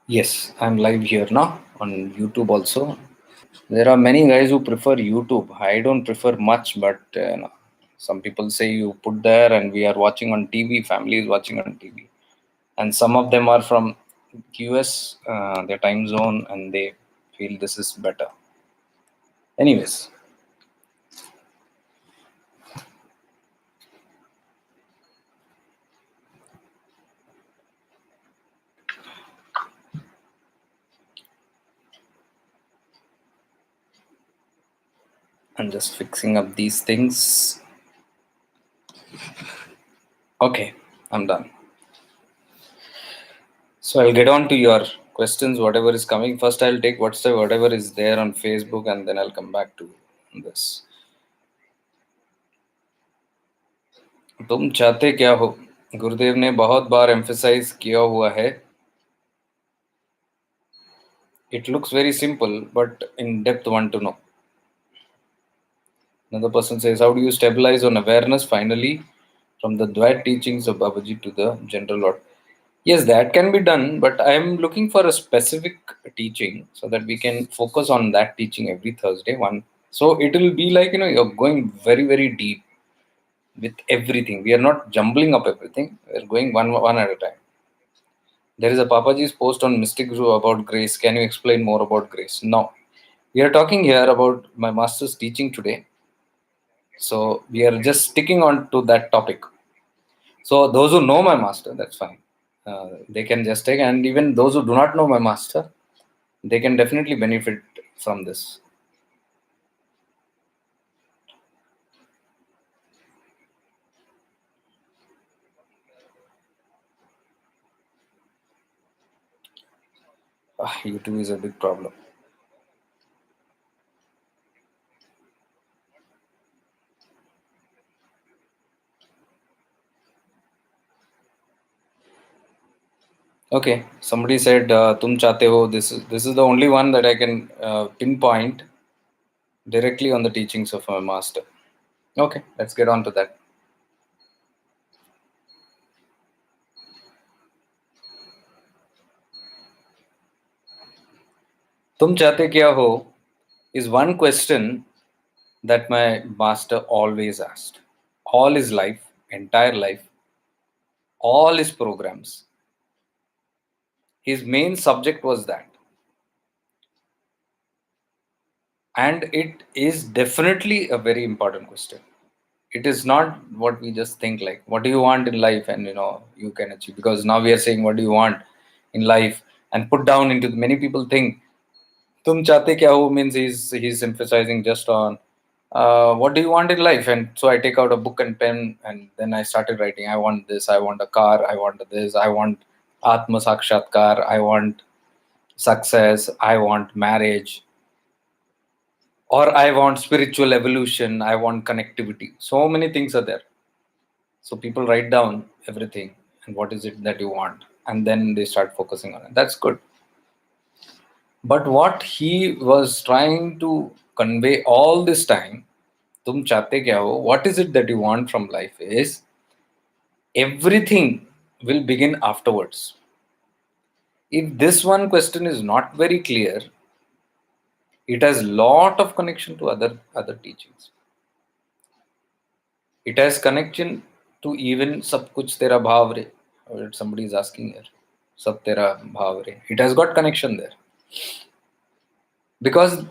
Yes, I'm live here now on YouTube also. There are many guys who prefer YouTube. I don't prefer much, but some people say you put there and we are watching on TV, family is watching on TV. And some of them are from US, their time zone, and they feel this is better. Anyways, I'm just fixing up these things. Okay, I'm done. So I'll get on to your questions, whatever is coming. First, I'll take whatever is there on Facebook, and then I'll come back to this. तुम चाहते क्या हो? गुरुदेव ने बहुत बार emphasise किया हुआ है. It looks very simple, but in depth want to know. Another person says, how do you stabilize on awareness finally from the Dwat teachings of Babaji to the general Lord? Yes, that can be done, but I am looking for a specific teaching so that we can focus on that teaching every Thursday. So it will be like, you're going very, very deep with everything. We are not jumbling up everything. We're going one at a time. There is a Papaji's post on Mystic Guru about grace. Can you explain more about grace? No. We are talking here about my master's teaching today. So we are just sticking on to that topic. So those who know my master, that's fine. They can just take, and even those who do not know my master, they can definitely benefit from this. YouTube is a big problem. Okay, somebody said, "Tum chate ho." This is the only one that I can pinpoint directly on the teachings of my master. Okay, let's get on to that. "Tum chate kya ho" is one question that my master always asked. All his life, entire life, all his programs. His main subject was that. And it is definitely a very important question. It is not what we just think, like, what do you want in life, and you can achieve. Because now we are saying, what do you want in life, and put down into many people think, "Tum chate kya ho" means he's emphasizing just on what do you want in life. And so I take out a book and pen, and then I started writing. I want this. I want a car. I want this. I want Atma Sakshatkar. I want success. I want marriage. Or I want spiritual evolution. I want connectivity. So many things are there. So people write down everything and what is it that you want, and then they start focusing on it. That's good. But what he was trying to convey all this time, "Tum chate kya ho?" What is it that you want from life? Is everything will begin afterwards. If this one question is not very clear, it has lot of connection to other teachings. It has connection to even sab kuch tera bhav re. Or somebody is asking here, sab tera bhav re. It has got connection there. Because,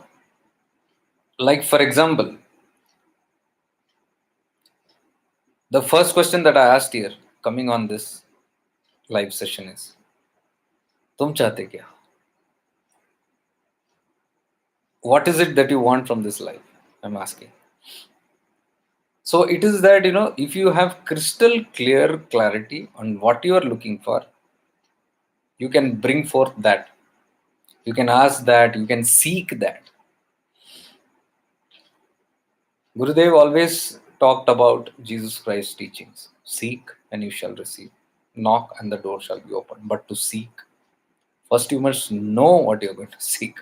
like, for example, the first question that I asked here, coming on this live session, is, "Tum chahte kya? What is it that you want from this life?" I'm asking. So it is that, if you have crystal clear clarity on what you are looking for, you can bring forth that. You can ask that, you can seek that. Gurudev always talked about Jesus Christ's teachings. Seek and you shall receive. Knock and the door shall be opened. But to seek, first you must know what you're going to seek.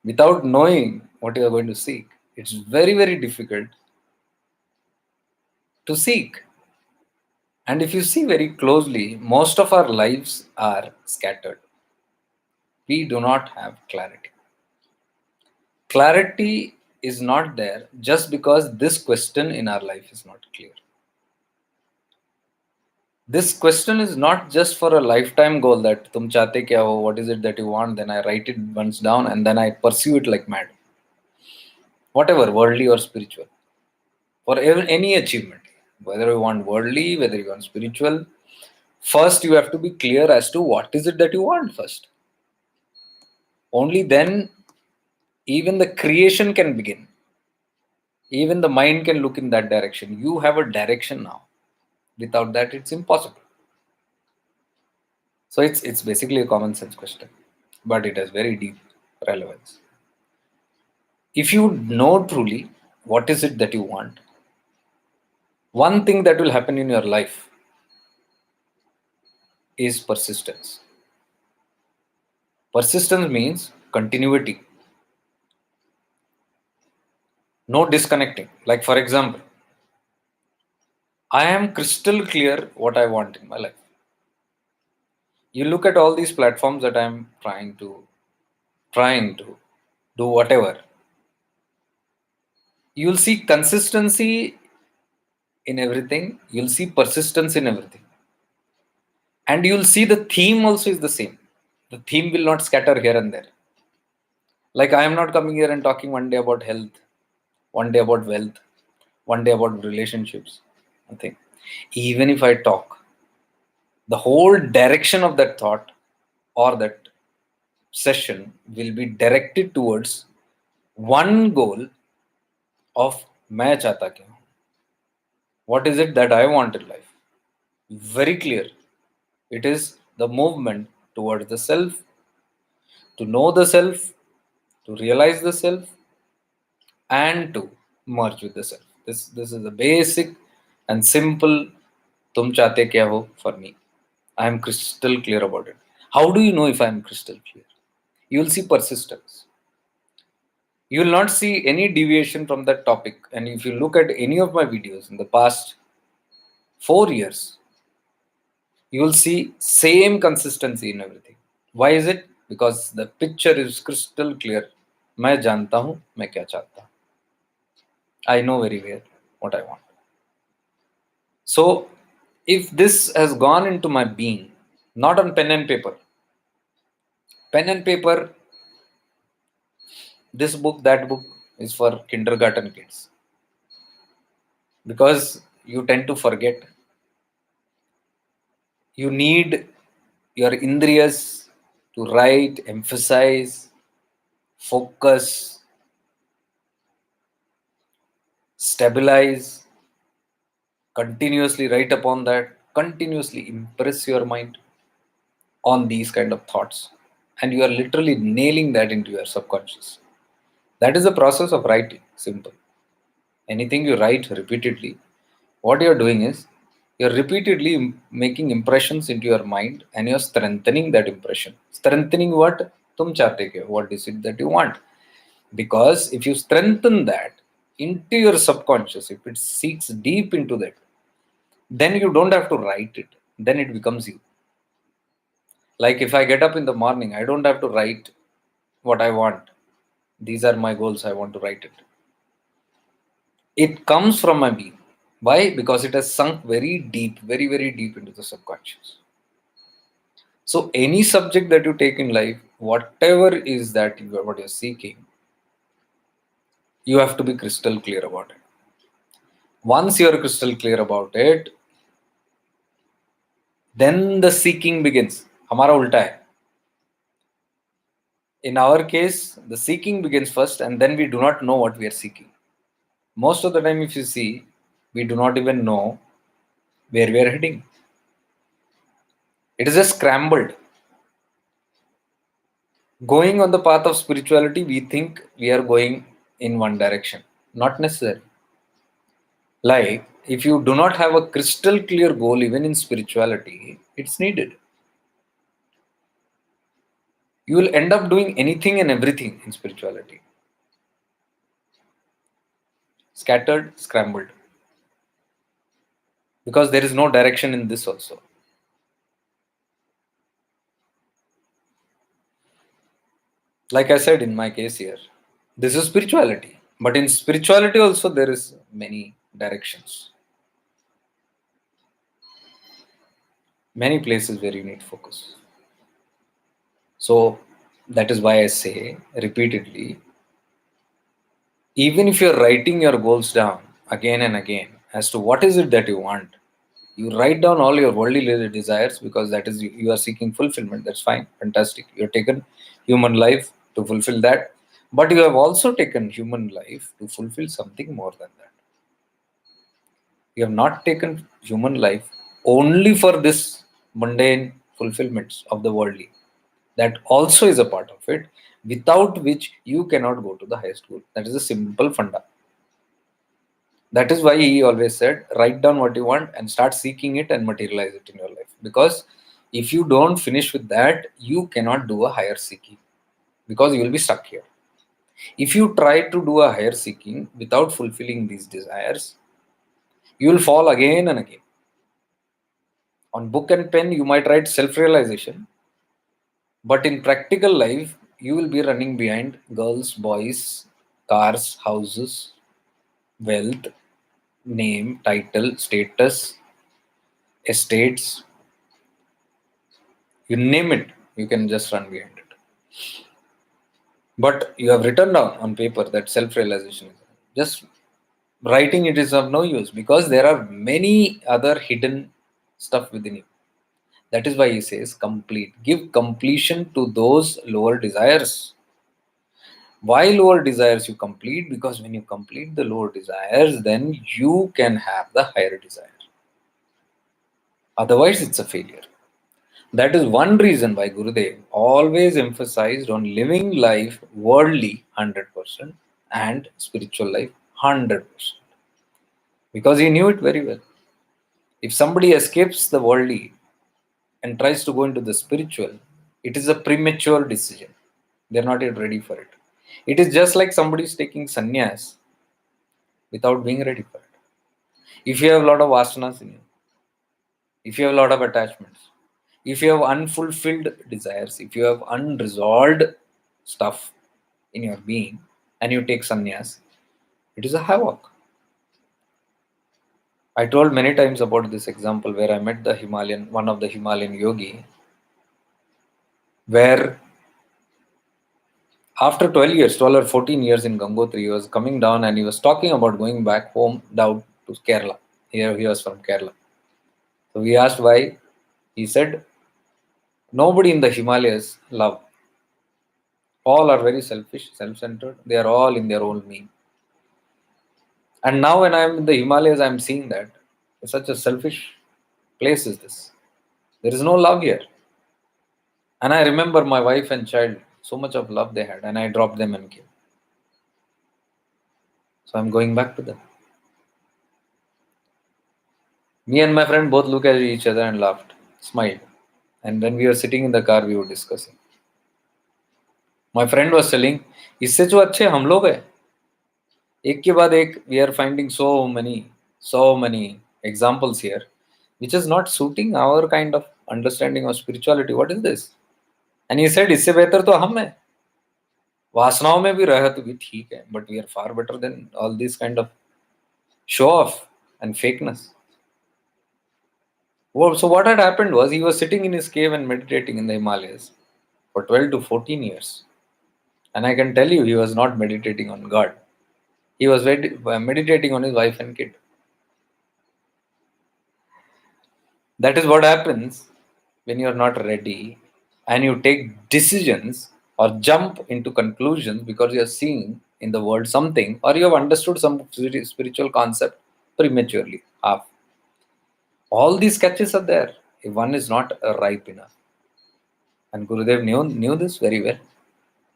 Without knowing what you're going to seek, it's very, very difficult to seek. And if you see very closely, most of our lives are scattered. We do not have clarity. Clarity is not there just because this question in our life is not clear. This question is not just for a lifetime goal that tum chahte kya ho, what is it that you want, then I write it once down and then I pursue it like mad. Whatever, worldly or spiritual. For any achievement, whether you want worldly, whether you want spiritual, first you have to be clear as to what is it that you want first. Only then even the creation can begin. Even the mind can look in that direction. You have a direction now. Without that, it's impossible. So it's basically a common sense question, but it has very deep relevance. If you know truly what is it that you want, one thing that will happen in your life is persistence. Persistence means continuity, no disconnecting. Like, for example, I am crystal clear what I want in my life. You look at all these platforms that I'm trying to do whatever. You'll see consistency in everything, you'll see persistence in everything. And you'll see the theme also is the same. The theme will not scatter here and there. Like, I am not coming here and talking one day about health, one day about wealth, one day about relationships. Nothing. Even if I talk, the whole direction of that thought or that session will be directed towards one goal of मैं चाहता क्या हूँ? What is it that I want in life? Very clear. It is the movement towards the self, to know the self, to realize the self, and to merge with the self. This is the basic and simple tum chahte kya ho for me. I am crystal clear about it. How do you know if I am crystal clear? You will see persistence. You will not see any deviation from that topic. And if you look at any of my videos in the past 4 years, you will see same consistency in everything. Why is it? Because the picture is crystal clear. मैं जानता हूं मैं क्या चाहता हूं. I know very well what I want. So, if this has gone into my being, not on pen and paper, this book, that book is for kindergarten kids because you tend to forget. You need your indriyas to write, emphasize, focus, stabilize, continuously write upon that, continuously impress your mind on these kind of thoughts. And you are literally nailing that into your subconscious. That is the process of writing. Simple. Anything you write repeatedly, what you're doing is you're repeatedly making impressions into your mind and you're strengthening that impression. Strengthening what? Tum chahte kya? What is it that you want? Because if you strengthen that into your subconscious, if it seeks deep into that, then you don't have to write it. Then it becomes you. Like if I get up in the morning, I don't have to write what I want. These are my goals. I want to write it. It comes from my being. Why? Because it has sunk very deep, very, very deep into the subconscious. So any subject that you take in life, whatever is that what you're seeking, you have to be crystal clear about it. Once you're crystal clear about it, then the seeking begins. हमारा उल्टा है. In our case, the seeking begins first and then we do not know what we are seeking. Most of the time, if you see, we do not even know where we are heading. It is just scrambled. Going on the path of spirituality, we think we are going in one direction. Not necessary. Like, if you do not have a crystal clear goal, even in spirituality, it's needed. You will end up doing anything and everything in spirituality. Scattered, scrambled. Because there is no direction in this also. Like I said in my case here, this is spirituality. But in spirituality also there is many directions, many places where you need focus. So that is why I say repeatedly, even if you're writing your goals down again and again as to what is it that you want, you write down all your worldly desires, because that is you are seeking fulfillment. That's fine, fantastic. You have taken human life to fulfill that, but you have also taken human life to fulfill something more than that. You have not taken human life only for this mundane fulfillments of the worldly. That also is a part of it, without which you cannot go to the highest goal. That is a simple funda. That is why he always said, write down what you want and start seeking it and materialize it in your life. Because if you don't finish with that, you cannot do a higher seeking, because you will be stuck here. If you try to do a higher seeking without fulfilling these desires, you will fall again and again. On book and pen, you might write self realization, but in practical life, you will be running behind girls, boys, cars, houses, wealth, name, title, status, estates, you name it, you can just run behind it. But you have written down on paper that self realization is just writing it is of no use, because there are many other hidden stuff within you. That is why he says complete. Give completion to those lower desires. Why lower desires you complete? Because when you complete the lower desires, then you can have the higher desire. Otherwise, it's a failure. That is one reason why Gurudev always emphasized on living life worldly 100% and spiritual life 100%. Because he knew it very well. If somebody escapes the worldly and tries to go into the spiritual, it is a premature decision. They're not yet ready for it. It is just like somebody is taking sannyas without being ready for it. If you have a lot of vasanas in you, if you have a lot of attachments, if you have unfulfilled desires, if you have unresolved stuff in your being, and you take sannyas, it is a havoc. I told many times about this example where I met one of the Himalayan yogi, where after 12 years, 12 or 14 years in Gangotri, he was coming down and he was talking about going back home down to Kerala. Here he was from Kerala. So we asked why. He said, nobody in the Himalayas love. All are very selfish, self-centered. They are all in their own me. And now when I'm in the Himalayas, I'm seeing that such a selfish place is this. There is no love here. And I remember my wife and child, so much of love they had, and I dropped them and came. So I'm going back to them. Me and my friend both looked at each other and laughed, smiled. And when we were sitting in the car, we were discussing. My friend was telling, इससे जो अच्छे हम लोग हैं, एक के बाद एक, we are finding so many examples here, which is not suiting our kind of understanding of spirituality. What is this? And he said, इससे बेहतर तो हम हैं. वासनाओं में भी रहे तो भी ठीक है, but we are far better than all this kind of show off and fakeness. Well, so what had happened was he was sitting in his cave and meditating in the Himalayas for 12 to 14 years. And I can tell you, he was not meditating on God. He was meditating on his wife and kid. That is what happens when you are not ready and you take decisions or jump into conclusions because you are seeing in the world something, or you have understood some spiritual concept prematurely. Half. All these sketches are there if one is not ripe enough. And Gurudev knew this very well.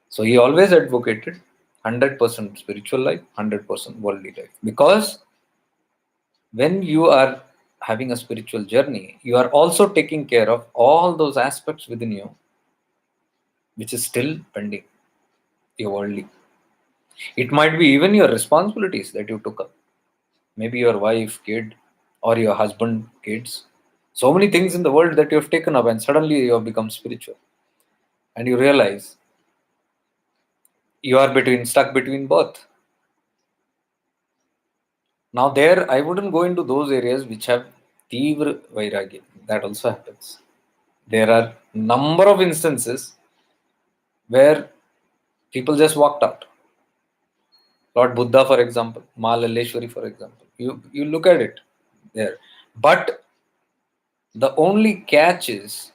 So he always advocated 100% spiritual life, 100% worldly life. Because when you are having a spiritual journey, you are also taking care of all those aspects within you which is still pending, your worldly. It might be even your responsibilities that you took up. Maybe your wife, kid, or your husband, kids. So many things in the world that you have taken up, and suddenly you have become spiritual. And you realize You are between stuck between both. Now there, I wouldn't go into those areas which have Tivra Vairagya. That also happens. There are number of instances where people just walked out. Lord Buddha, for example, Ma Laleshwari, for example. You look at it there. But the only catch is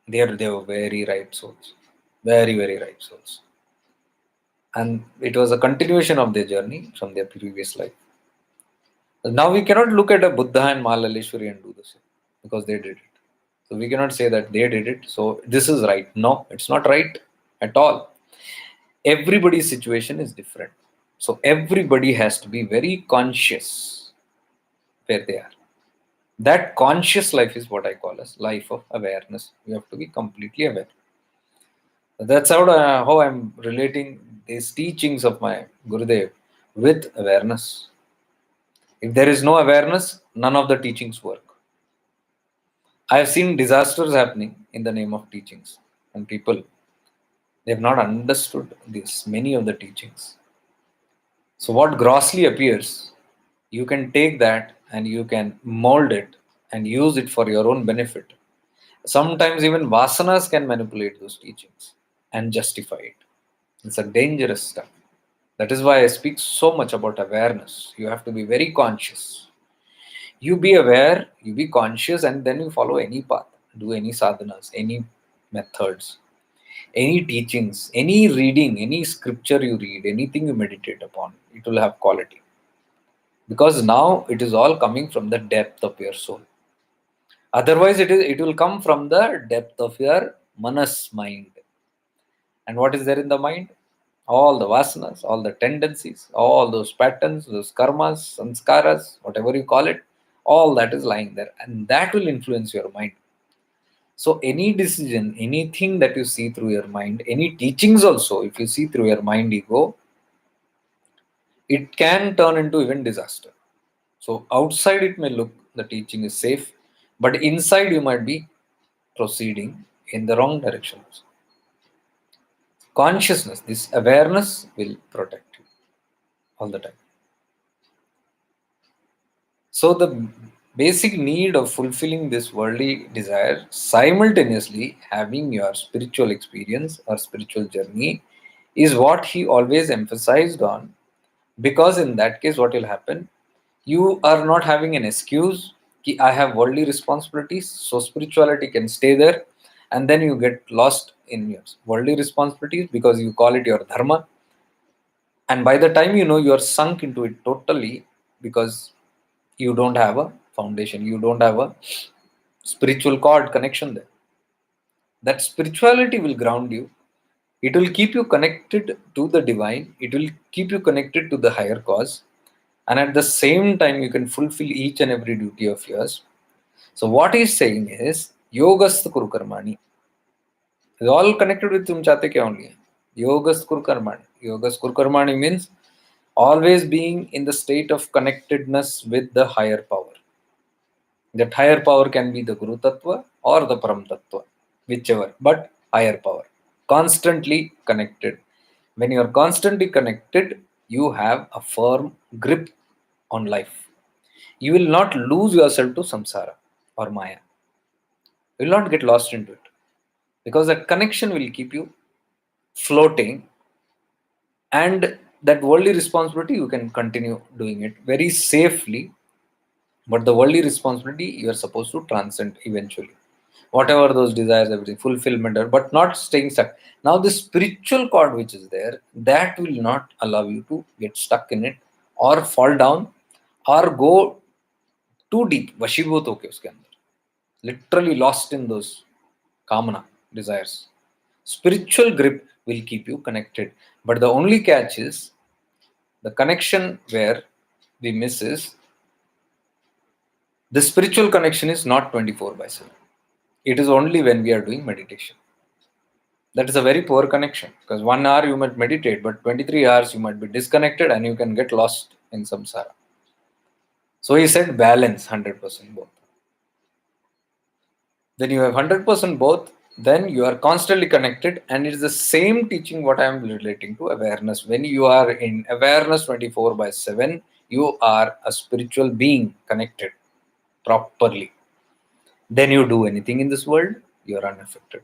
they were very right souls. Very, very right souls. And it was a continuation of their journey from their previous life. Now we cannot look at a Buddha and Mahalaleshwari and do the same because they did it. So we cannot say that they did it. So this is right. No, it's not right at all. Everybody's situation is different. So everybody has to be very conscious where they are. That conscious life is what I call as life of awareness. You have to be completely aware. That's how I'm relating these teachings of my Gurudev with awareness. If there is no awareness, none of the teachings work. I have seen disasters happening in the name of teachings, and people they have not understood this many of the teachings. So what grossly appears, you can take that and you can mold it and use it for your own benefit. Sometimes even vasanas can manipulate those teachings and justify it. It's a dangerous stuff. That is why I speak so much about awareness. You have to be very conscious. You be aware, you be conscious, and then you follow any path, do any sadhanas, any methods, any teachings, any reading, any scripture you read, anything you meditate upon, it will have quality. Because now it is all coming from the depth of your soul. Otherwise, it will come from the depth of your manas mind. And what is there in the mind? All the vasanas, all the tendencies, all those patterns, those karmas, sanskaras, whatever you call it, all that is lying there. And that will influence your mind. So any decision, anything that you see through your mind, any teachings also, if you see through your mind ego, it can turn into even disaster. So outside it may look the teaching is safe, but inside you might be proceeding in the wrong direction. Consciousness, this awareness will protect you all the time. So the basic need of fulfilling this worldly desire, simultaneously having your spiritual experience or spiritual journey, is what he always emphasized on. Because in that case, what will happen? You are not having an excuse. Ki I have worldly responsibilities, so spirituality can stay there, and then you get lost in your worldly responsibilities because you call it your dharma, and by the time you know you are sunk into it totally because you don't have a foundation, you don't have a spiritual cord connection there. That spirituality will ground you, it will keep you connected to the divine, it will keep you connected to the higher cause, and at the same time you can fulfill each and every duty of yours. So what he's saying is yogastha kuru karmani is all connected with tum chate kya only hai. Yogastha kuru karmani, yogastha kuru karmani means always being in the state of connectedness with the higher power. That higher power can be the Guru Tattva or the Param Tattva, whichever, but higher power. Constantly connected. When you are constantly connected, you have a firm grip on life. You will not lose yourself to samsara or maya. You will not get lost into it. Because that connection will keep you floating, and that worldly responsibility you can continue doing it very safely. But the worldly responsibility you are supposed to transcend eventually. Whatever those desires, everything, fulfillment, but not staying stuck. Now, the spiritual cord which is there, that will not allow you to get stuck in it or fall down or go too deep, vashibhut hoke uske andar. Literally lost in those kamana, desires. Spiritual grip will keep you connected. But the only catch is the connection where we miss is the spiritual connection is not 24 by 7. It is only when we are doing meditation. That is a very poor connection because 1 hour you might meditate, but 23 hours you might be disconnected and you can get lost in samsara. So he said balance 100% both. When you have 100% both, then you are constantly connected, and it's the same teaching what I am relating to awareness. When you are in awareness 24 by 7, you are a spiritual being connected properly. Then you do anything in this world, you are unaffected.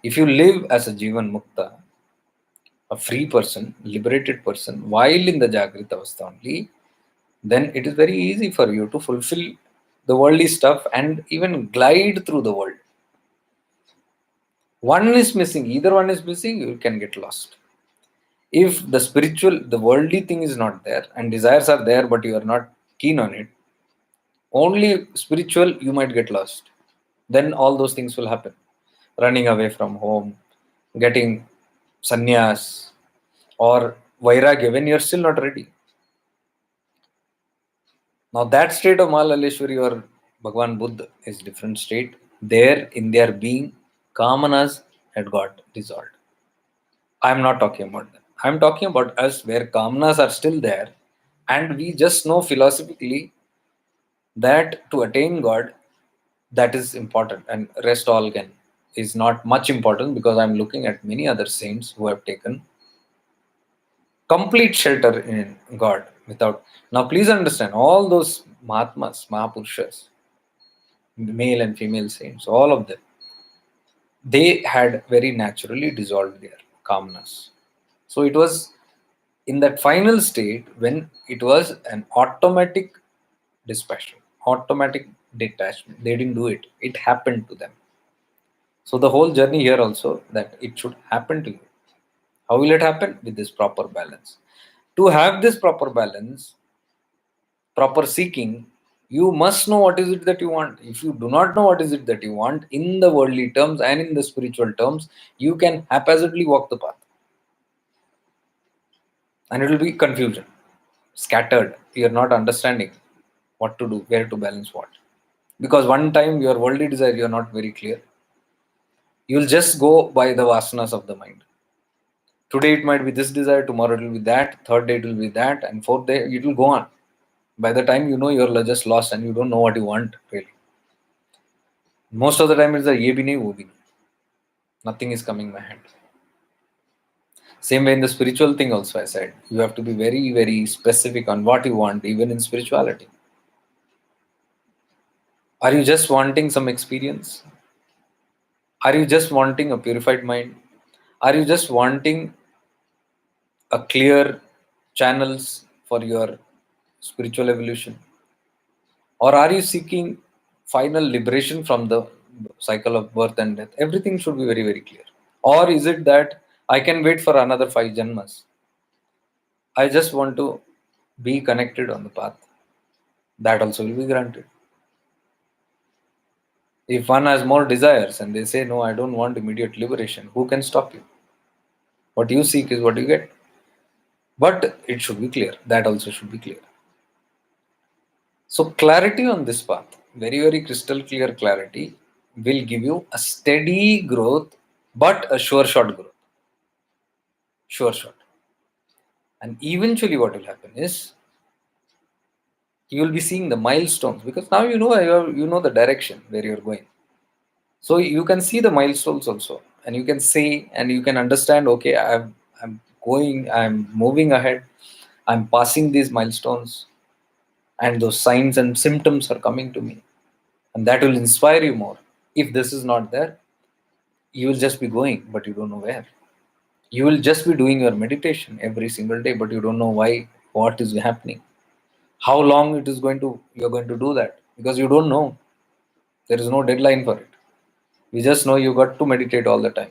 If you live as a Jivan Mukta, a free person, liberated person, while in the Jagrita Avastha only, then it is very easy for you to fulfill the worldly stuff and even glide through the world. One is missing, either one is missing, you can get lost. If the spiritual, the worldly thing is not there and desires are there, but you are not keen on it, only spiritual, you might get lost. Then all those things will happen. Running away from home, getting sannyas, or vairagya when you're still not ready. Now that state of Mahalaleshwari or Bhagwan Buddha is different state. There in their being, kamanas had got dissolved. I'm not talking about that. I'm talking about us where kamanas are still there, and we just know philosophically that to attain God, that is important, and rest all can is not much important, because I'm looking at many other saints who have taken complete shelter in God without. Now, please understand, all those Mahatmas, Mahapurushas, male and female saints, all of them, they had very naturally dissolved their calmness. So it was in that final state when it was an automatic dispassion, automatic detachment. They didn't do it, it happened to them. So the whole journey here also, that it should happen to you. How will it happen? With this proper balance. To have this proper balance, proper seeking, you must know what is it that you want. If you do not know what is it that you want in the worldly terms and in the spiritual terms, you can haphazardly walk the path, and it will be confusion, scattered. You're not understanding what to do, where to balance what, because one time your worldly desire, you're not very clear. You'll just go by the vasanas of the mind. Today it might be this desire, tomorrow it will be that, third day it will be that, and fourth day it will go on. By the time you know, you're just lost and you don't know what you want really. Most of the time it's the ye bhi nahi, wo bhi nahi. Nothing is coming my hand. Same way in the spiritual thing also, I said, you have to be very, very specific on what you want, even in spirituality. Are you just wanting some experience? Are you just wanting a purified mind? Are you just wanting a clear channels for your spiritual evolution? Or are you seeking final liberation from the cycle of birth and death? Everything should be very, very clear. Or is it that I can wait for another 5 janmas? I just want to be connected on the path. That also will be granted. If one has more desires and they say, no, I don't want immediate liberation, who can stop you? What you seek is what you get. But it should be clear. That also should be clear. So, clarity on this path, very, very crystal clear clarity, will give you a steady growth, but a sure shot growth. Sure shot. And eventually, what will happen is you will be seeing the milestones, because now you know the direction where you're going. So you can see the milestones also, and you can say, and you can understand, okay, I'm moving ahead, I'm passing these milestones, and those signs and symptoms are coming to me, and that will inspire you more. If this is not there, you will just be going, but you don't know where. You will just be doing your meditation every single day, but you don't know why, what is happening, how long it is going to, you're going to do that, because you don't know. There is no deadline for it. You just know you got to meditate all the time.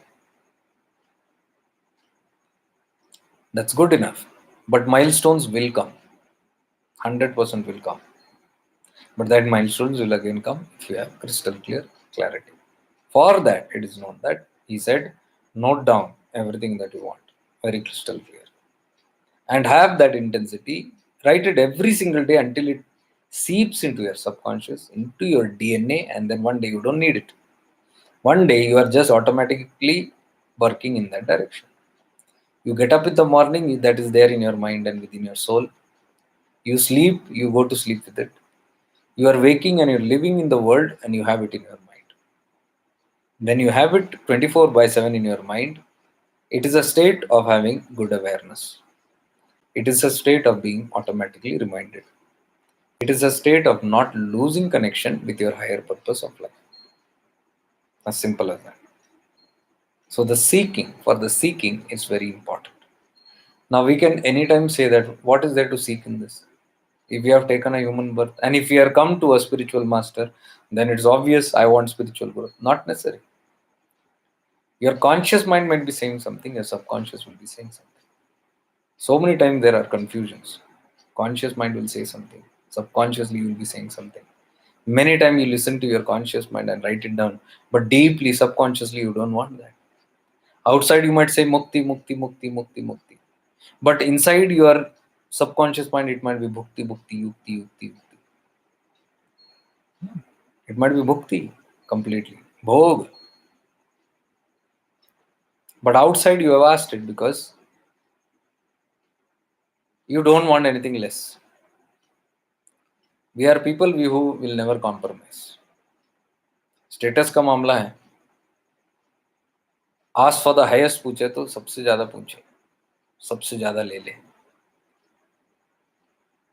That's good enough. But milestones will come. 100% will come. But that milestones will again come if you have crystal clear clarity. For that, it is known that he said, note down everything that you want. Very crystal clear. And have that intensity. Write it every single day until it seeps into your subconscious, into your DNA, and then one day you don't need it. One day you are just automatically working in that direction. You get up in the morning, that is there in your mind and within your soul. You sleep, you go to sleep with it. You are waking and you're living in the world and you have it in your mind. When you have it 24 by 7 in your mind, it is a state of having good awareness. It is a state of being automatically reminded. It is a state of not losing connection with your higher purpose of life. As simple as that. So the seeking, for the seeking is very important. Now we can anytime say that what is there to seek in this? If we have taken a human birth and if we are come to a spiritual master, then it's obvious I want spiritual growth. Not necessary. Your conscious mind might be saying something, your subconscious will be saying something. So many times there are confusions. Conscious mind will say something, subconsciously you will be saying something. Many times you listen to your conscious mind and write it down, but deeply, subconsciously, you don't want that. Outside, you might say mukti, mukti, mukti, mukti, mukti. But inside your subconscious mind, it might be bhukti, bhukti, yukti, yukti, yukti. It might be bhukti completely. Bhog. But outside, you have asked it because you don't want anything less. We are people who will never compromise. Status का मामला है, ask for the highest पूछे तो सबसे ज्यादा पूछे, सबसे ज्यादा ले ले.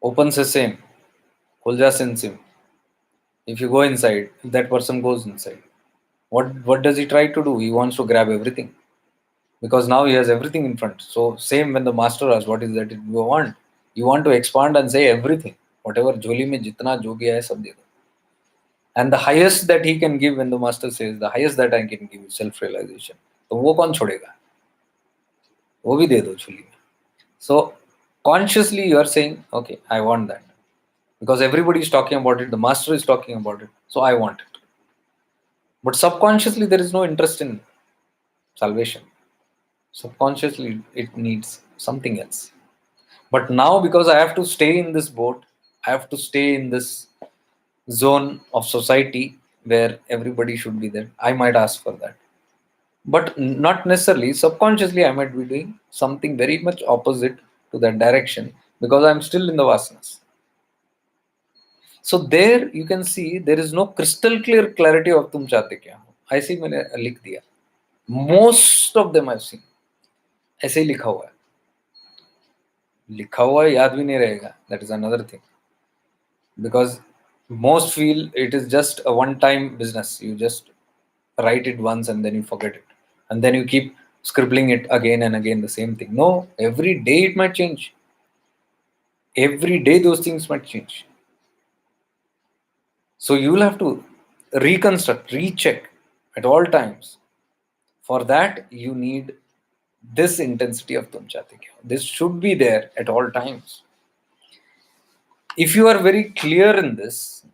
ओपन से सेम, खुल जा SIM SIM. If you go inside, if that person goes inside, what does he try to do? He wants to grab everything because now he has everything in front. So same when the master asks, what is that you want? You want to expand and say everything, whatever झोली में जितना जो भी है सब दे दो. And the highest that he can give, when the master says the highest that I can give is self-realization. तो वो कौन छोड़ेगा? वो भी दे दो झोली में. So consciously you are saying, okay, I want that because everybody is talking about it, the master is talking about it, so I want it. But subconsciously there is no interest in salvation. Subconsciously it needs something else. But now because I have to stay in this boat, I have to stay in this zone of society where everybody should be there, I might ask for that. But not necessarily, subconsciously I might be doing something very much opposite to that direction because I'm still in the vasanas. So there you can see there is no crystal clear clarity of तुम चाहते क्या हो. ऐसे ही मैंने लिख दिया. Most of them I've seen ऐसे ही लिखा हुआ है. लिखा हुआ है याद भी नहीं रहेगा. That is another thing. Because most feel it is just a one time business. You just write it once and then you forget it. And then you keep scribbling it again and again, the same thing. No, every day it might change. Every day those things might change. So you will have to reconstruct, recheck at all times. For that, you need this intensity of tum chahte kya ho. This should be there at all times. If you are very clear in this,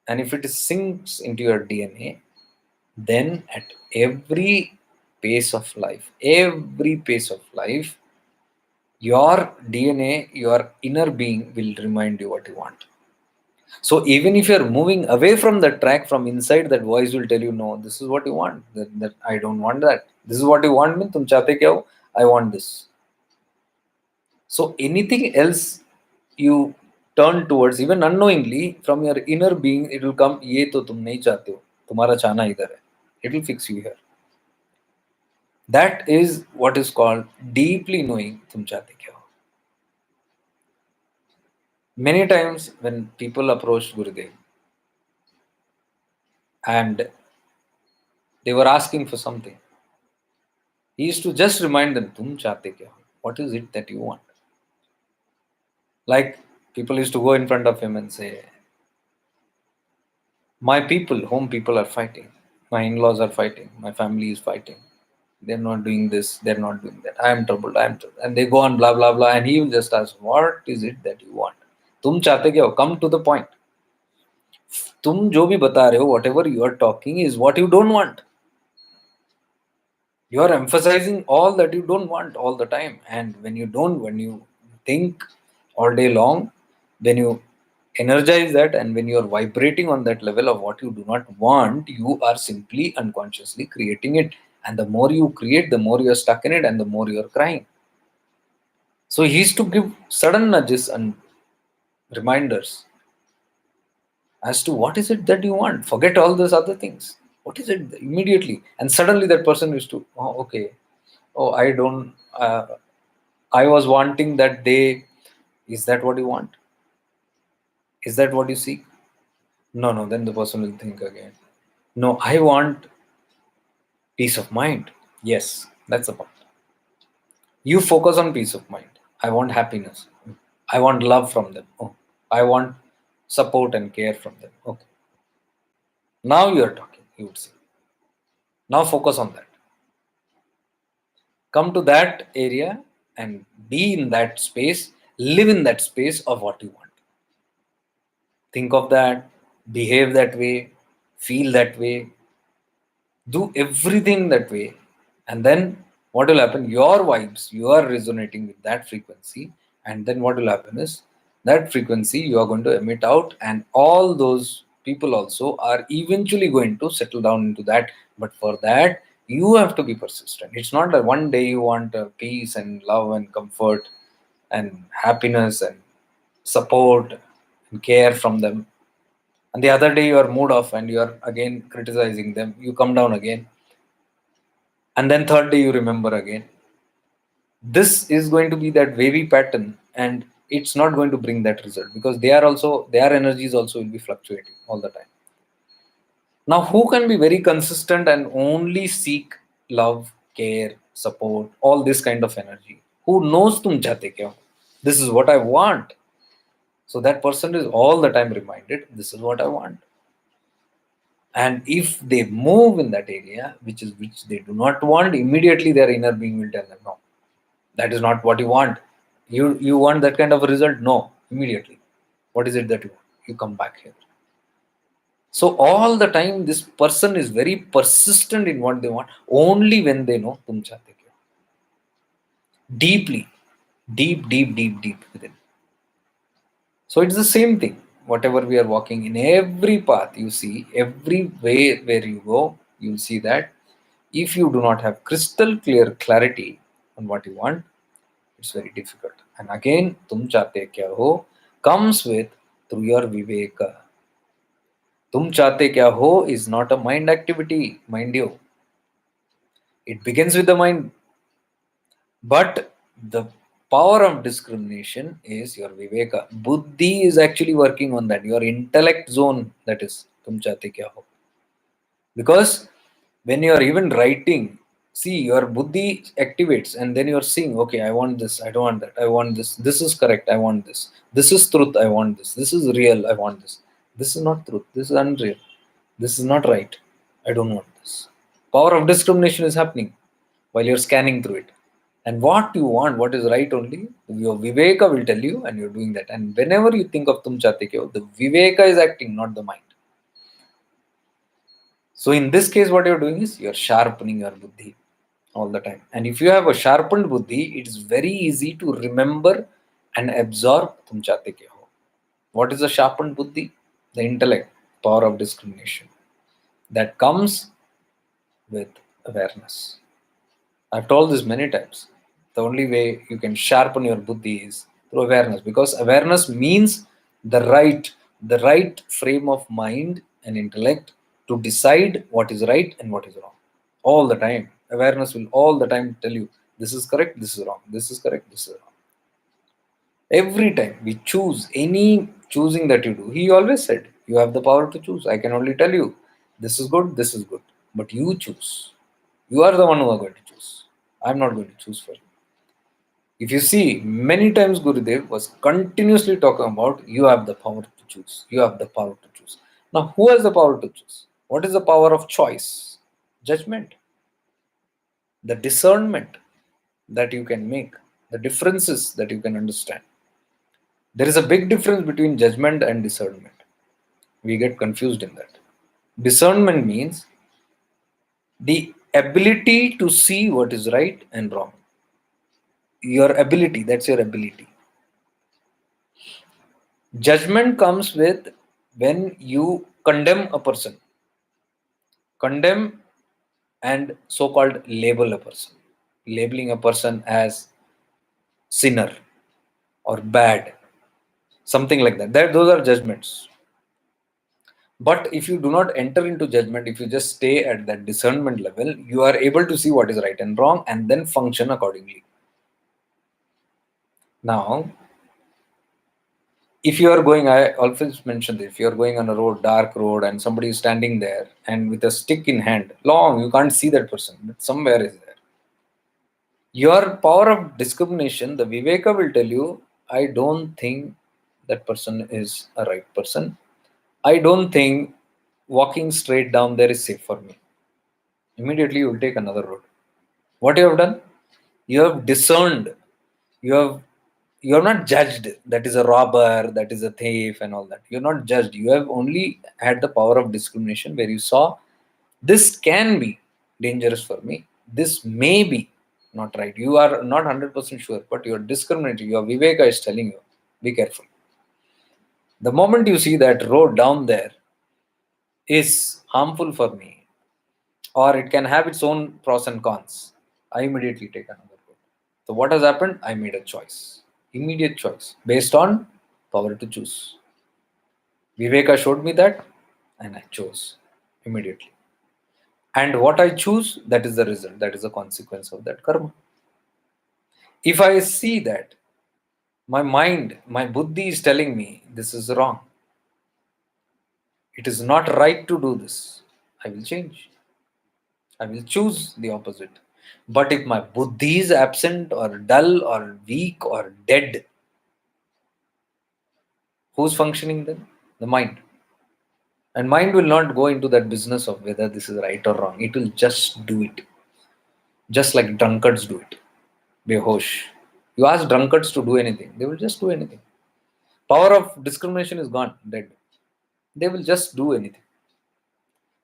and if it sinks into your DNA, then at every pace of life, your DNA, your inner being will remind you what you want. So even if you're moving away from the track, from inside, that voice will tell you, no, this is what you want. That I don't want that. This is what you want. Mean tum chahte kya ho? I want this. So anything else you turn towards, even unknowingly, from your inner being, it will come. ये तो तुम नहीं चाहते हो. तुम्हारा चाहना इधर है. It will fix you here. That is what is called deeply knowing tum chahte kya ho. Many times when people approach Gurudev and they were asking for something, he used to just remind them, tum chahte kya ho? What is it that you want? Like people used to go in front of him and say, my people, home people are fighting. My in-laws are fighting. My family is fighting. They're not doing this. They're not doing that. I am troubled. I am troubled. And they go on blah, blah, blah. And he will just ask, what is it that you want? Tum chahte kya ho? Come to the point. तुम जो भी बता रहे हो, whatever you are talking is what you don't want. You are emphasizing all that you don't want all the time. And when you think all day long, when you energize that and when you are vibrating on that level of what you do not want, you are simply unconsciously creating it. And the more you create, the more you are stuck in it and the more you are crying. So he used to give sudden nudges and reminders as to what is it that you want. Forget all those other things. What is it immediately? And suddenly that person used to, oh, okay, oh, I don't, I was wanting that day. Is that what you want? Is that what you seek? No, no. Then the person will think again. No, I want peace of mind. Yes, that's the point. You focus on peace of mind. I want happiness. I want love from them. Oh, I want support and care from them. Okay. Now you are talking, you would say. Now focus on that. Come to that area and be in that space, live in that space of what you want. Think of that, behave that way, feel that way, do everything that way. And then what will happen? Your vibes, you are resonating with that frequency. And then what will happen is that frequency you are going to emit out, and all those people also are eventually going to settle down into that. But for that, you have to be persistent. It's not that one day you want peace and love and comfort and happiness and support and care from them, and the other day you are mood off and you are again criticizing them, you come down again, and then third day you remember again. This is going to be that wavy pattern, and it's not going to bring that result, because they are also, their energies also will be fluctuating all the time. Now who can be very consistent and only seek love, care, support, all this kind of energy, who knows tum chahte kya ho? This is what I want. So that person is all the time reminded, this is what I want. And if they move in that area which they do not want, immediately their inner being will tell them, no, that is not what you want. You want that kind of a result? No, immediately. What is it that you want? You come back here. So all the time this person is very persistent in what they want, only when they know tum chahte kya ho. Deeply, deep within. So it's the same thing. Whatever we are walking in, every path you see, every way where you go, you'll see that if you do not have crystal clear clarity on what you want, it's very difficult. And again, tum chahte kya ho comes with through your viveka. Tum chahte kya ho is not a mind activity, mind you. It begins with the mind, but the power of discrimination is your viveka. Buddhi is actually working on that. Your intellect zone, that is tum chahte kya ho. Because when you are even writing, see, your buddhi activates, and then you are seeing, okay, I want this, I don't want that, I want this, this is correct, I want this is truth, I want this is real, I want this is not truth, this is unreal, this is not right, I don't want this. Power of discrimination is happening while you're scanning through it. And what you want, what is right only, your viveka will tell you, and you're doing that. And whenever you think of tum chahte kya ho, the viveka is acting, not the mind. So in this case, what you're doing is you're sharpening your buddhi all the time. And if you have a sharpened buddhi, it is very easy to remember and absorb tum chahte kya ho. What is a sharpened buddhi? The intellect, power of discrimination. That comes with awareness. I've told this many times. The only way you can sharpen your buddhi is through awareness, because awareness means the right frame of mind and intellect to decide what is right and what is wrong. All the time. Awareness will all the time tell you this is correct, this is wrong, this is correct, this is wrong. Every time we choose, any choosing that you do, he always said, you have the power to choose. I can only tell you this is good, this is good. But you choose. You are the one who are going to choose. I'm not going to choose for you. If you see, many times Gurudev was continuously talking about you have the power to choose. You have the power to choose. Now, who has the power to choose? What is the power of choice? Judgment. The discernment that you can make. The differences that you can understand. There is a big difference between judgment and discernment. We get confused in that. Discernment means the ability to see what is right and wrong. Your ability, that's your ability. Judgment comes with when you condemn a person, condemn and so called label a person, labeling a person as sinner or bad, something like that. Those are judgments. But if you do not enter into judgment, if you just stay at that discernment level, you are able to see what is right and wrong and then function accordingly. Now, if you are going, I always mentioned, if you are going on a road, dark road, and somebody is standing there and with a stick in hand, long, you can't see that person, but somewhere is there. Your power of discrimination, the Viveka will tell you, I don't think that person is a right person. I don't think walking straight down there is safe for me. Immediately you will take another road. What you have done? You have discerned. You have you are not judged. That is a robber, that is a thief, and all that. You're not judged. You have only had the power of discrimination where you saw this can be dangerous for me. This may be not right. You are not 100% sure, but your discriminating, your Viveka is telling you, be careful. The moment you see that road down there is harmful for me, or it can have its own pros and cons, I immediately take another road. So what has happened? I made a choice, immediate choice, based on power to choose. Viveka showed me that, and I chose immediately. And what I choose, that is the result, that is the consequence of that karma. If I see that my mind, my buddhi is telling me this is wrong, it is not right to do this, I will change. I will choose the opposite. But if my buddhi is absent or dull or weak or dead, who's functioning then? The mind. And mind will not go into that business of whether this is right or wrong. It will just do it. Just like drunkards do it. Behosh. You ask drunkards to do anything, they will just do anything. Power of discrimination is gone, dead. They will just do anything.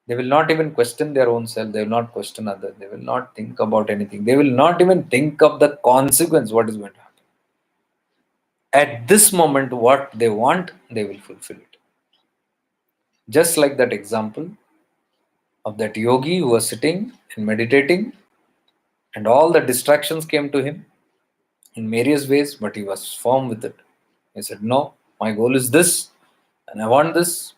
They will not even question their own self. They will not question others. They will not think about anything. They will not even think of the consequence, what is going to happen. At this moment, what they want, they will fulfill it. Just like that example of that yogi who was sitting and meditating, and all the distractions came to him in various ways, but he was firm with it. He said, no, my goal is this, and I want this.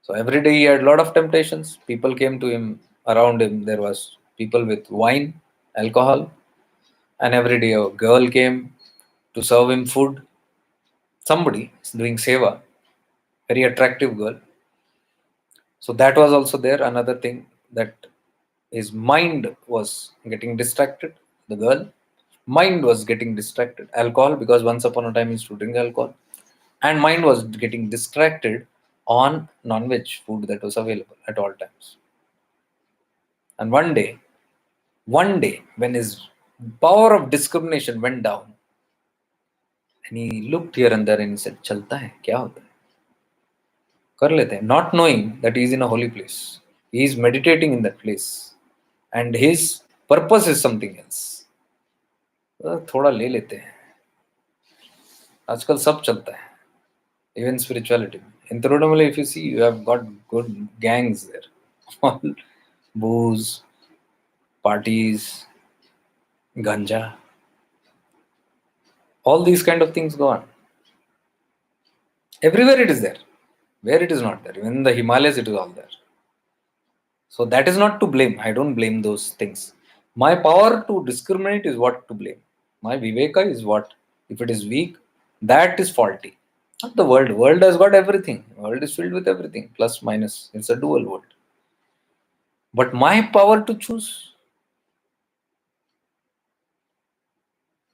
So every day he had a lot of temptations. People came to him, around him. There was people with wine, alcohol, and every day a girl came to serve him food. Somebody is doing seva, very attractive girl. So that was also there. Another thing, that his mind was getting distracted. The girl mind was getting distracted. Alcohol, because once upon a time he used to drink alcohol, and mind was getting distracted on non-veg food that was available at all times. And one day, when his power of discrimination went down, and he looked here and there and he said, "Chalta hai, kya hota hai? Kar lete hain," not knowing that he is in a holy place. He is meditating in that place, and his purpose is something else. थोड़ा ले लेते हैं, आजकल सब चलता है, even spirituality. In Tirunelveli, if you see, you have got good gangs there, all booze, parties, ganja, all these kind of things go on. Everywhere it is there. Where it is not there, even in the Himalayas, it is all there. So that is not to blame. I don't blame those things. My power to discriminate is what to blame. My viveka is what, if it is weak, that is faulty. Not the world. World has got everything. World is filled with everything, plus minus. It's a dual world. But my power to choose,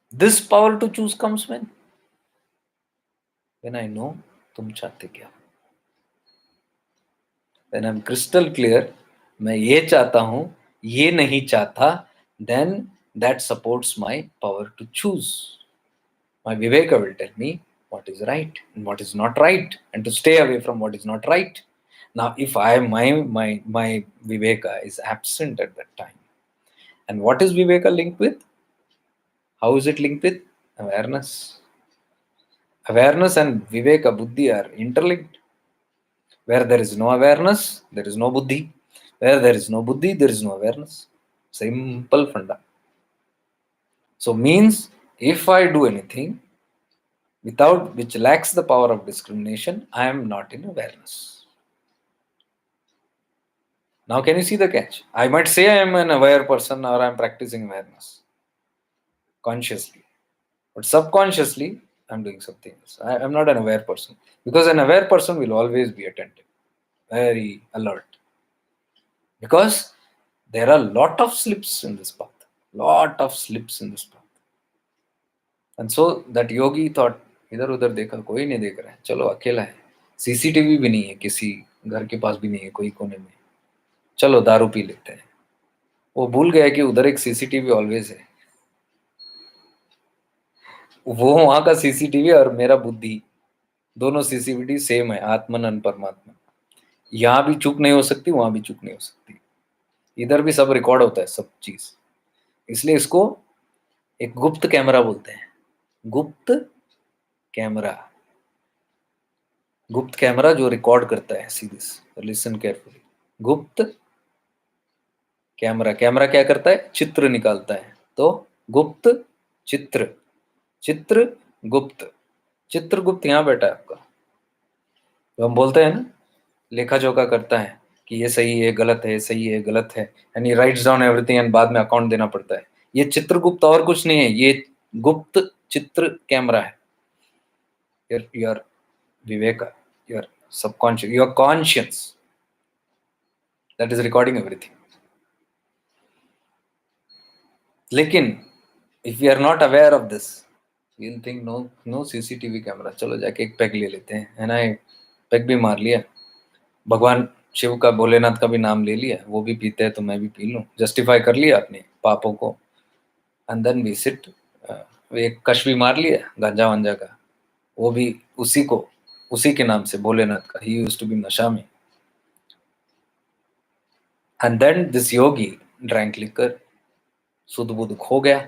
this power to choose comes when I know तुम चाहते क्या. When I'm crystal clear, मैं ये चाहता हूँ, ये नहीं चाहता, then that supports my power to choose. My Viveka will tell me what is right and what is not right, and to stay away from what is not right. Now, if my Viveka is absent at that time, and what is Viveka linked with? How is it linked with? Awareness. Awareness and Viveka Buddhi are interlinked. Where there is no awareness, there is no buddhi. Where there is no buddhi, there is no awareness. Simple funda. So means if I do anything without which lacks the power of discrimination, I am not in awareness. Now, can you see the catch? I might say I am an aware person or I am practicing awareness consciously, but subconsciously I'm doing something else. I'm not an aware person, because an aware person will always be attentive, very alert, because there are lot of slips in this path, lot of slips in this path. And so that yogi thought, इधर उधर देखा, कोई नहीं देख रहा है, चलो अकेला है, सीसीटीवी भी नहीं है, किसी घर के पास भी नहीं है, कोई कोने में, चलो दारू पी लेते हैं। वो भूल गया कि उधर एक सीसीटीवी ऑलवेज है। वो वहां का सीसीटीवी और मेरा बुद्धि, दोनों सीसीटीवी सेम है, आत्मन परमात्मा। यहाँ भी चूक नहीं हो सकती, वहां भी चूक नहीं हो सकती, इधर भी सब रिकॉर्ड होता है, सब चीज। इसलिए इसको एक गुप्त कैमरा बोलते हैं, गुप्त कैमरा। गुप्त कैमरा जो रिकॉर्ड करता है, सी दिस, लिसन केयरफुली। गुप्त कैमरा, कैमरा क्या करता है? चित्र निकालता है। तो गुप्त चित्र, चित्र गुप्त, चित्रगुप्त यहाँ बैठा है आपका। तो हम बोलते हैं ना, लेखा जोखा करता है कि ये सही है, गलत है, सही है, गलत है, and he rights down everything, and बाद में अकाउंट देना पड़ता है। ये चित्रगुप्त और कुछ नहीं है, ये गुप्त चित्र कैमरा है। योर विवेका, your subconscious, your conscious, that is recording everything. लेकिन if you are not aware of this, you will think no CCTV camera, चलो जाके एक पैग ले लेते हैं, है ना। एक पैग भी मार लिया, भगवान शिव का, भोलेनाथ का भी नाम ले लिया, वो भी पीते हैं तो मैं भी पी लूं, जस्टिफाई कर लिया अपने पापों को। एंड देन वी सिट, एक कश भी मार लिया गांजा वांजा का, वो भी उसी को, उसी के नाम से, भोलेनाथ का, ही यूज्ड टू बी नशा में। And then this yogi drank liquor, सुध बुध खो गया,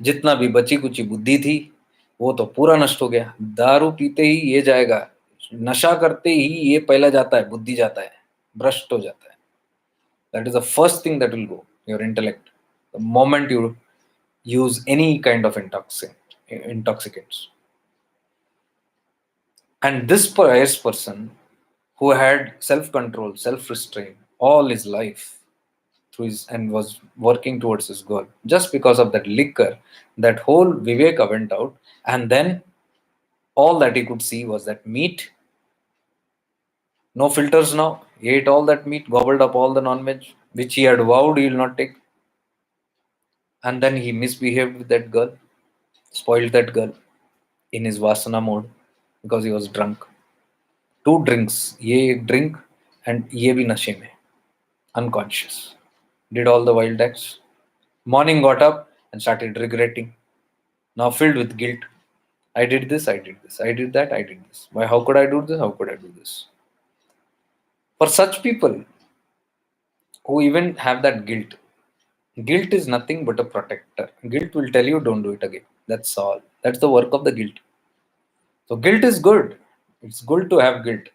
जितना भी बची कुची बुद्धि थी वो तो पूरा नष्ट हो गया। दारू पीते ही ये जाएगा, नशा करते ही ये पहला जाता है, बुद्धि जाता है, भ्रष्ट हो जाता है। That is the first thing that will go, your intellect, the moment you use any kind of intoxicants. And this pious person who had self-control, self-restraint all his life through his, and was working towards his goal, just because of that liquor, that whole viveka went out, and then all that he could see was that meat. No filters now. He ate all that meat, gobbled up all the non-veg, which he had vowed he will not take. And then he misbehaved with that girl, spoiled that girl in his vasana mode, because he was drunk. 2 drinks, ये एक drink and ये भी नशे में, unconscious, did all the wild acts. Morning got up and started regretting, now filled with guilt. I did this, I did this, I did that, I did this. Why? How could I do this? How could I do this? For such people who even have that guilt, guilt is nothing but a protector. Guilt will tell you don't do it again. That's all. That's the work of the guilt. So guilt is good. It's good to have guilt.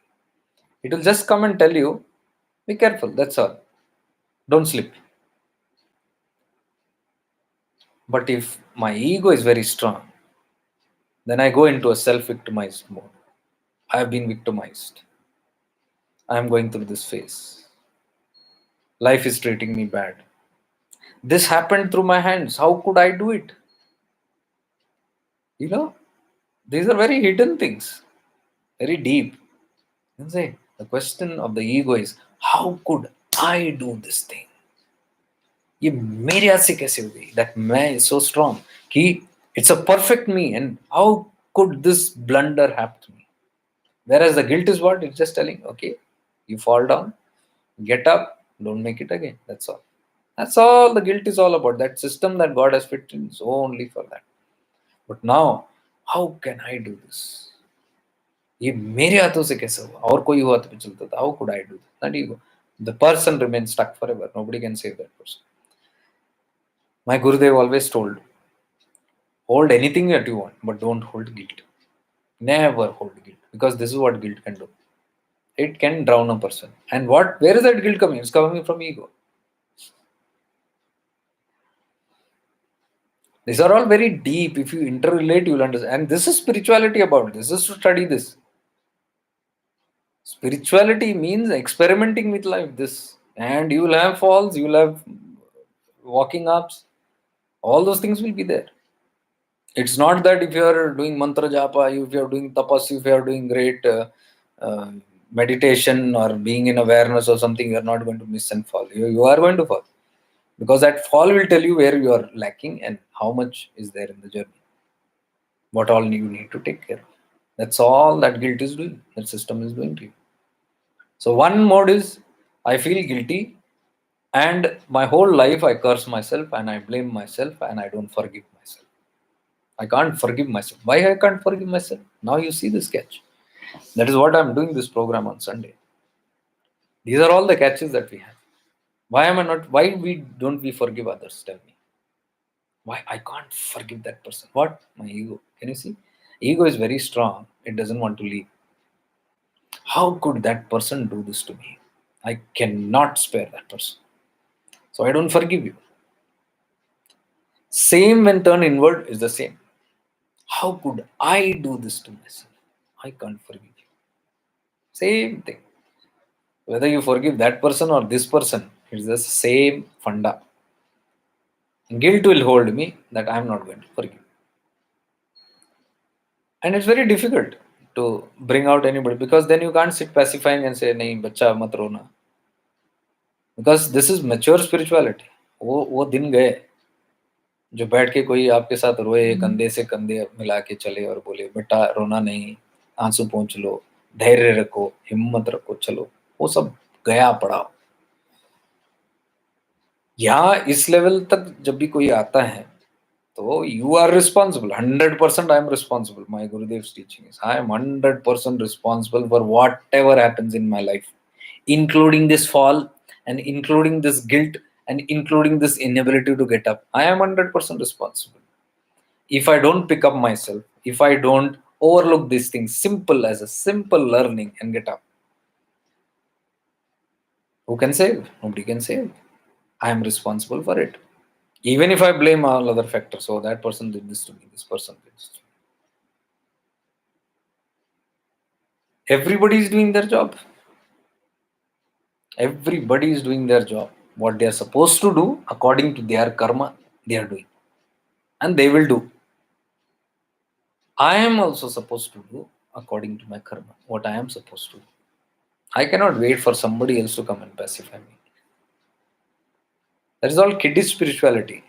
It will just come and tell you, be careful. That's all. Don't slip. But if my ego is very strong, then I go into a self-victimized mode. I have been victimized. I am going through this phase. Life is treating me bad. This happened through my hands. How could I do it? You know, these are very hidden things, very deep. You say, the question of the ego is, how could I do this thing? ये मेरे हाथ से कैसे हो गई? That मैं is so strong कि it's a perfect me, and how could this blunder happen to me? Whereas the guilt is what? It's just telling, okay, you fall down, get up, don't make it again. That's all. That's all the guilt is all about. That system that God has fit in is only for that. But now, how can I do this? ये मेरे हाथों से कैसे हुआ? और कोई हुआ तो चलता था. How could I do that? Not ego. The person remains stuck forever. Nobody can save that person. My Gurudev always told, hold anything that you want, but don't hold guilt. Never hold guilt, because this is what guilt can do. It can drown a person. And where is that guilt coming? It's coming from ego. These are all very deep. If you interrelate, you will understand. And this is spirituality about this. This is to study this. Spirituality means experimenting with life. This And you will have falls, you will have walking ups, all those things will be there. It's not that if you are doing mantra japa, if you are doing tapas, if you are doing great uh, meditation or being in awareness or something, you are not going to miss and fall. You are going to fall, because that fall will tell you where you are lacking and how much is there in the journey, what all you need to take care of. That's all that guilt is doing, that system is doing to you. So one mode is, I feel guilty, and my whole life I curse myself and I blame myself and I don't forgive myself. I can't forgive myself. Why I can't forgive myself? Now you see this catch. That is what I'm doing this program on Sunday. These are all the catches that we have. Why am I not? Why we don't we forgive others? Tell me. Why I can't forgive that person? What? My ego. Can you see? Ego is very strong. It doesn't want to leave. How could that person do this to me? I cannot spare that person. So I don't forgive you. Same when turn inward is the same. How could I do this to myself? I can't forgive you. Same thing. Whether you forgive that person or this person, it's the same funda. Guilt will hold me that I'm not going to forgive. And it's very difficult to bring out anybody, because then you can't sit pacifying and say, nahi, bacha mat rona. Because this is mature spirituality. वो दिन गए जो बैठ के कोई आपके साथ रोए, कंधे से कंधे मिला के चले और बोले बेटा रोना नहीं, आंसू पोंछ लो, धैर्य रखो, हिम्मत रखो, चलो, वो सब गया पड़ा। यहाँ इस लेवल तक जब भी कोई आता है, तो you are responsible. 100% I am responsible. My Gurudev's teaching is I am 100% responsible for whatever happens in my life, including this fall and including this guilt and including this inability to get up. I am 100% responsible. If I don't pick up myself, if I don't overlook these things, simple as a simple learning and get up, who can save? Nobody can save. I am responsible for it. Even if I blame all other factors, oh, that person did this to me, this person did this to me. Everybody is doing their job. Everybody is doing their job. What they are supposed to do according to their karma, they are doing. And they will do. I am also supposed to do according to my karma, what I am supposed to do. I cannot wait for somebody else to come and pacify me. That is all kiddish spirituality.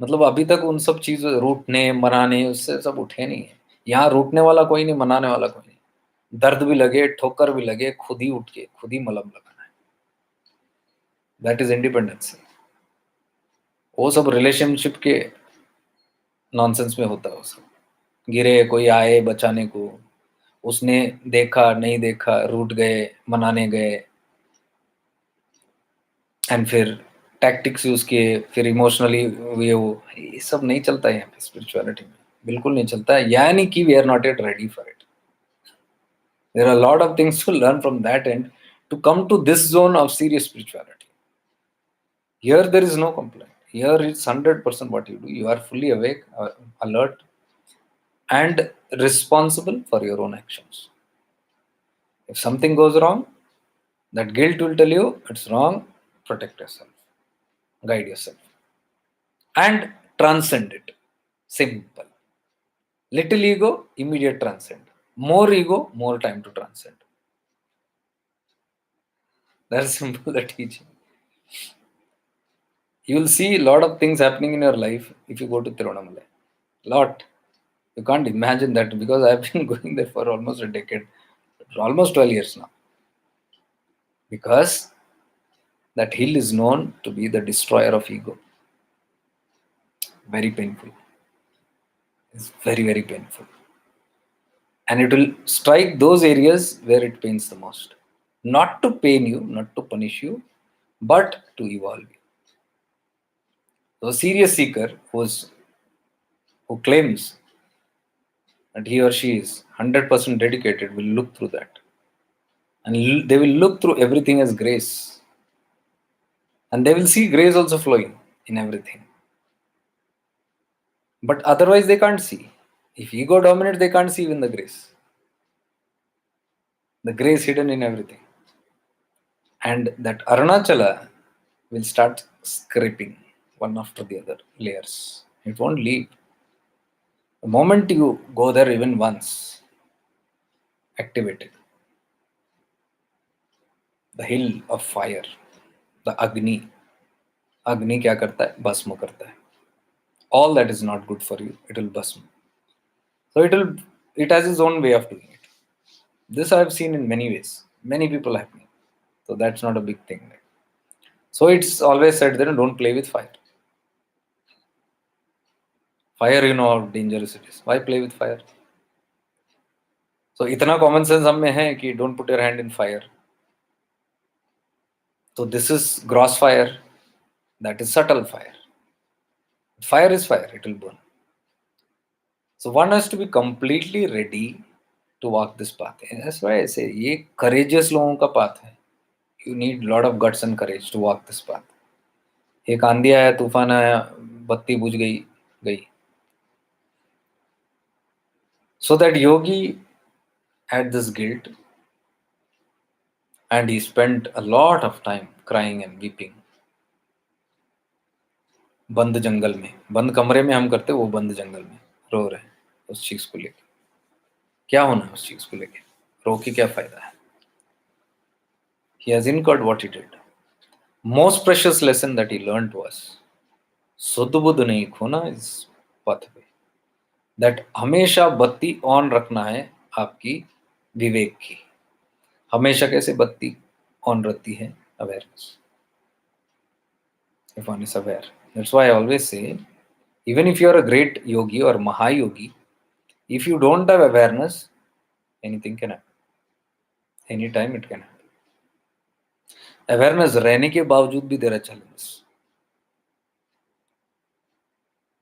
मतलब अभी तक उन सब चीजों रूठने मनाने उससे सब उठे नहीं है। यहाँ रूठने वाला कोई नहीं, मनाने वाला कोई नहीं। दर्द भी लगे, ठोकर भी लगे, खुद ही उठ के खुद ही मलहम लगाना है। That is independence. वो सब रिलेशनशिप के नॉनसेंस में होता है। वो सब गिरे, कोई आए बचाने को, उसने देखा नहीं देखा, रूठ गए, मनाने गए, एंड फिर टैक्टिक्स यूज किए, फिर इमोशनली ये सब नहीं चलता है यहाँ पे स्पिरिचुअलिटी में, बिल्कुल नहीं चलता है। यानी कि we are not yet ready for it. There are lot of things to learn from that and to come to this zone of serious spirituality. Here there is no complaint. Here it's 100% what you do. You are fully awake, alert, and responsible for your own actions. If something goes wrong, that guilt will tell you it's wrong. Protect yourself, guide yourself, and transcend it. Simple. Little ego, immediate transcend. More ego, more time to transcend. That's simple, the teaching. You will see a lot of things happening in your life if you go to Tiruvannamalai. Lot. You can't imagine that, because I've been going there for almost a decade, almost 12 years now. Because that hill is known to be the destroyer of ego. Very painful. It's very, very painful. And it will strike those areas where it pains the most. Not to pain you, not to punish you, but to evolve you. So a serious seeker who claims that he or she is 100% dedicated will look through that. And they will look through everything as grace. And they will see grace also flowing in everything. But otherwise they can't see. If ego dominates, they can't see even the grace. The grace hidden in everything. And that Arunachala will start scraping one after the other layers. It won't leave. The moment you go there even once, activate it. The hill of fire, the Agni. Agni क्या करता है? भस्म करता है. All that is not good for you, it will भस्म. So it has its own way of doing it. This I have seen in many ways. Many people have me. So that's not a big thing. Right? So it's always said that don't play with fire. Fire, you know how dangerous it is. Why play with fire? So इतना common sense हम में है कि don't put your hand in fire. So this is gross fire. That is subtle fire. Fire is fire. It will burn. So one has to be completely ready to walk this path. And that's why I say ये courageous लोगों का path है. You need lot of guts and courage to walk this path. एक आंधी आया, तूफान आया, बत्ती बुझ गई गई. So that yogi had this guilt and he spent a lot of time crying and weeping. बंद जंगल में, बंद कमरे में हम करते, वो बंद जंगल में रो रहे हैं उस चीज को लेके. क्या होना है उस चीज को लेके? रो के क्या फायदा है? He has incurred what he did. Most precious lesson that he learned was सुध बुध नहीं खोना इस पथ पे. दैट हमेशा बत्ती ऑन रखना है आपकी विवेक की. हमेशा कैसे बत्ती ऑन रहती है? Awareness. If one is aware. That's why I always say, even if you are a great yogi or Mahayogi, if you don't have awareness, anything can happen. Anytime it can happen. Awareness रहने के बावजूद भी there are challenges.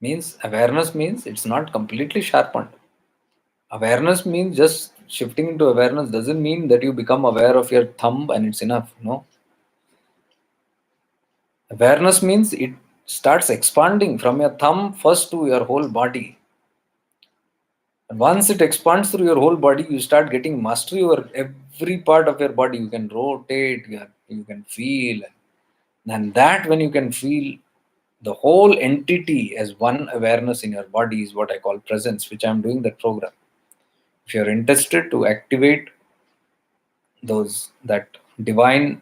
Means awareness means it's not completely sharpened. Awareness means just shifting into awareness doesn't mean that you become aware of your thumb and it's enough. No. Awareness means it starts expanding from your thumb first to your whole body. And once it expands through your whole body, you start getting mastery over every part of your body. You can rotate, you can feel. And that when you can feel the whole entity as one awareness in your body is what I call presence, which I'm doing that program. If you're interested to activate that divine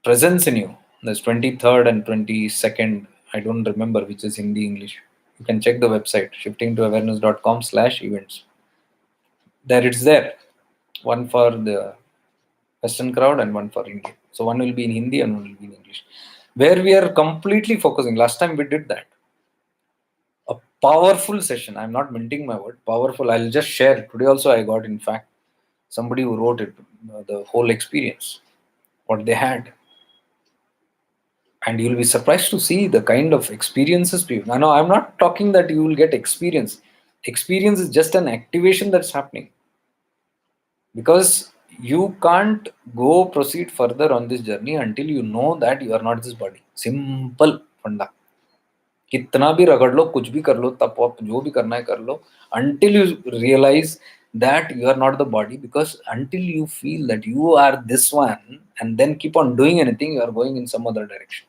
presence in you, there's 23rd and 22nd, I don't remember which is Hindi, English. You can check the website, shiftingtoawareness.com/events. There it's there. One for the Western crowd and one for India. So one will be in Hindi and one will be in English. Where we are completely focusing. Last time we did that. A powerful session. I'm not minting my word. Powerful. I'll just share. Today also I got, in fact, somebody who wrote it, the whole experience, what they had. And you'll be surprised to see the kind of experiences people. I know I'm not talking that you will get experience. Experience is just an activation that's happening. Because you can't go proceed further on this journey until you know that you are not this body. Simple funda. कितना भी रगड़ लो, कुछ भी कर लो, तप वप जो भी करना है कर लो, until you realize that you are not the body, because until you feel that you are this one and then keep on doing anything, you are going in some other direction.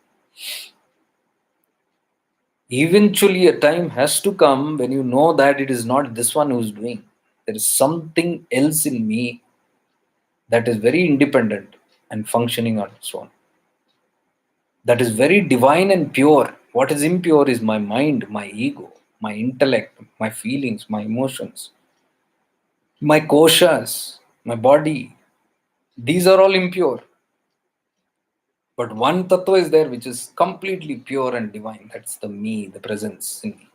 Eventually a time has to come when you know that it is not this one who is doing. There is something else in me that is very independent and functioning on its own. That is very divine and pure. What is impure is my mind, my ego, my intellect, my feelings, my emotions, my koshas, my body. These are all impure. But one tattva is there which is completely pure and divine. That's the me, the presence in me.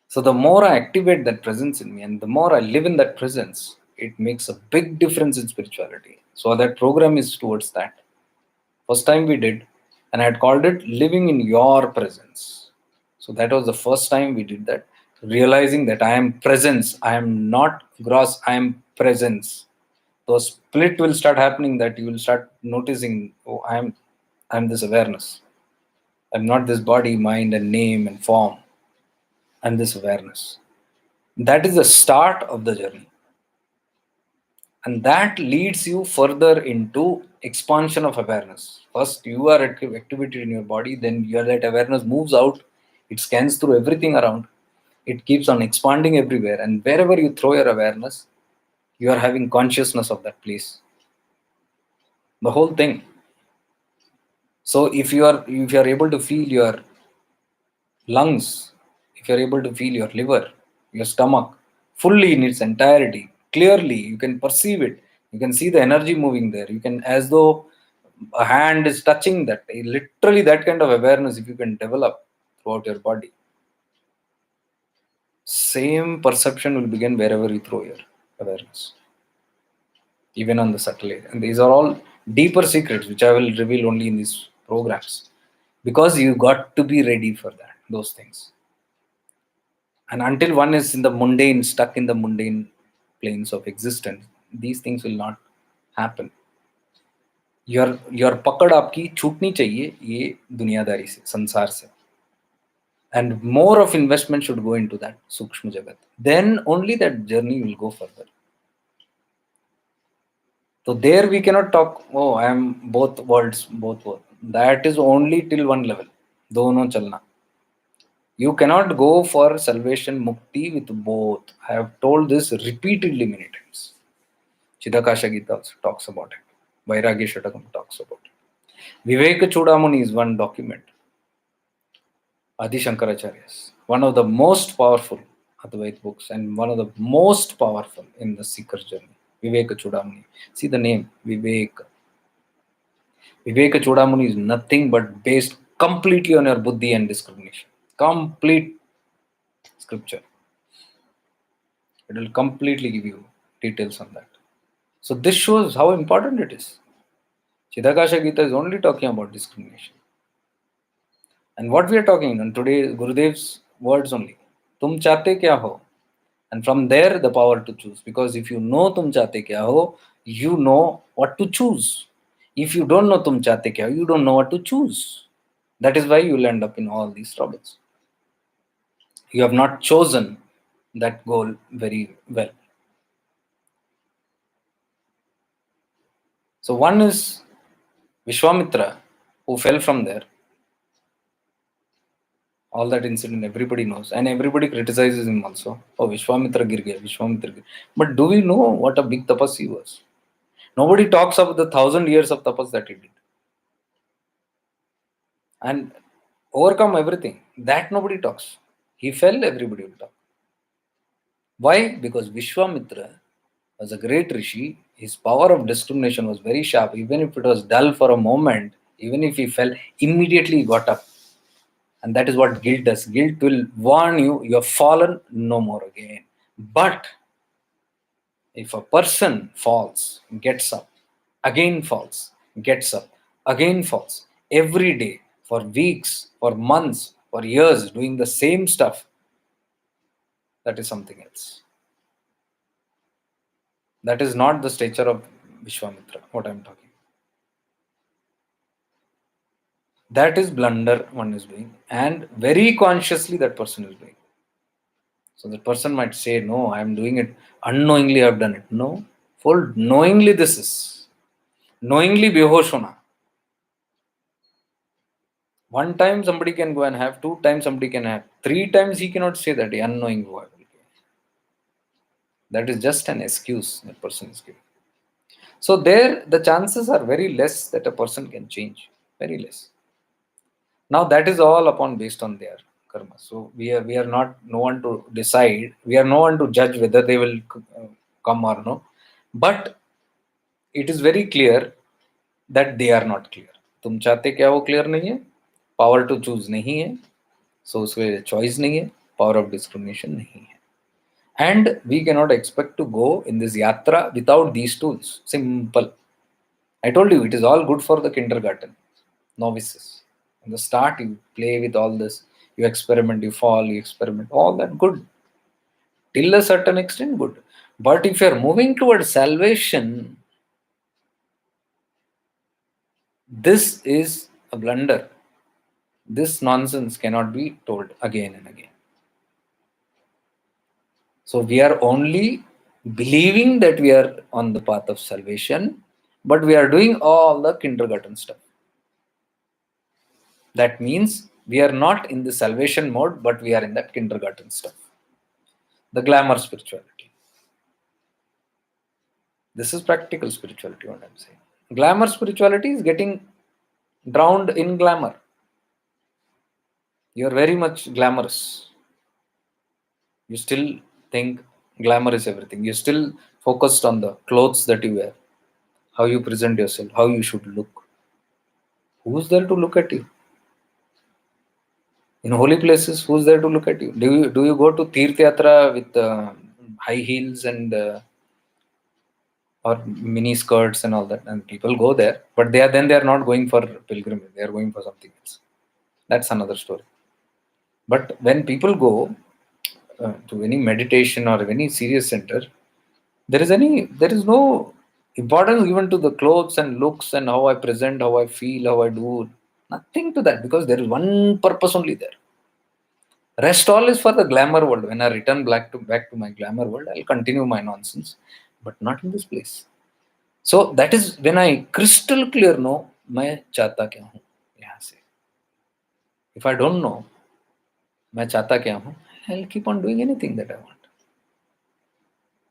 So the more I activate that presence in me and the more I live in that presence, it makes a big difference in spirituality. So that program is towards that. First time we did, and I had called it Living in Your Presence. So that was the first time we did that, realizing that I am presence. I am not gross, I am presence. So split will start happening, that you will start noticing, oh, I'm this awareness. I'm not this body, mind, and name and form. I'm this awareness. That is the start of the journey. and that leads you further into expansion of awareness. First you are activated in your body, then your that awareness moves out, it scans through everything around, it keeps on expanding everywhere, and wherever you throw your awareness, you are having consciousness of that place, the whole thing. So if you are able to feel your lungs, if you're able to feel your liver, your stomach fully in its entirety, clearly, you can perceive it. You can see the energy moving there. You can, as though a hand is touching that. Literally, that kind of awareness, if you can develop throughout your body, same perception will begin wherever you throw your awareness, even on the subtle area. And these are all deeper secrets, which I will reveal only in these programs, because you got to be ready for that, those things. And until one is in the mundane, stuck in the mundane planes of existence, these things will not happen. Your पकड़ आपकी छूटनी चाहिए ये दुनियादारी से, संसार से. And more of investment should go into that Sukshma Jagat. Then only that journey will go further. So there we cannot talk, oh, I am both worlds, both worlds. That is only till one level. दोनों चलना. You cannot go for salvation mukti with both. I have told this repeatedly many times. Chidakasha Gita also talks about it. Vairagya Shatakam talks about it. Viveka Chudamani is one document. Adi Shankaracharya's, one of the most powerful Advaita books and one of the most powerful in the Seeker's journey. Viveka Chudamani. See the name, Viveka. Viveka Chudamani is nothing but based completely on your buddhi and discrimination. Complete scripture. It will completely give you details on that. So this shows how important it is. Chidakasha Gita is only talking about discrimination. And what we are talking on today, Gurudev's words only. Tum chate kya ho? And from there, the power to choose. Because if you know tum chate kya ho, you know what to choose. If you don't know tum chate kya ho, you don't know what to choose. That is why you will end up in all these troubles. You have not chosen that goal very well. So one is Vishwamitra, who fell from there. All that incident everybody knows, and everybody criticizes him also. Oh, Vishwamitra gir gaya, Vishwamitra gir. But do we know what a big tapas he was? Nobody talks of the 1,000 years of tapas that he did and overcome everything. That nobody talks. He fell, everybody will talk. Why? Because Vishwamitra was a great rishi. His power of discrimination was very sharp. Even if it was dull for a moment, even if he fell, immediately he got up. And that is what guilt does. Guilt will warn you, you have fallen, no more again. But if a person falls, gets up, again falls, gets up, again falls, every day, for weeks, for months, for years, doing the same stuff, that is something else. That is not the stature of Vishwamitra, what I am talking. That is blunder one is doing, and very consciously that person is doing. So the person might say, no, I am doing it unknowingly, I have done it. No, full knowingly this is. Knowingly behosh hona. One time somebody can go and have, two times somebody can have, three times he cannot say that unknowing word. That is just an excuse that person is giving. So there the chances are very less that a person can change. Very less. Now that is all upon based on their karma. So we are not no one to decide. We are no one to judge whether they will come or no. But it is very clear that they are not clear. तुम चाहते क्या वो clear नहीं है, power to choose नहीं है, so उसमें choice नहीं है, power of discrimination नहीं है. And we cannot expect to go in this yatra without these tools. Simple. I told you it is all good for the kindergarten novices. In the start, you play with all this, you experiment, you fall, you experiment, all that good. Till a certain extent, good. But if you are moving towards salvation, this is a blunder. This nonsense cannot be told again and again. So we are only believing that we are on the path of salvation, but we are doing all the kindergarten stuff. That means we are not in the salvation mode, but we are in that kindergarten stuff. The glamour spirituality. This is practical spirituality, what I'm saying. Glamour spirituality is getting drowned in glamour. You are very much glamorous. You still think glamour is everything. You're still focused on the clothes that you wear, how you present yourself, how you should look. Who's there to look at you? In holy places, who's there to look at you? Do you go to Tirth Yatra with high heels and or mini skirts and all that? And people go there, but they are not going for pilgrimage. They are going for something else. That's another story. But when people go to any meditation or any serious center, there is no importance given to the clothes and looks and how I present, how I feel, how I do. Nothing to that, because there is one purpose only there. Rest all is for the glamour world. When I return back to my glamour world, I'll continue my nonsense, but not in this place. So that is when I crystal clear know मैं चाहता क्या हूँ यहाँ से. If I don't know मैं चाहता क्या हूँ, I'll keep on doing anything that I want.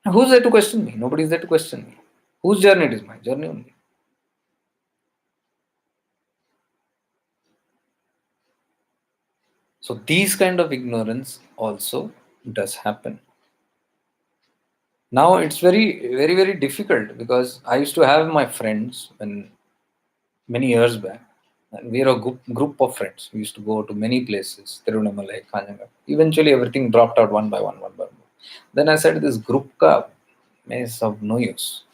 And who's there to question me? Nobody is there to question me. Whose journey it is? My journey only. So these kind of ignorance also does happen. Now it's very, very difficult, because I used to have my friends when many years back. And we are a group of friends. We used to go to many places, Tirunamalai, Kanyaga. Eventually, everything dropped out one by one, one by one. Then I said, this group ka is of no use.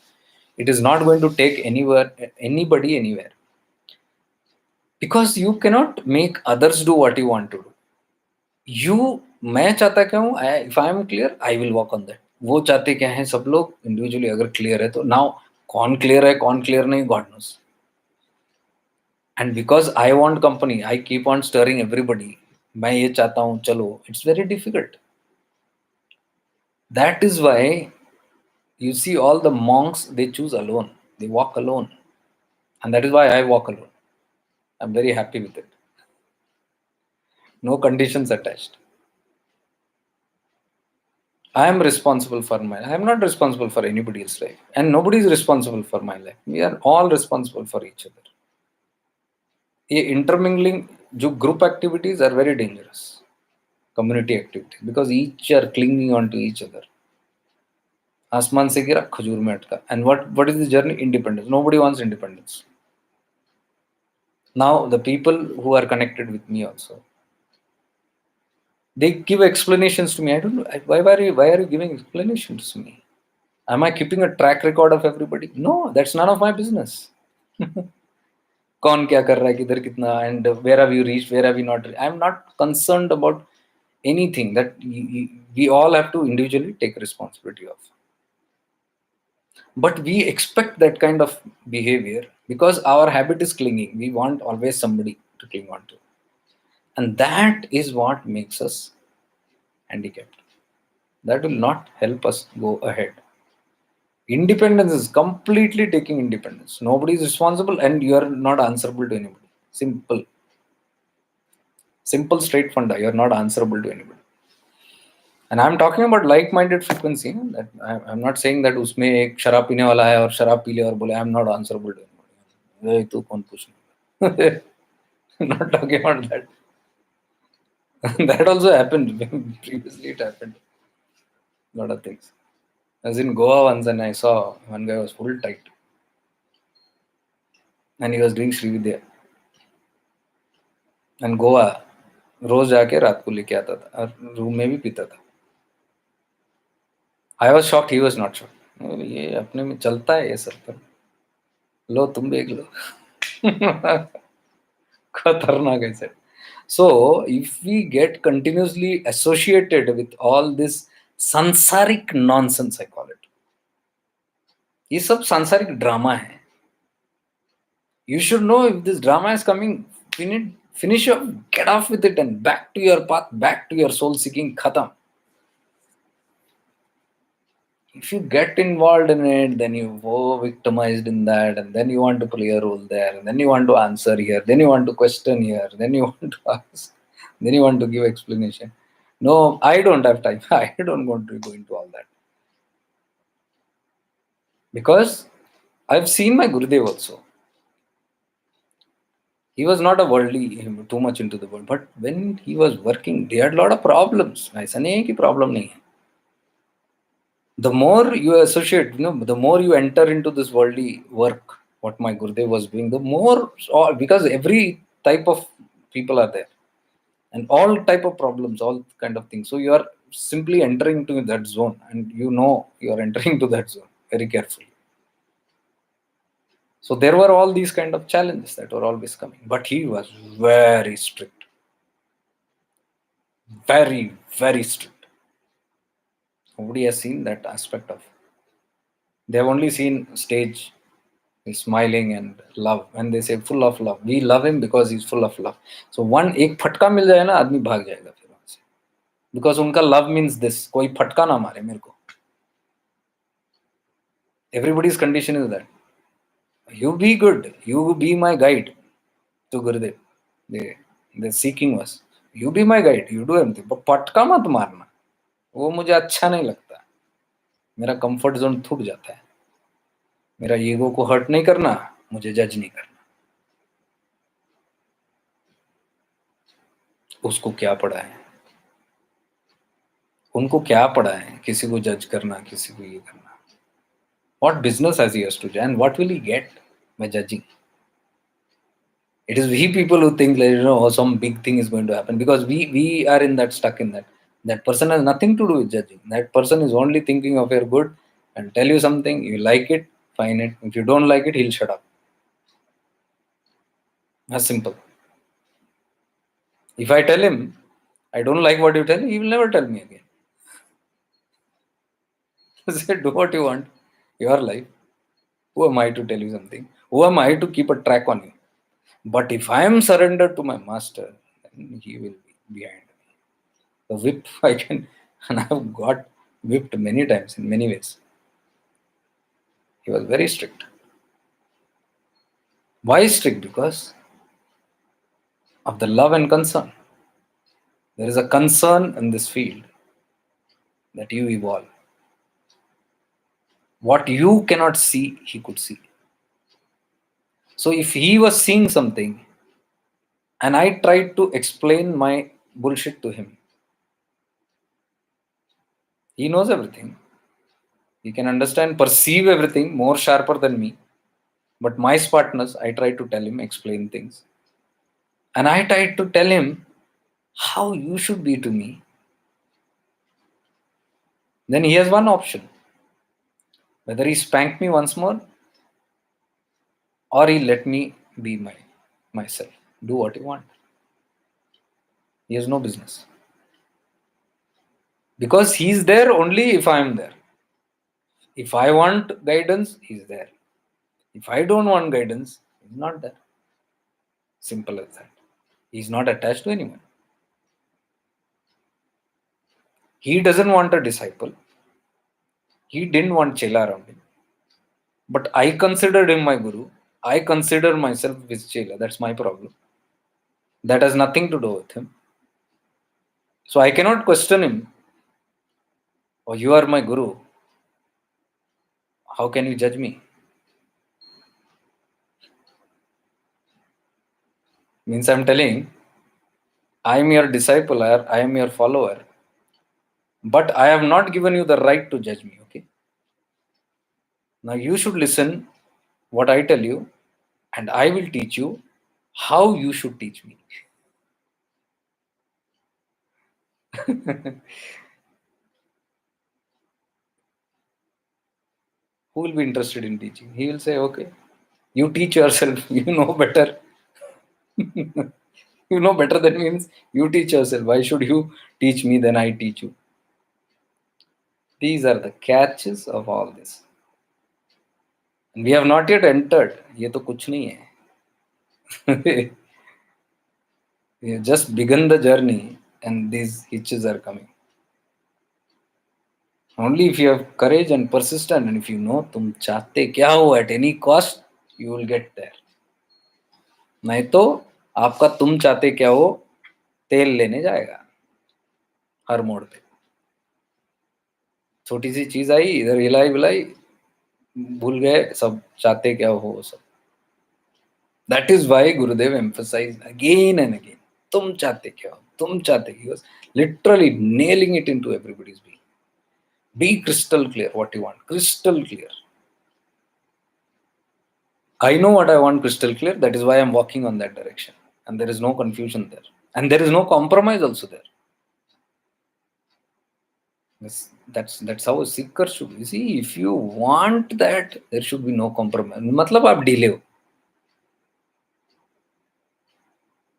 It is not going to take anybody anywhere, because you cannot make others do what you want to do. मैं चाहता क्या हूँ, if I am clear I will work on that. वो चाहते क्या है, सब लोग इंडिविजुअली अगर क्लियर है तो नाउ कौन क्लियर है कौन क्लियर नहीं, God knows. And because I want company, I keep on stirring everybody. मैं ये चाहता हूँ, चलो, it's very difficult. That is why you see all the monks, they choose alone, they walk alone, and that is why I walk alone. I'm very happy with it. No conditions attached. I am responsible for my life. I am not responsible for anybody else's life. And nobody is responsible for my life. We are all responsible for each other. ये intermingling जो group activities are very dangerous. Community activities. Because each are clinging on to each other. आसमान से गिरा खजूर में अटका. And what is the journey? Independence. Nobody wants independence. Now the people who are connected with me also, they give explanations to me. I don't know why are you giving explanations to me? Am I keeping a track record of everybody? No, that's none of my business. कौन क्या कर रहा है, किधर कितना, and where have you reached, where have you not reached. I'm not concerned about anything that we all have to individually take responsibility of. But we expect that kind of behavior because our habit is clinging. We want always somebody to cling on to. And that is what makes us handicapped. That will not help us go ahead. Independence is completely taking independence. Nobody is responsible and you are not answerable to anybody. Simple. Simple, straight funda. You are not answerable to anybody. And I'm talking about like-minded frequency. That I'm not saying that उसमें एक शराब पीने वाला है और शराब P ले और बोले I'm not answerable to anybody. ये तू कौन पूछने? Not talking about that. That also happened. Previously it happened. A lot of things. I was in Goa once and I saw one guy was full tight. And he was doing Srividya. And Goa रोज जाके रात को लेके आता था और room में भी पीता था. I was shocked, he was not shocked. ये अपने में चलता है ये सब पर. लो तुम भी एक लो. खतरनाक है sir. So if we get continuously associated with all this सांसारिक nonsense, I call it, ये सब सांसारिक ड्रामा है. You should know if this drama is coming, finish off, get off with it and back to your path, back to your soul seeking, khatam. If you get involved in it, then you victimized in that, and then you want to play a role there, and then you want to answer here, then you want to question here, then you want to ask, then you want to give explanation. No, I don't have time. I don't want to go into all that, because I've seen my Gurudev also. He was not a worldly, too much into the world, but when he was working, he had a lot of problems. ऐसा नहीं है कि problem नहीं है. The more you associate, the more you enter into this worldly work, what my Gurudev was doing, the more, because every type of people are there, and all type of problems, all kind of things. So you are simply entering into that zone, and you are entering to that zone very carefully. So there were all these kind of challenges that were always coming, but he was very strict, very, very strict. Nobody has seen that aspect of. They have only seen stage, he's smiling and love. When they say full of love, we love him because he's full of love. So one एक फटका मिल जाए ना, आदमी भाग जाएगा फिर वहां से, because उनका love means this, कोई फटका ना मारे मेरे को. Everybody's condition is that you be good, you be my guide to Gurudev. they they seeking was, you be my guide, you do everything, but फटका मत मारना, वो मुझे अच्छा नहीं लगता. मेरा कंफर्ट जोन टूट जाता है. मेरा ईगो को हर्ट नहीं करना, मुझे जज नहीं करना. उसको क्या पड़ा है, उनको क्या पड़ा है किसी को जज करना, किसी को ये करना. What business has he has to, and what will he get by judging? It is we people who think like, oh, some big thing is going to happen, because we are in that, stuck in that. That person has nothing to do with judging. That person is only thinking of your good and tell you something. You like it, fine it. If you don't like it, he'll shut up. As simple. If I tell him I don't like what you tell, he will never tell me again. Say, do what you want, your life. Who am I to tell you something? Who am I to keep a track on you? But if I am surrendered to my master, then he will be behind me. The whip I can, and I've got whipped many times in many ways. He was very strict. Why strict? Because of the love and concern. There is a concern in this field that you evolve. What you cannot see, he could see. So if he was seeing something and I tried to explain my bullshit to him, he knows everything. He can understand, perceive everything more sharper than me. But my smartness, I try to tell him, explain things. And I tried to tell him how you should be to me. Then he has one option. Whether he spank me once more or he let me be myself. Do what you want. He has no business. Because he's there only if I am there. If I want guidance, he's there. If I don't want guidance, he's not there. Simple as that. He's not attached to anyone. He doesn't want a disciple. He didn't want chela around him. But I considered him my guru. I consider myself his chela. That's my problem. That has nothing to do with him. So I cannot question him. Oh, you are my guru. How can you judge me? Means I'm telling, I am your disciple, or I am your follower. But I have not given you the right to judge me. Okay. Now you should listen what I tell you, and I will teach you how you should teach me. Who will be interested in teaching? He will say, okay, you teach yourself. You know better. You know better, that means you teach yourself. Why should you teach me? Then I teach you. These are the catches of all this. And we have not yet entered. ये तो कुछ नहीं है. We have just begun the journey and these hitches are coming. Only if you have courage and persistent, and if you know तुम चाहते क्या हो at any cost, you will get there. नहीं तो आपका तुम चाहते क्या हो तेल लेने जाएगा हर मोड़ पे. छोटी सी चीज आई इधर हिलाई बिलाई भूल गए सब चाहते क्या हो सब. That is why Gurudev emphasized again and again. तुम चाहते क्या हो? तुम चाहते. He was literally nailing it into everybody's being. Be crystal clear what you want. Crystal clear. I know what I want crystal clear. That is why I'm walking on that direction. And there is no confusion there. And there is no compromise also there. That's how a seeker should be. See, if you want that, there should be no compromise. मतलब आप delay हो.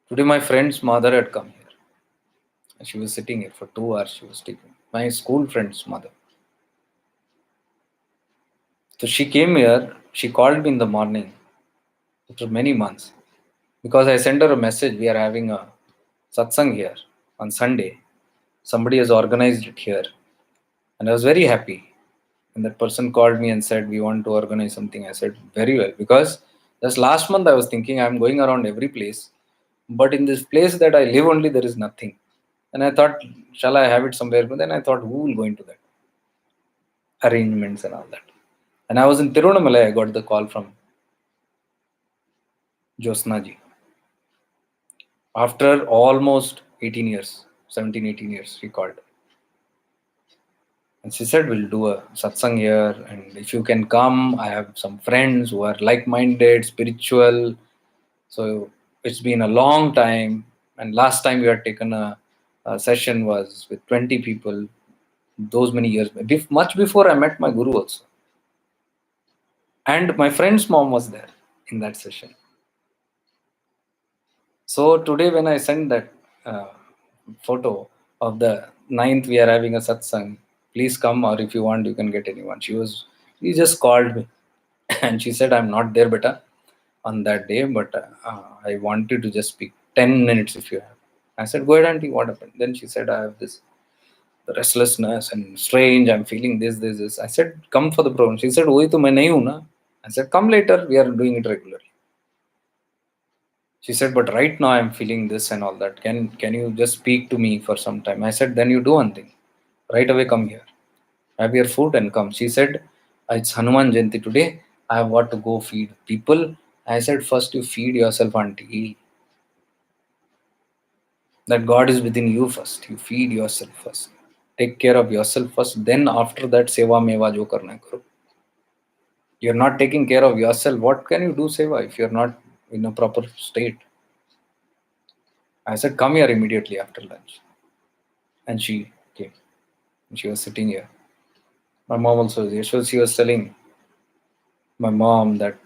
Today my friend's mother had come here. She was sitting here for 2 hours. She was speaking. My school friend's mother. So she came here. She called me in the morning after many months because I sent her a message. We are having a satsang here on Sunday. Somebody has organized it here, and I was very happy. And that person called me and said, "We want to organize something." I said, "Very well," because just last month I was thinking I'm going around every place, but in this place that I live only there is nothing. And I thought, shall I have it somewhere? But then I thought, who will go into that? Arrangements and all that. And I was in Tirunamalai, I got the call from Josna ji. After almost 18 years, 17, 18 years, she called. And she said, we'll do a satsang here. And if you can come, I have some friends who are like-minded, spiritual. So it's been a long time. And last time we had taken a session was with 20 people, those many years, much before I met my guru also. And my friend's mom was there in that session. So today when I sent that photo of the ninth, we are having a satsang, please come, or if you want, you can get anyone. She just called me and she said, I'm not there, beta, on that day, but I wanted to just speak 10 minutes if you have. I said, go ahead, auntie, what happened? Then she said, I have this the restlessness and strange, I'm feeling this. I said, come for the program. She said, Oi, to main nahi hu na. I said, come later, we are doing it regularly. She said, but right now I'm feeling this and all that. Can you just speak to me for some time? I said, then you do one thing. Right away come here. Have your food and come. She said, it's Hanuman Jayanti today. I have got to go feed people. I said, first you feed yourself, auntie. That God is within you first. You feed yourself first. Take care of yourself first. Then after that, seva meva jo karna hai karo. You're not taking care of yourself. What can you do seva if you're not in a proper state? I said, come here immediately after lunch. And she came. She was sitting here. My mom also was here. So she was telling my mom that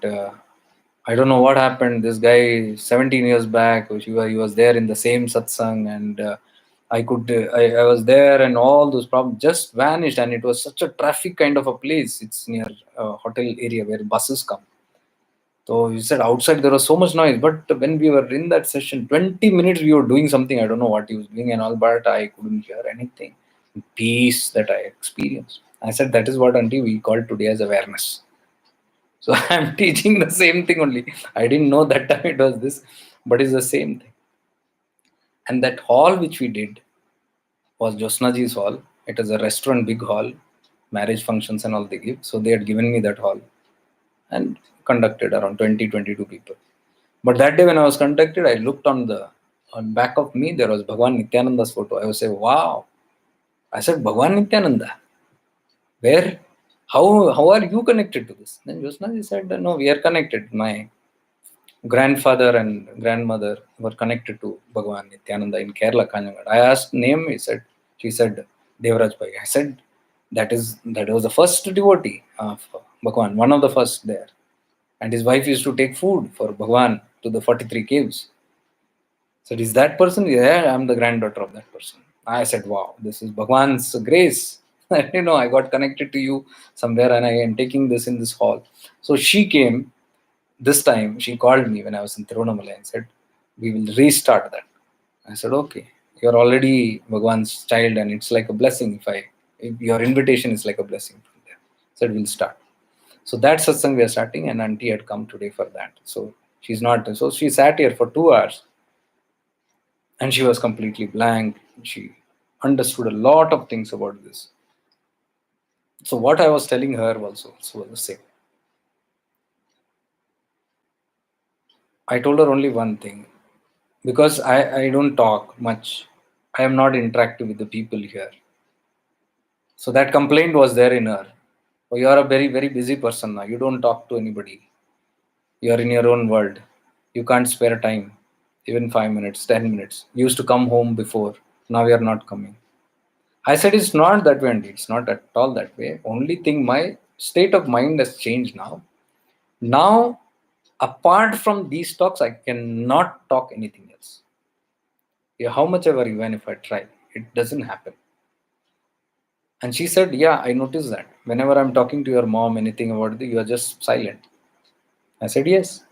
I don't know what happened. This guy, 17 years back, he was there in the same satsang, and I was there, and all those problems just vanished. And it was such a traffic kind of a place. It's near a hotel area where buses come. So he said outside there was so much noise, but when we were in that session, 20 minutes we were doing something. I don't know what he was doing and all, but I couldn't hear anything. Peace that I experienced. I said that is what auntie we call today as awareness. So I'm teaching the same thing only. I didn't know that time it was this, but it's the same thing. And that hall which we did was Josnaji's hall. It is a restaurant, big hall, marriage functions and all they give. So they had given me that hall and conducted around 20, 22 people. But that day when I was conducted, I looked on back of me, there was Bhagwan Nityananda's photo. I was saying, wow. I said, Bhagwan Nityananda, where? How are you connected to this? Then Josnaji said, no, we are connected. My grandfather and grandmother were connected to Bhagwan Nityananda in Kerala, Kanjangad. I asked name, she said, Devraj Bhai. I said, that was the first devotee of Bhagwan, one of the first there. And his wife used to take food for Bhagwan to the 43 caves. So is that person? Yeah, I'm the granddaughter of that person. I said, wow, this is Bhagwan's grace. I got connected to you somewhere and I am taking this in this hall. So she came. This time she called me when I was in Tirunamalai and said, we will restart that. I said, okay, you're already Bhagwan's child and it's like a blessing if I Your invitation is like a blessing from there. Said we'll start. So that satsang we are starting, and auntie had come today for that. So she's not. So she sat here for 2 hours, and she was completely blank. She understood a lot of things about this. So what I was telling her also was the same. I told her only one thing, because I don't talk much. I am not interactive with the people here. So that complaint was there in her. Oh, you are a very, very busy person now. You don't talk to anybody. You are in your own world. You can't spare time, even 5 minutes, 10 minutes. You used to come home before. Now you are not coming. I said it's not that way, Andy. It's not at all that way. Only thing, my state of mind has changed now. Now, apart from these talks, I cannot talk anything else. Yeah, how much ever, even if I try, it doesn't happen. And she said, yeah, I noticed that. Whenever I'm talking to your mom, anything about this, you are just silent. I said, yes.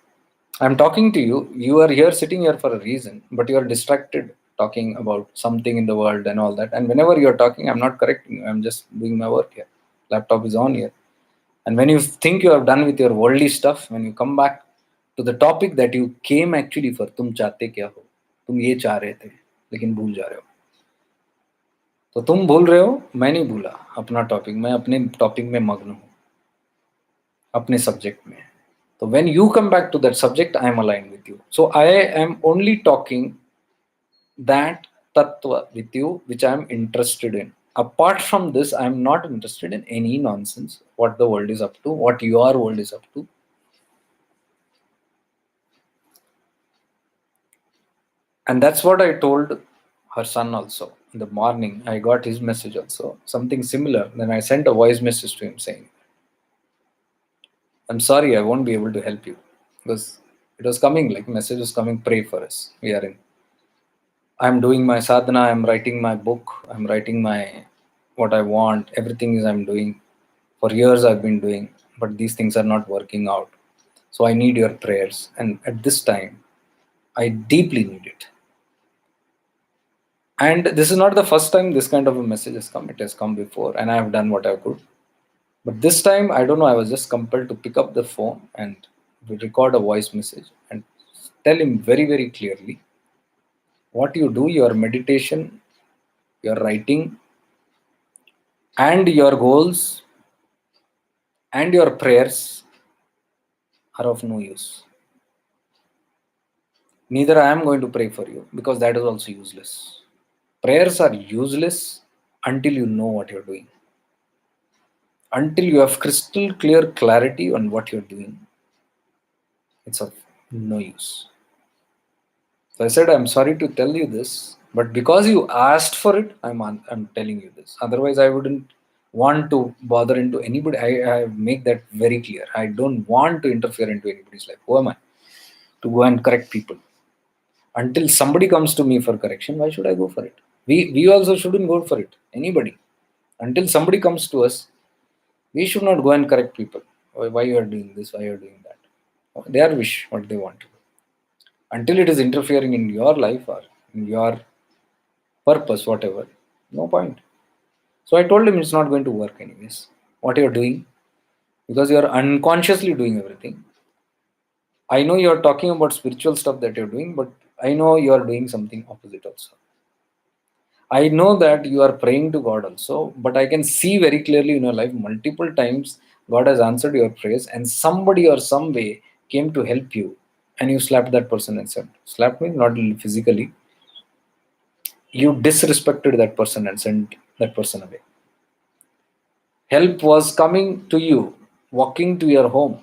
I'm talking to you. You are here, sitting here for a reason, but you are distracted talking about something in the world and all that. And whenever you're talking, I'm not correcting you. I'm just doing my work here. Laptop is on here. And when you think you are done with your worldly stuff, when you come back to the topic that you came actually for, तुम चाहते क्या हो? तुम ये चाह रहे थे, लेकिन भूल जा रहे हो. तो तुम भूल रहे हो, मैं नहीं भूला अपना टॉपिक. मैं अपने टॉपिक में मग्न हूँ, अपने सब्जेक्ट में. So when you come back to that subject, I am aligned with you. So I am only talking that tattva with you, which I am interested in. Apart from this, I am not interested in any nonsense. What the world is up to, what your world is up to. And that's what I told her son also. In the morning, I got his message also. Something similar. Then I sent a voice message to him saying, I'm sorry, I won't be able to help you. Because it was coming, like message was coming, pray for us. We are in. I'm doing my sadhana, I'm writing my book, I'm writing my what I want, everything is I'm doing. For years I've been doing, but these things are not working out. So I need your prayers. And at this time, I deeply need it. And this is not the first time this kind of a message has come. It has come before, and I have done what I could. But this time, I don't know, I was just compelled to pick up the phone and record a voice message and tell him very, very clearly what you do, your meditation, your writing, and your goals and your prayers are of no use. Neither I am going to pray for you, because that is also useless. Prayers are useless until you know what you're doing. Until you have crystal clear clarity on what you're doing, it's of no use. So I said, I'm sorry to tell you this, but because you asked for it, I'm telling you this. Otherwise, I wouldn't want to bother into anybody. I make that very clear. I don't want to interfere into anybody's life. Who am I to go and correct people? Until somebody comes to me for correction, why should I go for it? We also shouldn't go for it. Anybody. Until somebody comes to us, we should not go and correct people. Why you are doing this? Why you are doing that? Their wish, what they want to do. Until it is interfering in your life or in your purpose, whatever, no point. So I told him it's not going to work anyways. What you're doing, because you're unconsciously doing everything. I know you're talking about spiritual stuff that you're doing, but I know you're doing something opposite also. I know that you are praying to God also, but I can see very clearly in your life multiple times God has answered your prayers, and somebody or some way came to help you, and you slapped that person and said, slapped me, not physically, you disrespected that person and sent that person away. Help was coming to you, walking to your home,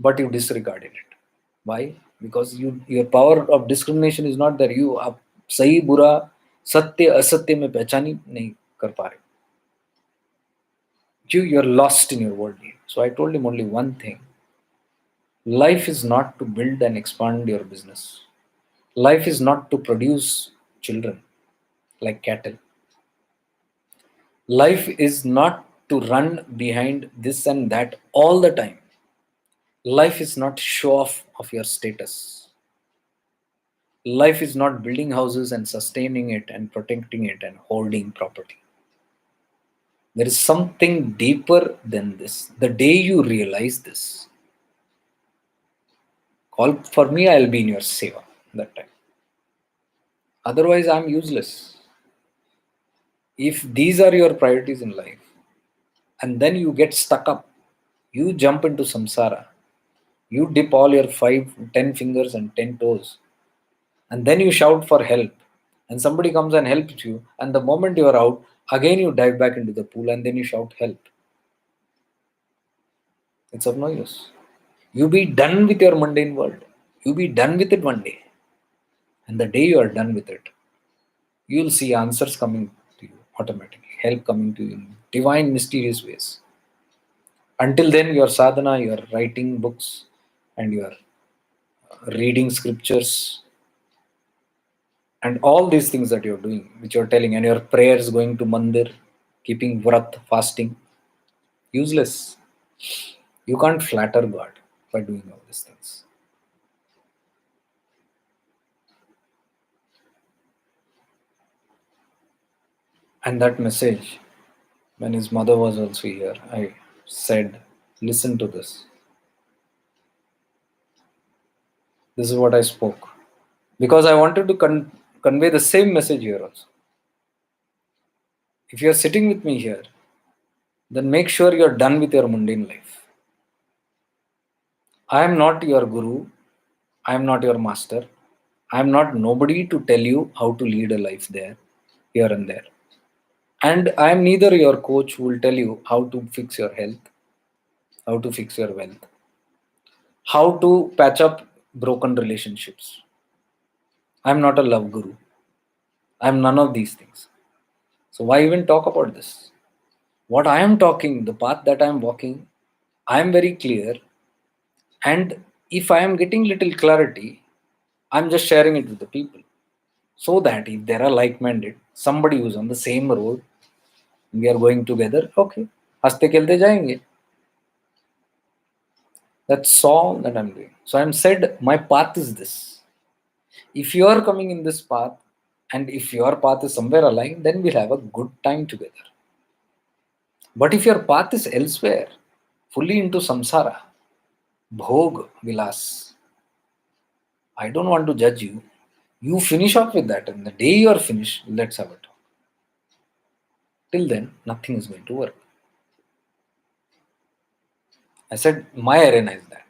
but you disregarded it. Why? Because your power of discrimination is not there. You आप सही बुरा सत्य असत्य में पहचान ही नहीं कर पा रहे. You're lost in your world. So I told him only one thing. Life is not to build and expand your business. Life is not to produce children like cattle. Life is not to run behind this and that all the time. Life is not show off of your status. Life is not building houses and sustaining it and protecting it and holding property. There is something deeper than this. The day you realize this, call for me, I'll be in your seva that time. Otherwise, I'm useless. If these are your priorities in life, and then you get stuck up, you jump into samsara, you dip all your 5, 10 fingers and 10 toes, and then you shout for help, and somebody comes and helps you, and the moment you are out, again you dive back into the pool and then you shout help. It's of no use. You be done with your mundane world. You be done with it one day. And the day you are done with it, you'll see answers coming to you automatically, help coming to you in divine, mysterious ways. Until then, your sadhana, you are writing books and you are reading scriptures and all these things that you're doing, which you're telling, and your prayers going to mandir, keeping vrat, fasting, useless. You can't flatter God by doing all these things. And that message, when his mother was also here, I said, listen to this. This is what I spoke. Because I wanted to convey the same message here also. If you're sitting with me here, then make sure you're done with your mundane life. I am not your guru. I am not your master. I am not nobody to tell you how to lead a life there, here and there. And I am neither your coach who will tell you how to fix your health, how to fix your wealth, how to patch up broken relationships. I am not a love guru. I am none of these things. So why even talk about this? What I am talking, the path that I am walking, I am very clear. And if I am getting little clarity, I'm just sharing it with the people. So that if there are like-minded, somebody who's on the same road, we are going together, okay. Haste kelte jayenge. That's all that I'm doing. So I'm said my path is this. If you are coming in this path, and if your path is somewhere aligned, then we'll have a good time together. But if your path is elsewhere, fully into samsara, bhog, vilas, I don't want to judge you. You finish off with that, and the day you are finished, let's have a talk. Till then, nothing is going to work. I said, my arena is that.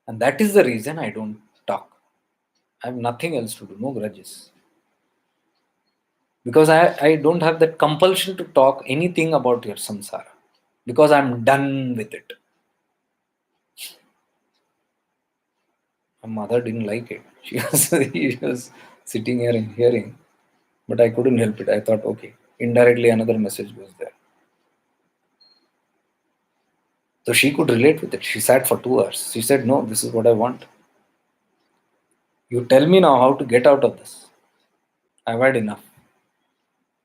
And that is the reason I don't talk. I have nothing else to do, no grudges. Because I don't have that compulsion to talk anything about your samsara. Because I'm done with it. My mother didn't like it. She was sitting here and hearing. But I couldn't help it. I thought, okay, indirectly another message was there. So she could relate with it. She sat for 2 hours. She said, no, this is what I want. You tell me now how to get out of this. I've had enough.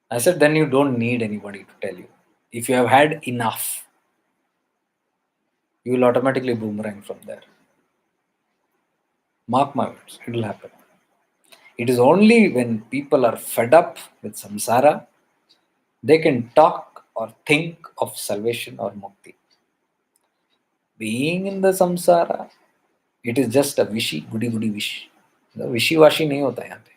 I said, then you don't need anybody to tell you. If you have had enough, you will automatically boomerang from there. Mark my words, it will happen. It is only when people are fed up with samsara, they can talk or think of salvation or mukti. Being in the samsara, it is just a wishy, goody goody wish. Wishy washy नहीं होता यहाँ पे.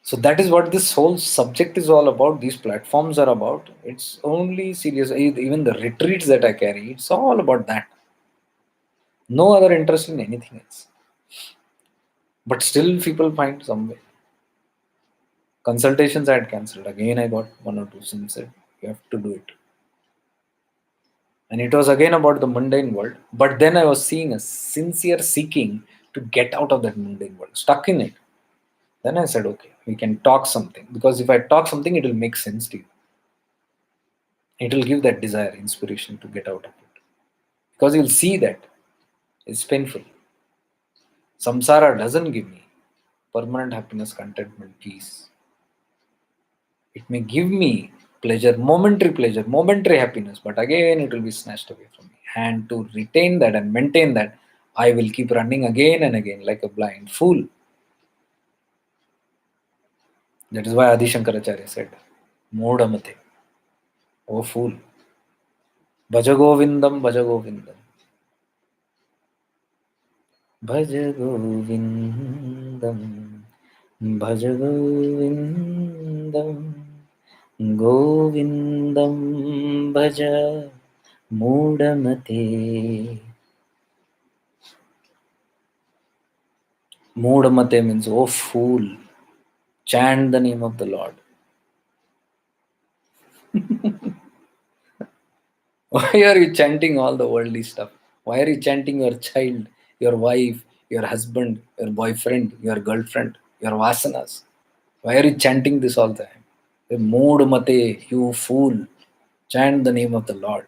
So that is what this whole subject is all about. These platforms are about. It's only serious. Even the retreats that I carry, it's all about that. No other interest in anything else. But still, people find some way. Consultations I had cancelled. Again, I got one or two and said, you have to do it. And it was again about the mundane world. But then I was seeing a sincere seeking to get out of that mundane world, stuck in it. Then I said, okay, we can talk something. Because if I talk something, it will make sense to you. It will give that desire, inspiration to get out of it. Because you'll see that it's painful. Samsara doesn't give me permanent happiness, contentment, peace. It may give me pleasure, momentary happiness, but again it will be snatched away from me. And to retain that and maintain that, I will keep running again and again like a blind fool. That is why Adi Shankaracharya said, Moodamate, O fool, Bhaja Govindam, Bhaja Govindam, Bhaja Govindam, Govindam Bhaja Moodamate. Moodamate means, oh fool, chant the name of the Lord. Why are you chanting all the worldly stuff? Why are you chanting your child, your wife, your husband, your boyfriend, your girlfriend, your vasanas? Why are you chanting this all the time? Moodamate, you fool, chant the name of the Lord.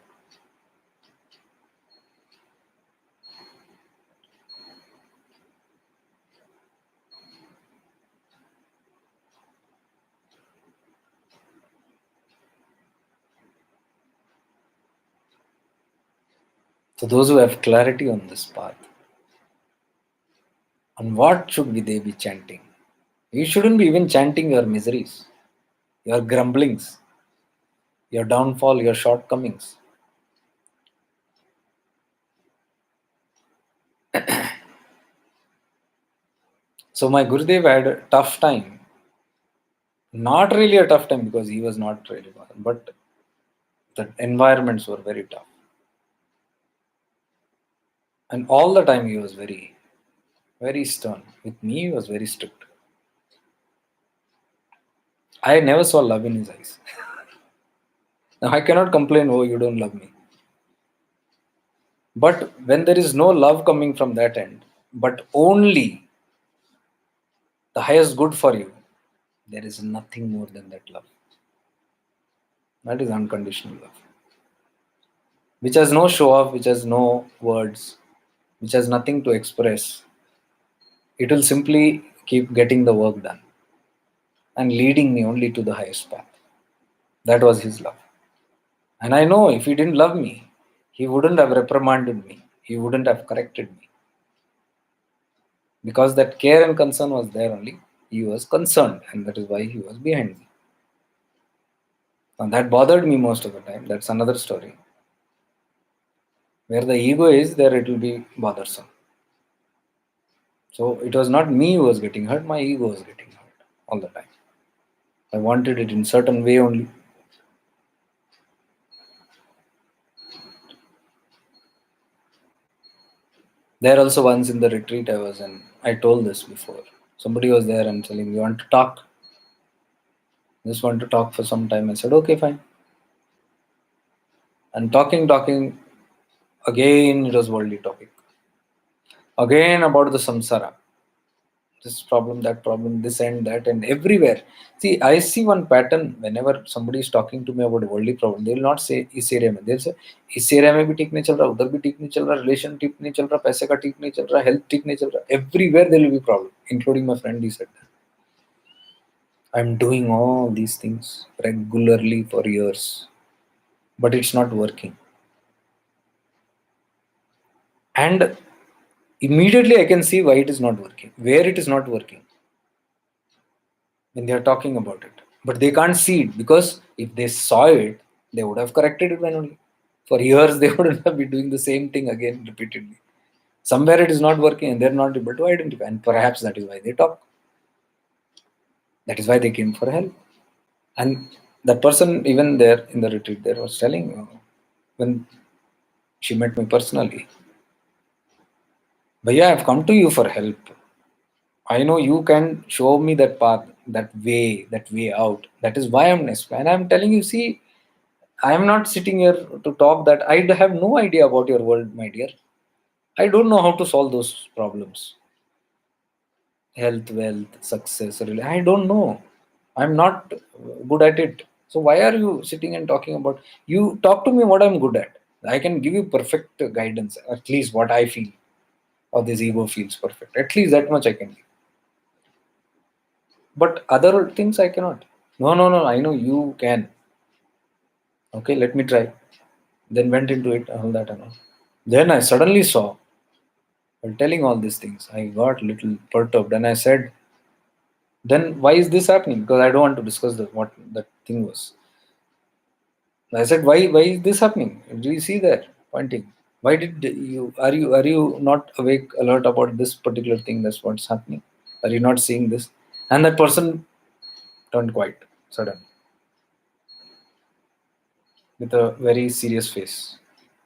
So those who have clarity on this path, on what should they be chanting? You shouldn't be even chanting your miseries, your grumblings, your downfall, your shortcomings. So my Gurudev had a tough time. Not really a tough time because he was not really bothered, but the environments were very tough. And all the time he was very, very stern. With me, he was very strict. I never saw love in his eyes. Now I cannot complain, oh, you don't love me. But when there is no love coming from that end, but only the highest good for you, there is nothing more than that love. That is unconditional love, which has no show off, which has no words, which has nothing to express. It will simply keep getting the work done and leading me only to the highest path. That was his love. And I know if he didn't love me, he wouldn't have reprimanded me, he wouldn't have corrected me. Because that care and concern was there only, he was concerned, and that is why he was behind me. Now that bothered me most of the time. That's another story. Where the ego is, there it will be bothersome. So it was not me who was getting hurt, my ego was getting hurt all the time. I wanted it in certain way only. There also once in the retreat I was in, I told this before. Somebody was there and telling me, you want to talk? Just want to talk for some time. I said, okay, fine. And talking, again it was worldly topic. Again about the samsara. This problem, that problem, this and that, and everywhere. See, I see one pattern whenever somebody is talking to me about a worldly problem, they will not say इस area में, they'll say इस area में भी ठीक नहीं चल रहा, उधर भी ठीक नहीं चल रहा, रिलेशन ठीक नहीं चल रहा, पैसे का ठीक नहीं चल रहा, हेल्थ ठीक नहीं चल रहा. Everywhere there will be problem, including my friend. He said that I'm doing all these things regularly for years, but it's not working. And immediately I can see why it is not working, where it is not working, when they are talking about it. But they can't see it because if they saw it, they would have corrected it manually. For years, they wouldn't have been doing the same thing again repeatedly. Somewhere it is not working and they're not able to identify. And perhaps that is why they talk. That is why they came for help. And that person, even there in the retreat, there was telling when she met me personally, Bhaiya, I've come to you for help. I know you can show me that path, that way out. That is why I'm next. And I'm telling you, see, I am not sitting here to talk that I have no idea about your world, my dear. I don't know how to solve those problems. Health, wealth, success, I don't know. I'm not good at it. So why are you sitting and talking about? You talk to me what I'm good at. I can give you perfect guidance, at least what I feel, or this ego feels perfect. At least that much I can give. But other things I cannot. No, no, no. I know you can. Okay, let me try. Then went into it, all that and all. Then I suddenly saw, while telling all these things, I got little perturbed and I said, Then why is this happening? Because I don't want to discuss what that thing was. I said, why is this happening? Do you see that pointing? Why did you not awake, alert about this particular thing? That's what's happening. Are you not seeing this? And that person turned quiet suddenly with a very serious face.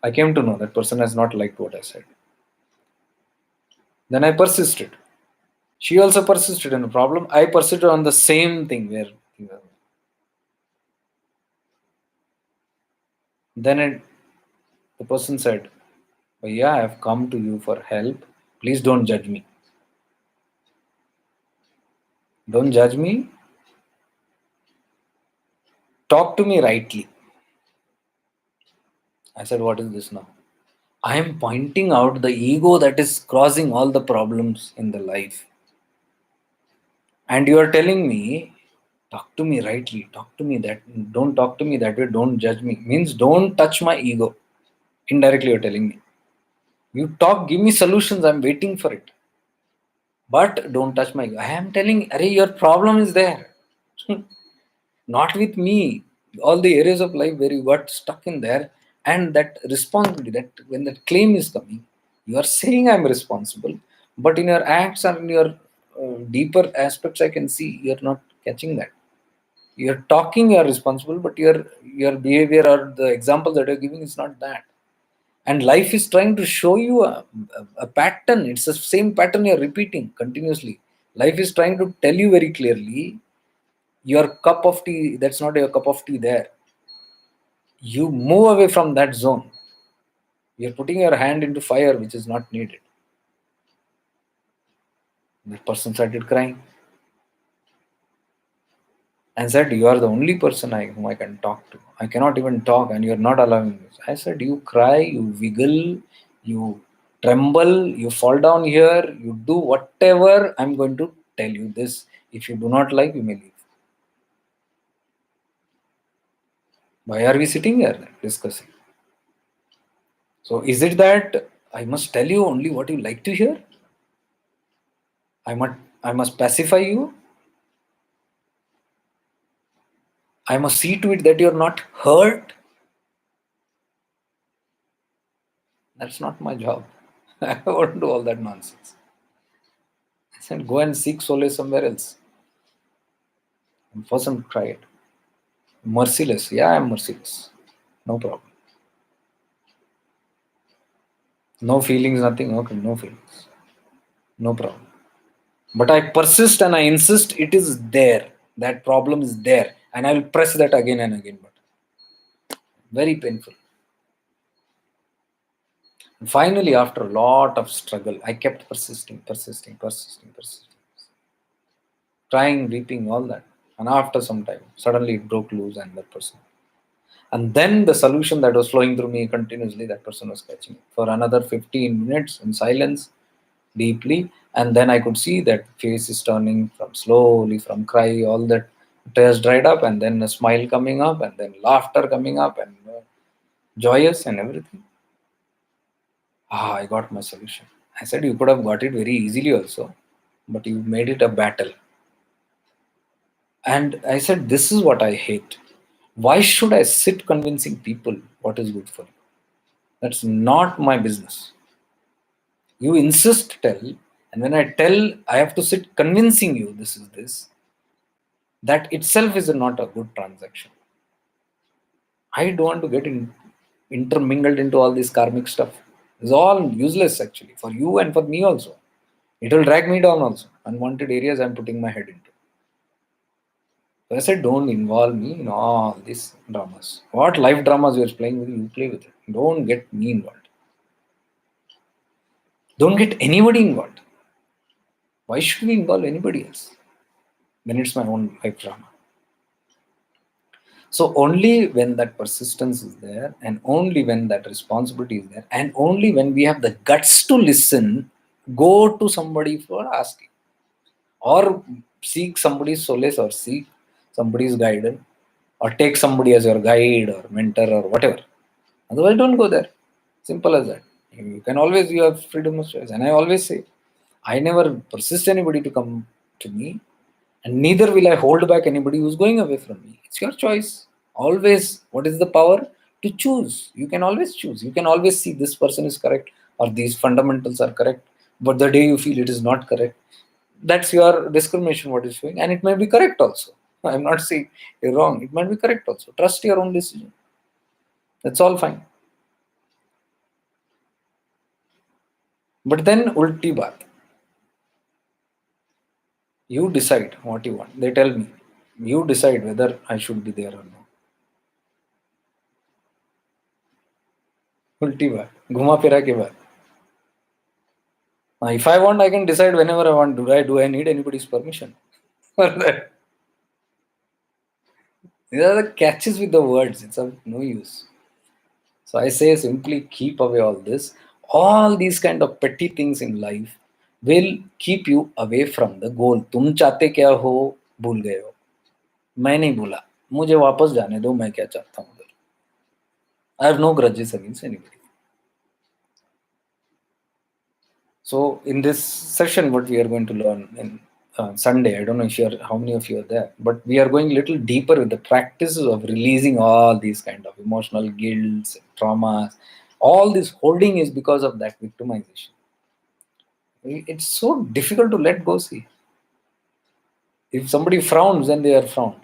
I came to know that person has not liked what I said. Then I persisted. She also persisted in a problem. I persisted on the same thing where then the person said, yeah, I have come to you for help. Please don't judge me. Don't judge me. Talk to me rightly. I said, what is this now? I am pointing out the ego that is causing all the problems in the life. And you are telling me, talk to me rightly. Talk to me that. Don't talk to me that way. Don't judge me. Means don't touch my ego. Indirectly, you're telling me. You talk, give me solutions. I'm waiting for it. But don't touch my ego. I am telling, Arey, your problem is there. Not with me. All the areas of life where you got stuck in there, and that responsibility, that when that claim is coming, you are saying I'm responsible, but in your acts and in your deeper aspects, I can see you're not catching that. You're talking you're responsible, but your behavior or the example that you're giving is not that. And life is trying to show you a pattern. It's the same pattern you're repeating continuously. Life is trying to tell you very clearly, your cup of tea, that's not your cup of tea there. You move away from that zone. You're putting your hand into fire which is not needed. That person started crying and said, you are the only person whom I can talk to. I cannot even talk and you're not allowing this. I said, you cry, you wiggle, you tremble, you fall down here, you do whatever. I'm going to tell you this. If you do not like, you may leave. Why are we sitting here discussing? So is it that I must tell you only what you like to hear? I must pacify you. I must see to it that you're not hurt. That's not my job. I won't do all that nonsense. I said, go and seek solace somewhere else. And person cried. Merciless. Yeah, I'm merciless. No problem. No feelings, nothing. Okay, no feelings. No problem. But I persist and I insist it is there. That problem is there. And I will press that again and again. But very painful. And finally, after a lot of struggle, I kept persisting. Crying, weeping, all that. And after some time, suddenly it broke loose and that person. And then the solution that was flowing through me continuously, that person was catching it for another 15 minutes in silence, deeply. And then I could see that face is turning from slowly from cry, all that tears dried up, and then a smile coming up, and then laughter coming up, and joyous and everything. I got my solution. I said, you could have got it very easily also, but you made it a battle. And I said, this is what I hate. Why should I sit convincing people what is good for you? That's not my business. You insist, tell, and when I tell, I have to sit convincing you this is this. That itself is not a good transaction. I don't want to get intermingled into all this karmic stuff. It's all useless actually for you and for me also. It will drag me down also. Unwanted areas I'm putting my head into. So I said, don't involve me in all these dramas. What life dramas you're playing with, you play with it. Don't get me involved. Don't get anybody involved. Why should we involve anybody else? Then it's my own life drama. So only when that persistence is there, and only when that responsibility is there, and only when we have the guts to listen, go to somebody for asking, or seek somebody's solace, or seek somebody's guidance, or take somebody as your guide or mentor or whatever. Otherwise, don't go there. Simple as that. You can always, you have freedom of choice. And I always say, I never persist anybody to come to me. And neither will I hold back anybody who's going away from me. It's your choice. Always, what is the power? To choose. You can always choose. You can always see this person is correct or these fundamentals are correct. But the day you feel it is not correct, that's your discrimination, what is showing. And it may be correct also. I'm not saying you're wrong. It might be correct also. Trust your own decision. That's all fine. But then, ulti baat. You decide what you want. They tell me. You decide whether I should be there or not. उल्टी बात घुमा फिरा के बात. If I want, I can decide whenever I want. Do I need anybody's permission for that? These are the catches with the words. It's of no use. So I say simply keep away all this. All these kind of petty things in life will keep you away from the goal. तुम चाहते क्या हो भूल गए हो. मैं नहीं भूला. मुझे वापस जाने दो मैं क्या चाहता हूँ. I have no grudges against anybody. So in this session, what we are going to learn in Sunday, I don't know if you're how many of you are there, but we are going a little deeper with the practices of releasing all these kind of emotional guilts, traumas. All this holding is because of that victimization. It's so difficult to let go. See, if somebody frowns, then they are frowned.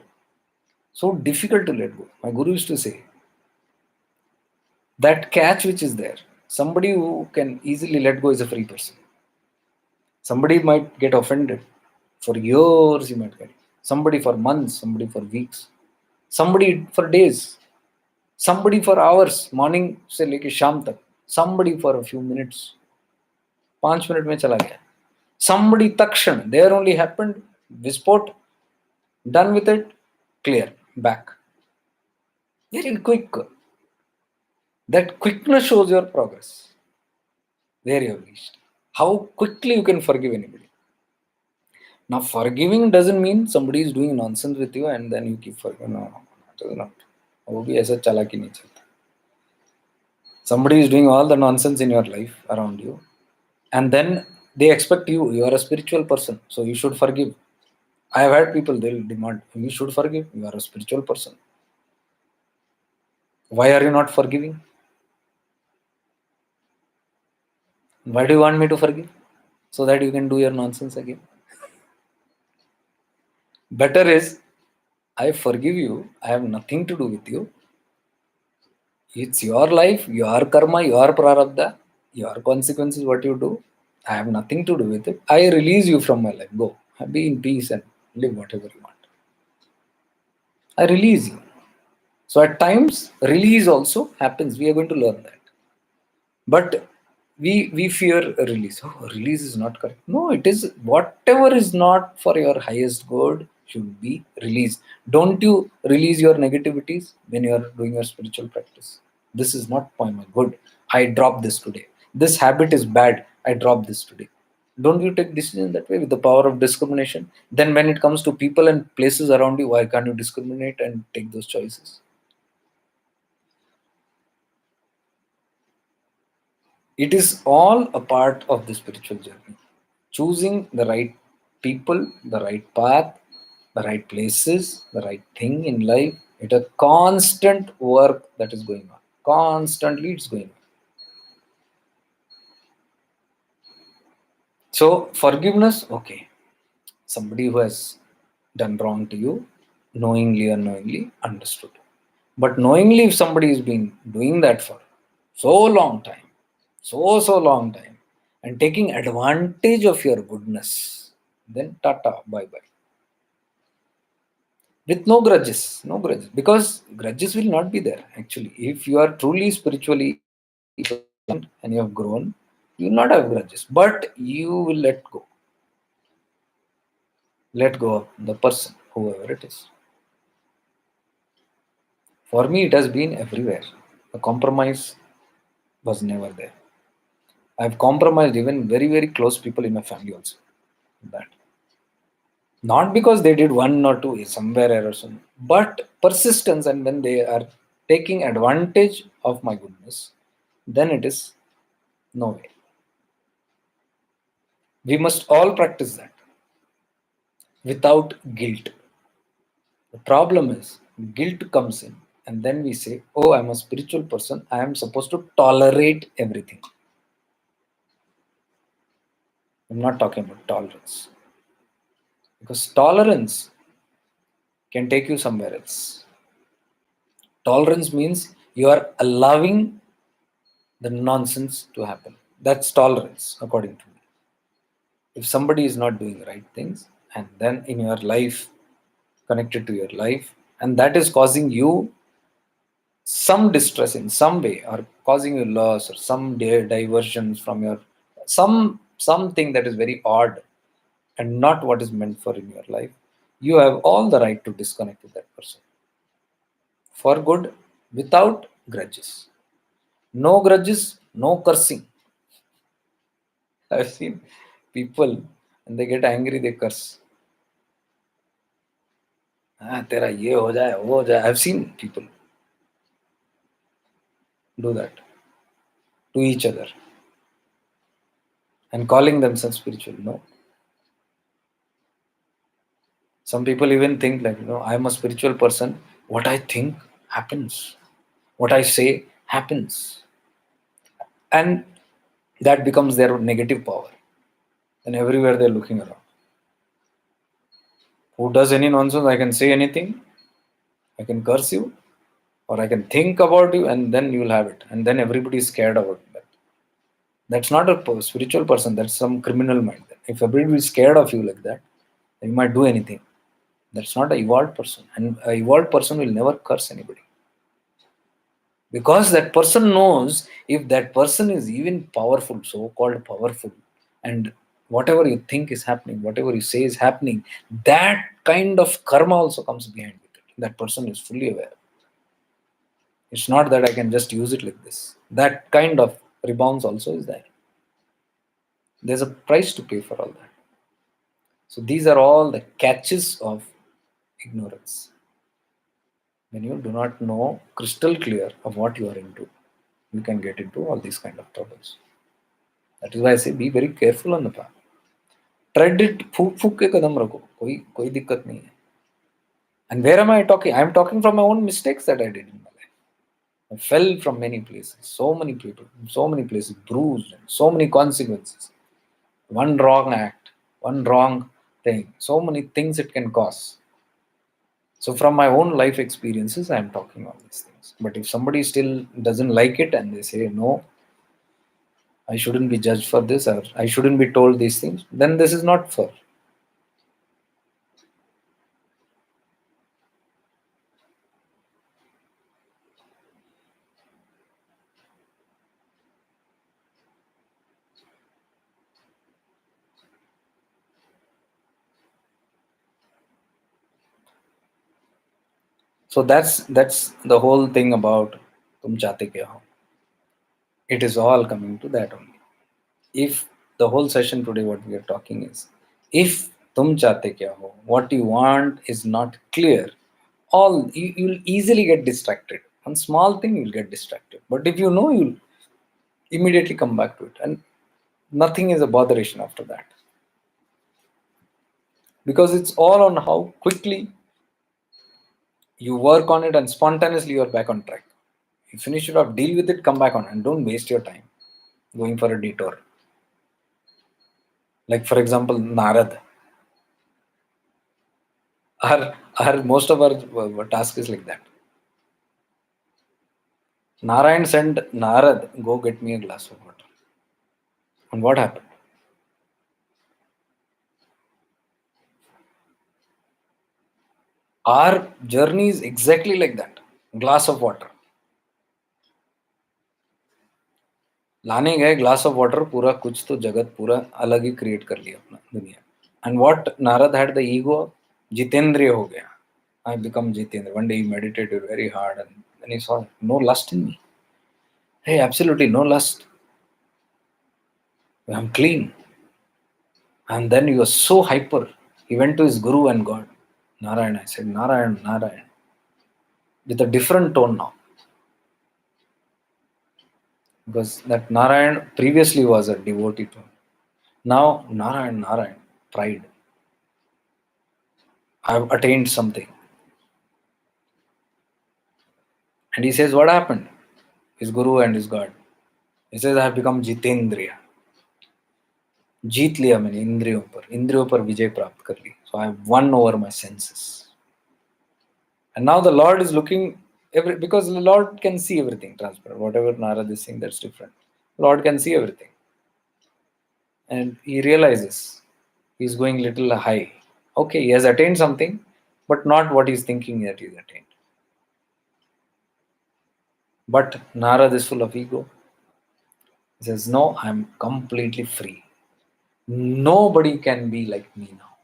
So difficult to let go. My guru used to say that catch which is there. Somebody who can easily let go is a free person. Somebody might get offended. For years you might get. Somebody for months, somebody for weeks, somebody for days, somebody for hours, morning से लेके शाम तक, somebody for a few minutes, 5 minute में चला गया. Somebody तक्षण, there only happened, विस्फोट, done with it, clear, back. Very quick. That quickness shows your progress. Where you have reached. How quickly you can forgive anybody. Now, forgiving doesn't mean somebody is doing nonsense with you and then you keep forgiving. No, it is not. वो भी ऐसा चालाकी नहीं चलता. Somebody is doing all the nonsense in your life around you, and then they expect you are a spiritual person, so you should forgive. I have had people, they'll demand, you should forgive, you are a spiritual person. Why are you not forgiving? Why do you want me to forgive? So that you can do your nonsense again. Better is, I forgive you, I have nothing to do with you. It's your life, your karma, your prarabdha, your consequences, what you do. I have nothing to do with it. I release you from my life. Go. Be in peace and live whatever you want. I release you. So at times, release also happens. We are going to learn that. But we fear a release. Oh, release is not correct. No, it is whatever is not for your highest good should be released. Don't you release your negativities when you are doing your spiritual practice? This is not my good. I drop this today. This habit is bad. I drop this today. Don't you take decisions that way with the power of discrimination? Then when it comes to people and places around you, why can't you discriminate and take those choices? It is all a part of the spiritual journey. Choosing the right people, the right path, the right places, the right thing in life. It's a constant work that is going on. Constantly it's going on. So forgiveness, okay. Somebody who has done wrong to you, knowingly or unknowingly, understood. But knowingly, if somebody has been doing that for so long time, so long time, and taking advantage of your goodness, then tata, bye bye. With no grudges, no grudges, because grudges will not be there actually. If you are truly spiritually and you have grown, you will not have grudges, but you will let go of the person, whoever it is. For me, it has been everywhere. The compromise was never there. I've compromised even very close people in my family also. That not because they did one or two somewhere or something, but persistence. And when they are taking advantage of my goodness, then it is no way. We must all practice that. without guilt. The problem is guilt comes in, and then we say, oh, I'm a spiritual person, I am supposed to tolerate everything. I'm not talking about tolerance, because tolerance can take you somewhere else. Tolerance means you are allowing the nonsense to happen. That's tolerance, according to me. If somebody is not doing right things, and then in your life, connected to your life, and that is causing you some distress in some way, or causing you loss, or some diversions from your something that is very odd and not what is meant for in your life, you have all the right to disconnect with that person for good, without grudges. No grudges, no cursing. I've seen people, and they get angry, they curse. हाँ तेरा ये हो जाए वो हो जाए. I've seen people do that to each other and calling themselves spiritual. No, some people even think like, I'm a spiritual person. What I think happens. What I say happens, and that becomes their negative power. And everywhere they're looking around. Who does any nonsense? I can say anything. I can curse you, or I can think about you, and then you'll have it. And then everybody is scared about that. That's not a spiritual person. That's some criminal mind. If everybody is scared of you like that, then you might do anything. That's not an evolved person. And an evolved person will never curse anybody. Because that person knows, if that person is even powerful, so called powerful, and whatever you think is happening, whatever you say is happening, that kind of karma also comes behind with it. That person is fully aware. It's not that I can just use it like this. That kind of rebounds also is there. There's a price to pay for all that. So these are all the catches of ignorance. When you do not know crystal clear of what you are into, you can get into all these kind of troubles. That is why I say be very careful on the path. Tread it, फूक फूक के कदम रखो, कोई कोई दिक्कत नहीं है. And where am I talking? I am talking from my own mistakes that I did in my life. I fell from many places, so many people, so many places, bruised, and so many consequences. One wrong act, one wrong thing, so many things it can cause. So from my own life experiences, I am talking all these things. But if somebody still doesn't like it and they say, no, I shouldn't be judged for this, or I shouldn't be told these things, then this is not fair. So that's the whole thing about tum chahte kya ho. It is all coming to that only. If the whole session today, what we are talking is, if tum chahte kya ho, what you want is not clear, all you'll easily get distracted. One small thing you'll get distracted. But if you know, you'll immediately come back to it, and nothing is a botheration after that. Because it's all on how quickly you work on it, and spontaneously you're back on track. You finish it off, deal with it, come back on, and don't waste your time going for a detour. Like for example, Narad. Our most of our task is like that. Narayan sent Narad, go get me a glass of water. And what happened? Our journey is exactly like that. Glass of water. लाने गए glass of water, पूरा कुछ तो जगत पूरा अलग ही create कर लिया अपना दुनिया. And what Narad had the ego, जितेंद्रिय हो गया. I become Jitendra. One day he meditated very hard, and then he saw no lust in me. Hey, absolutely no lust. I'm clean. And then he was so hyper. He went to his guru and God, Narayan. I said, Narayan, Narayan, with a different tone now. Because that Narayan previously was a devotee tone. Now, Narayan, Narayan, pride. I've attained something. And he says, what happened? His guru and his God. He says, I have become Jitendriya. जीत लिया मैंने इंद्रियों पर विजय प्राप्त कर ली. So I have won over my senses. And now the Lord is looking because the Lord can see everything transparent. Whatever Narad is saying, that's different. Lord can see everything. And he realizes he's going little high. Okay, he has attained something, but not what he's thinking that he's attained. But Narad is full of ego. He says, no, I'm completely free. Nobody can be like me now.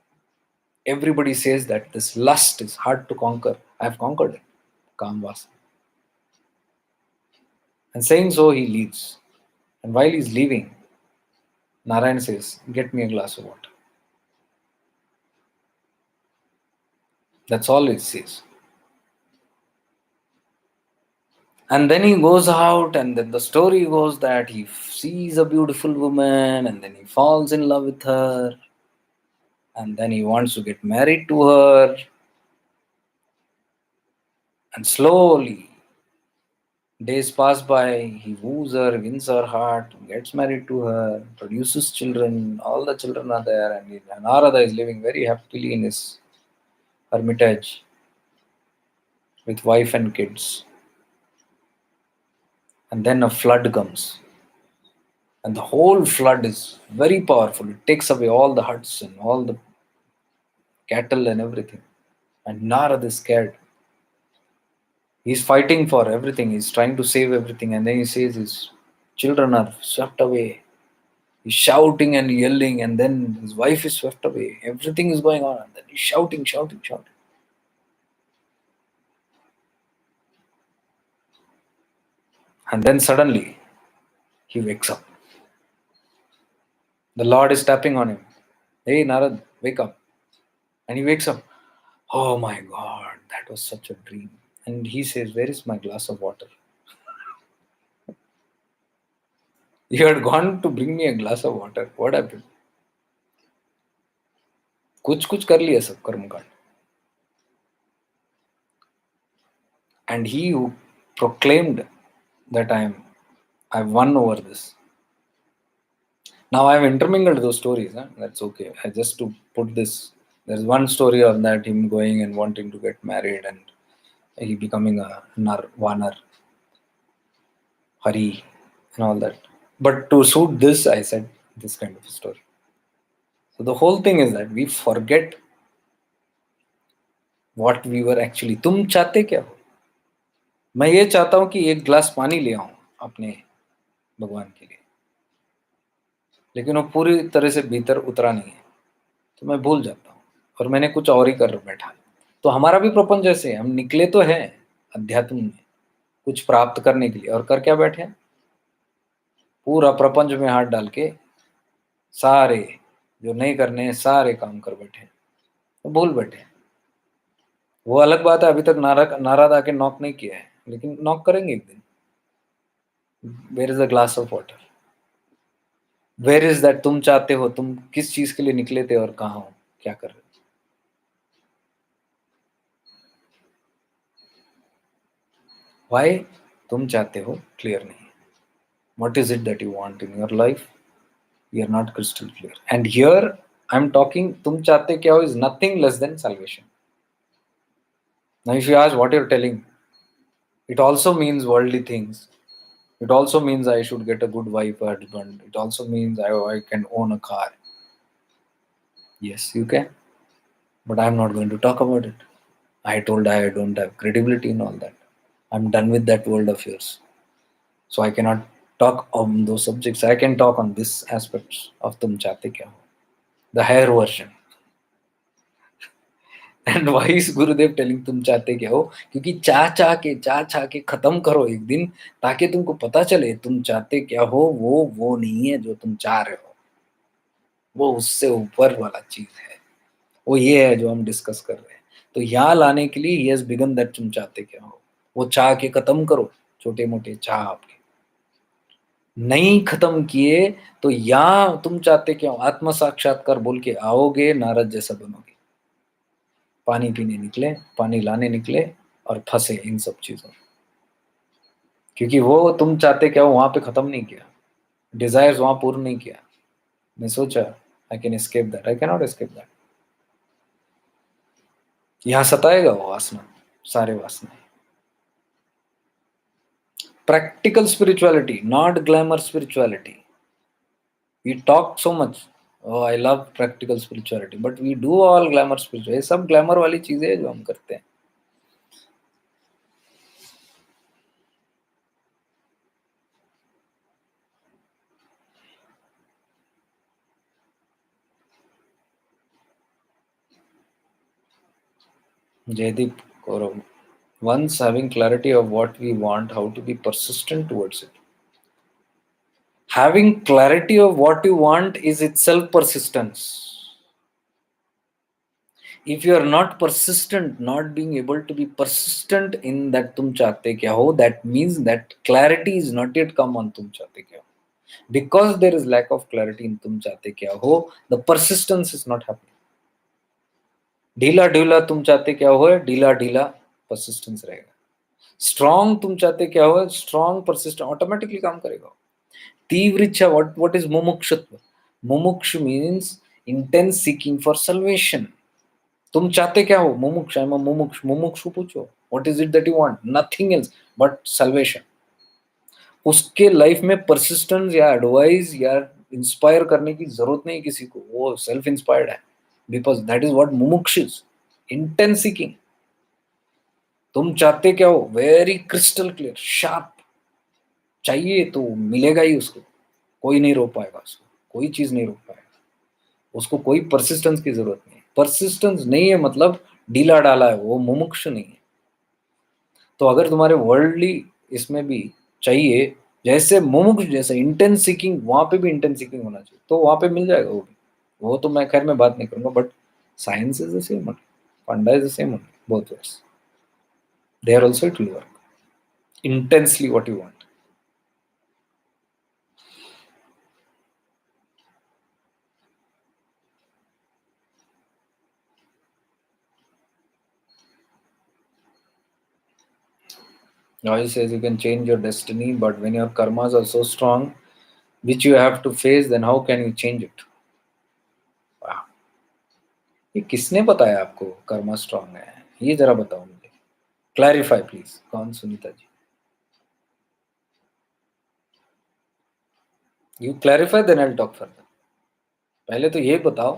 Everybody says that this lust is hard to conquer. I've conquered it. Kamvas. And saying so, he leaves. And while he's leaving, Narayan says, get me a glass of water. That's all it says. And then he goes out, and then the story goes that he sees a beautiful woman, and then he falls in love with her, and then he wants to get married to her. And slowly, days pass by, he woos her, wins her heart, gets married to her, produces children, all the children are there, and Narada is living very happily in his hermitage with wife and kids. And then a flood comes. And the whole flood is very powerful. It takes away all the huts and all the cattle and everything. And Narad is scared. He's fighting for everything. He's trying to save everything. And then he says his children are swept away. He's shouting and yelling. And then his wife is swept away. Everything is going on. And then he's shouting, shouting, shouting. And then suddenly he wakes up. The Lord is tapping on him. Hey, Narad, wake up. And he wakes up. Oh my God, that was such a dream. And he says, where is my glass of water? You had gone to bring me a glass of water. What happened? कुछ कुछ कर लिया सब कर्मकांड. And he who proclaimed that I've won over this. Now I've intermingled those stories. Huh? That's okay. I just to put this. There's one story of that him going and wanting to get married and he becoming a Vanar, Hari, and all that. But to suit this, I said this kind of a story. So the whole thing is that we forget what we were actually. तुम चाहते क्या हो? मैं ये चाहता हूं कि एक ग्लास पानी ले आऊं अपने भगवान के लिए, लेकिन वो पूरी तरह से भीतर उतरा नहीं है, तो मैं भूल जाता हूँ और मैंने कुछ और ही कर बैठा. तो हमारा भी प्रपंच जैसे हम निकले तो हैं अध्यात्म में कुछ प्राप्त करने के लिए, और कर क्या बैठे हैं? पूरा प्रपंच में हाथ डाल के सारे जो नहीं करने हैं सारे काम कर बैठे हैं, तो भूल बैठे हैं. वो अलग बात है, अभी तक नाराज आके नॉक नहीं किया है, लेकिन नॉक करेंगे एक दिन. Where is the glass of water? Where is that तुम चाहते हो? तुम किस चीज के लिए निकले थे और कहाँ हो, क्या कर रहे हो? वाई तुम चाहते हो क्लियर नहीं. What is it that you want in your life? We are not crystal clear. And here I'm talking, tum chahte kya ho is nothing less than salvation. Now, if you ask what you're telling, it also means worldly things. It also means I should get a good wife or husband. It also means I can own a car. Yes, you can. But I'm not going to talk about it. I told I don't have credibility in all that. I'm done with that world of yours. So I cannot talk on those subjects. I can talk on this aspects of tum chahte kya ho, the higher version. And why is Gurudev telling तुम चाहते क्या हो? क्योंकि चाह के खत्म करो एक दिन, ताकि तुमको पता चले तुम चाहते क्या हो. वो नहीं है जो तुम चाह रहे हो, वो उससे ऊपर वाला चीज है. वो ये है जो हम डिस्कस कर रहे हैं. तो यहाँ लाने के लिए ही हैज बिगन दैट तुम चाहते क्या हो. वो चाह के खत्म करो, छोटे मोटे चाह आपके नहीं खत्म किए तो यहाँ तुम चाहते क्या हो आत्म साक्षात्कार बोल के आओगे, नारद जैसा बनोगे. पानी पीने निकले, पानी लाने निकले और फंसे इन सब चीजों में। क्योंकि वो तुम चाहते क्या हो वहां पे खत्म नहीं किया, डिजायर्स वहां पूर्ण नहीं किया। मैं सोचा I can escape that, I can not escape that. यहाँ सताएगा वो वासना, सारे वासना। Practical spirituality, not glamour spirituality. We talk so much. Oh, I love practical spirituality, but we do all glamour spirituality. ये सब glamour वाली चीजें हैं जो हम करते हैं। Jaydeep Kaurav. Once having clarity of what we want, how to be persistent towards it. Having clarity of what you want is itself persistence. If you are not persistent, not being able to be persistent in that तुम चाहते क्या हो, that means that clarity is not yet come on तुम चाहते क्या हो. Because there is lack of clarity in तुम चाहते क्या हो, the persistence is not happening. ढीला ढीला तुम चाहते क्या हो, ढीला ढीला persistence रहेगा. Strong तुम चाहते क्या हो, strong persistent automatically काम करेगा. तीव्र इच्छा, what is मुमुक्षुत्व? मुमुक्षु means intense seeking for salvation. तुम चाहते क्या हो, मुमुक्ष, आई एम अ मुमुक्ष. मुमुक्षु पूछो, what is it that you want? Nothing else but salvation. उसके लाइफ में परसिस्टेंस या एडवाइस या इंस्पायर करने की जरूरत नहीं किसी को, वो सेल्फ इंस्पायर्ड है. बिकॉज दैट इज व्हाट मुमुक्ष इज, इंटेंस सीकिंग. तुम चाहते क्या हो, वेरी क्रिस्टल क्लियर, शार्प. चाहिए तो मिलेगा ही उसको, कोई नहीं रोक पाएगा उसको, कोई चीज नहीं रोक पाएगा उसको. कोई परसिस्टेंस की जरूरत नहीं है. परसिस्टेंस नहीं है मतलब ढीला डाला है, वो मुमुक्ष नहीं है. तो अगर तुम्हारे वर्ल्डली इसमें भी चाहिए, जैसे मुमुक्ष जैसे इंटेंस सीकिंग, वहां पे भी इंटेंस सीकिंग होना चाहिए, तो वहां पे मिल जाएगा वो भी. वो तो मैं खैर मैं बात नहीं करूंगा, but science is the same, funda is the same, both ways they are also it will work intensely what you want. Now he says you can change your destiny, but when your karmas are so strong, which you have to face, then how can you change it? Wow. ये किसने बताया आपको Karma strong है? ये जरा बताओ मुझे, clarify please. कौन? Sunita ji. You clarify then I talk further. पहले तो ये बताओ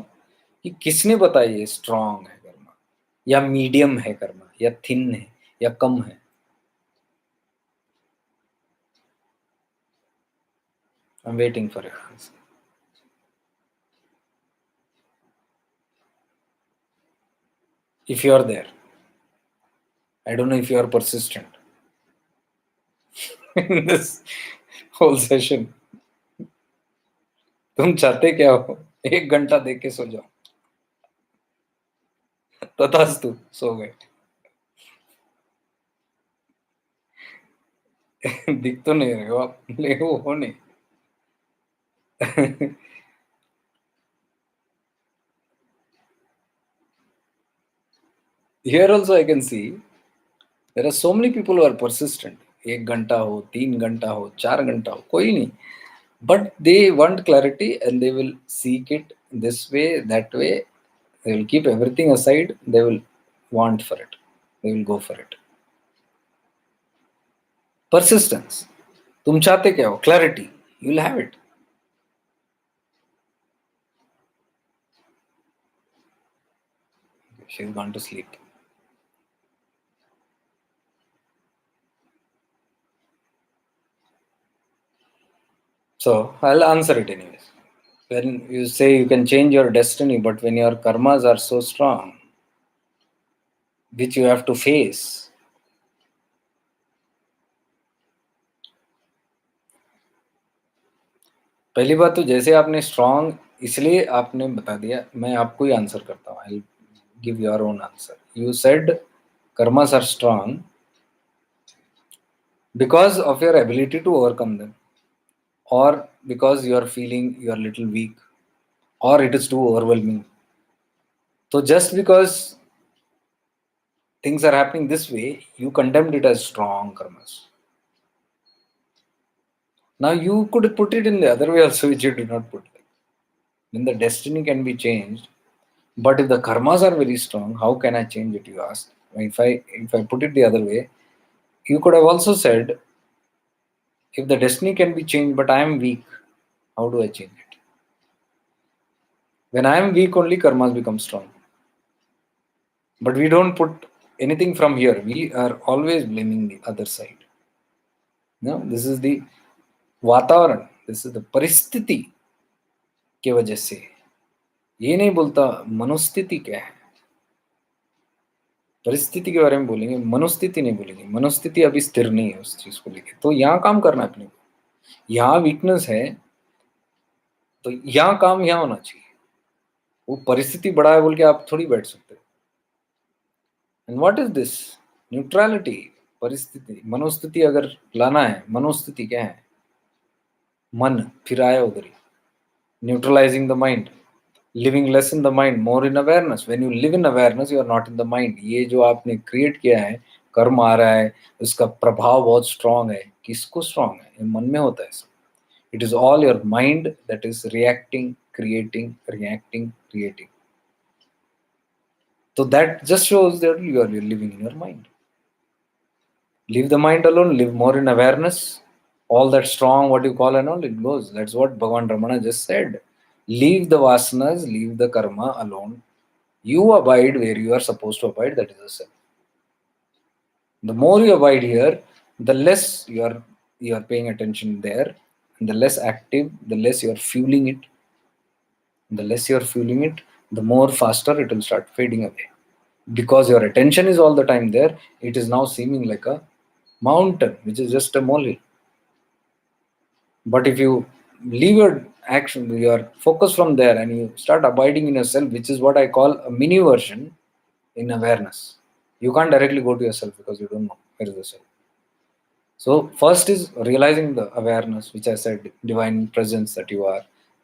कि किसने बताया ये स्ट्रांग है कर्मा, या मीडियम है कर्मा, या थिन है, या कम है. I am waiting for it. If you are there, I don't know if you are persistent in this whole session. तुम चाहते क्या हो? 1 घंटा देख के सो जाओ. तथास्तु, सो गए. दिख तो नहीं रहे हो आप, ले हो नहीं. Here also I can see there are so many people who are persistent. 1 घंटा हो, 3 घंटा हो, 4 घंटा हो, कोई नहीं. But they want clarity and they will seek it this way, that way. They will keep everything aside. They will want for it. They will go for it. Persistence. तुम चाहते क्या हो? Clarity. You will have it. She's gone to sleep. So I'll answer it anyways. When you say you can change your destiny, but when your karmas are so strong, which you have to face, पहली बात तो जैसे आपने strong, इसलिए आपने बता दिया, मैं आपको ही आंसर करता हूँ. I give your own answer. You said karmas are strong because of your ability to overcome them, or because you are feeling you are little weak, or it is too overwhelming. So just because things are happening this way, you condemned it as strong karmas. Now you could put it in the other way also, which you did not put. When the destiny can be changed, but if the karmas are very strong, how can I change it? You ask. If I put it the other way, you could have also said, if the destiny can be changed, but I am weak, how do I change it? When I am weak, only karmas become strong. But we don't put anything from here. We are always blaming the other side. No, this is the वातावरण, this is the परिस्थिति की वजह से. ये नहीं बोलता मनोस्थिति क्या है. परिस्थिति के बारे में बोलेंगे, मनोस्थिति नहीं बोलेंगे. मनोस्थिति अभी स्थिर नहीं है उस चीज को लेके. तो यहाँ काम करना है अपने को. यहाँ वीकनेस है तो यहाँ काम यहाँ होना चाहिए. वो परिस्थिति बड़ा है बोल के आप थोड़ी बैठ सकते हो. And what is this neutrality. परिस्थिति मनोस्थिति अगर लाना है, मनोस्थिति क्या है? मन फिर आया उधर ही. Neutralising the mind, living less in the mind, more in awareness. When you live in awareness, you are not in the mind. ये जो आपने क्रिएट किया है, कर्म आ रहा है, उसका प्रभाव बहुत स्ट्रांग है. किसको स्ट्रांग है? ये मन में होता है सब. It is all your mind that is reacting, creating, reacting, creating. So that just shows that you are living in your mind. Leave the mind alone, live more in awareness. All that strong, what you call and all, it goes. That's what Bhagavan Ramana just said. Leave the vasanas, leave the karma alone. You abide where you are supposed to abide, that is the self. The more you abide here, the less you are paying attention there, and the less active, the less you are fueling it. The less you are fueling it, the more faster it will start fading away. Because your attention is all the time there, it is now seeming like a mountain, which is just a molehill. But if you leave your action, your focus from there, and you start abiding in yourself, which is what I call a mini version in awareness. You can't directly go to yourself because you don't know where is the self. So first is realizing the awareness, which I said, divine presence that you are.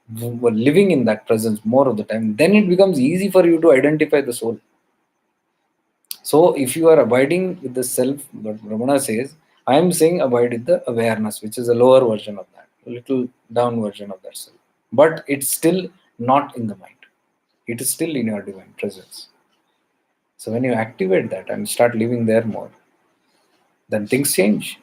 Living in that presence more of the time, then it becomes easy for you to identify the soul. So if you are abiding with the self, what Ramana says, I am saying abide with the awareness, which is a lower version of that, a little down version of that self. But it's still not in the mind. It is still in your divine presence. So when you activate that and start living there more, then things change.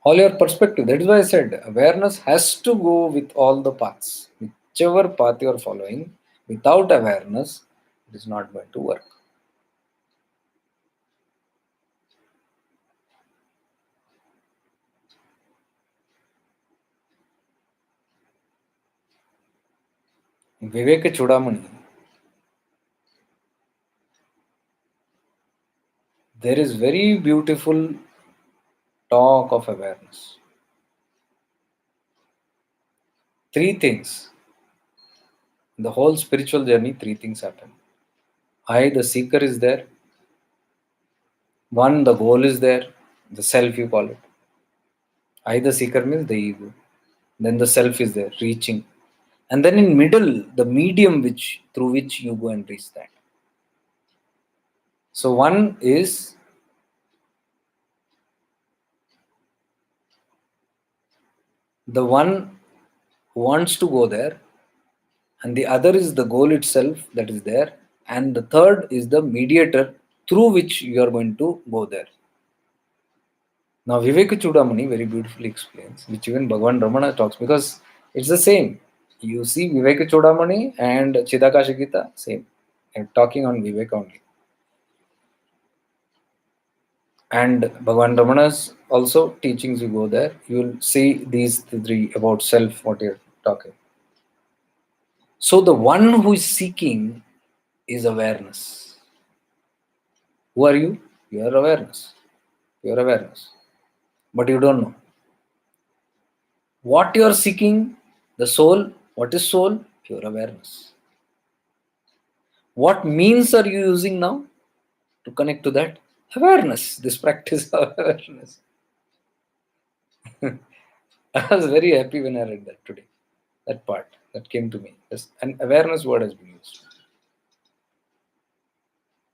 All your perspective. That is why I said awareness has to go with all the paths. Whichever path you are following, without awareness, it is not going to work. Vivek Chudamani, there is very beautiful talk of awareness. Three things. In the whole spiritual journey, three things happen. I, the seeker, is there. One, the goal is there. The self, you call it. I, the seeker, means the ego. Then the self is there, reaching. And then in middle, the medium through which you go and reach that. So one is the one who wants to go there, and the other is the goal itself that is there, and the third is the mediator through which you are going to go there. Now Vivek Chudamani very beautifully explains, which even Bhagavan Ramana talks, because it's the same. You see Vivek Chudamani and Chidakashi Gita, same. I'm talking on Vivek only. And Bhagavan Ramana's also teachings, you go there, you will see these three about self, what you're talking. So the one who is seeking is awareness. Who are you? You are awareness. Pure awareness. But you don't know. What you are seeking, the soul, what is soul? Pure awareness. What means are you using now to connect to that? Awareness. This practice of awareness. I was very happy when I read that today. That part that came to me. Yes, an awareness word has been used.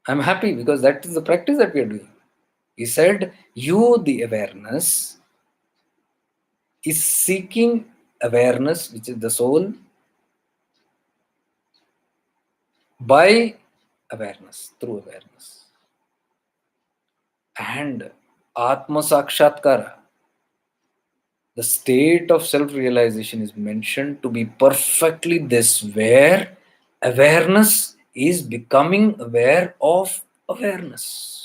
I'm happy because that is the practice that we are doing. He said, you, the awareness, is seeking awareness, which is the soul, by awareness, through awareness. And Atma Sakshatkara, the state of self realization, is mentioned to be perfectly this, where awareness is becoming aware of awareness.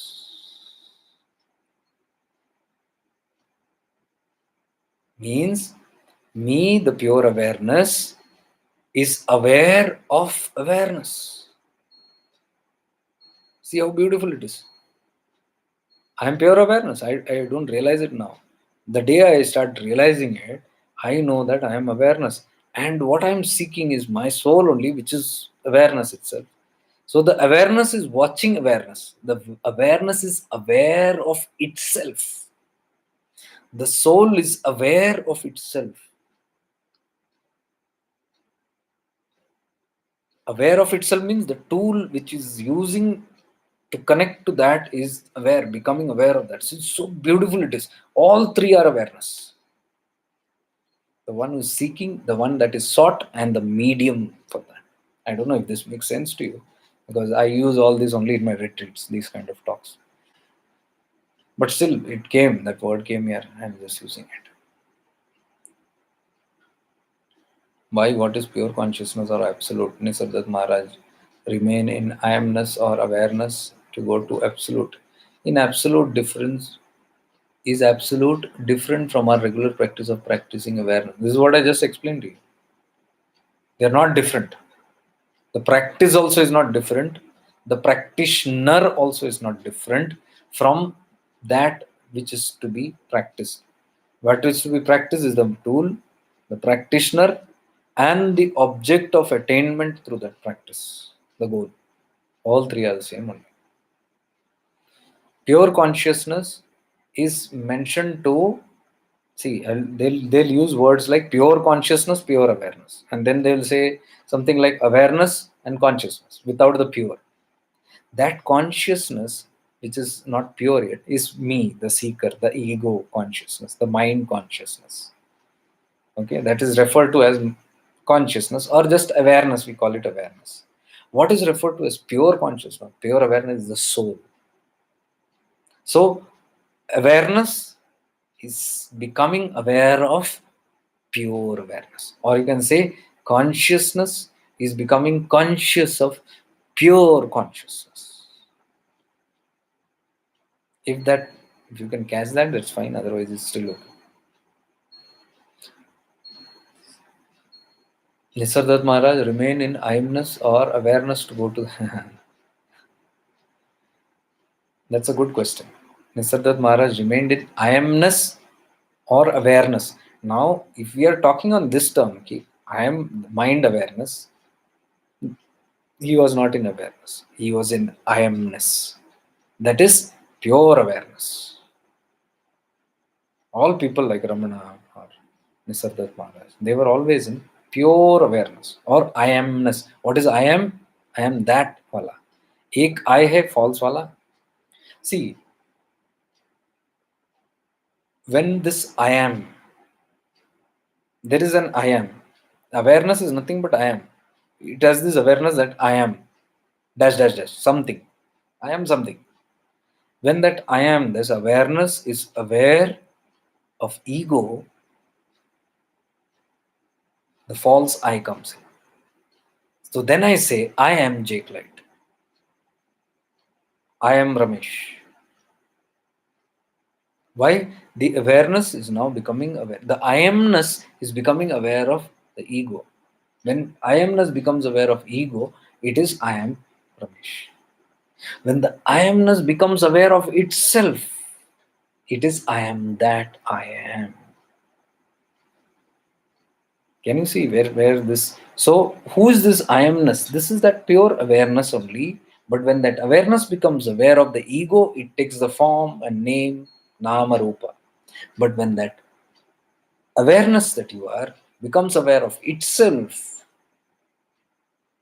Means, me, the pure awareness, is aware of awareness. See how beautiful it is. I am pure awareness. I don't realize it now. The day I start realizing it, I know that I am awareness. And what I am seeking is my soul only, which is awareness itself. So the awareness is watching awareness. The awareness is aware of itself. The soul is aware of itself. Aware of itself means the tool which is using to connect to that is aware, becoming aware of that. So beautiful it is. All three are awareness. The one who is seeking, the one that is sought, and the medium for that. I don't know if this makes sense to you, because I use all this only in my retreats, these kind of talks. But still, it came, that word came here, I'm just using it. Why? What is pure consciousness or absolute? Nisargadatta Maharaj, remain in I amness or awareness to go to absolute. In absolute, difference is absolute different from our regular practice of practicing awareness. This is what I just explained to you. They are not different. The practice also is not different. The practitioner also is not different from that which is to be practiced. What is to be practiced is the tool, the practitioner, and the object of attainment through that practice, the goal. All three are the same only. Pure consciousness is mentioned to see, they'll use words like pure consciousness, pure awareness, and then they'll say something like awareness and consciousness without the pure. That consciousness, which is not pure yet, is me, the seeker, the ego consciousness, the mind consciousness. Okay, that is referred to as consciousness or just awareness. We call it awareness. What is referred to as pure consciousness, pure awareness, is the soul. So, awareness is becoming aware of pure awareness, or you can say consciousness is becoming conscious of pure consciousness. If you can catch that, that's fine, otherwise it's still okay. Nisargadatta Maharaj, remain in I-ness or awareness to go to that's a good question. Nisargadatta Maharaj remained in I-ness or awareness. Now if we are talking on this term, okay, I am mind awareness, he was not in awareness, he was in I-ness. That is pure awareness. All people like Ramana or Nisargadatta Maharaj, they were always in pure awareness or I amness. What is I am? I am that wala. Ek I hai false wala. See, when this I am, there is an I am. Awareness is nothing but I am. It has this awareness that I am dash dash dash something. I am something. When that I am, this awareness is aware of ego, the false I comes in. So then I say, I am Jake Light. I am Ramesh. Why? The awareness is now becoming aware. The I amness is becoming aware of the ego. When I amness becomes aware of ego, it is I am Ramesh. When the I amness becomes aware of itself, it is I am that I am. Can you see where this? So, who is this I amness? This is that pure awareness only. But when that awareness becomes aware of the ego, it takes the form and name, nama rupa. But when that awareness that you are becomes aware of itself,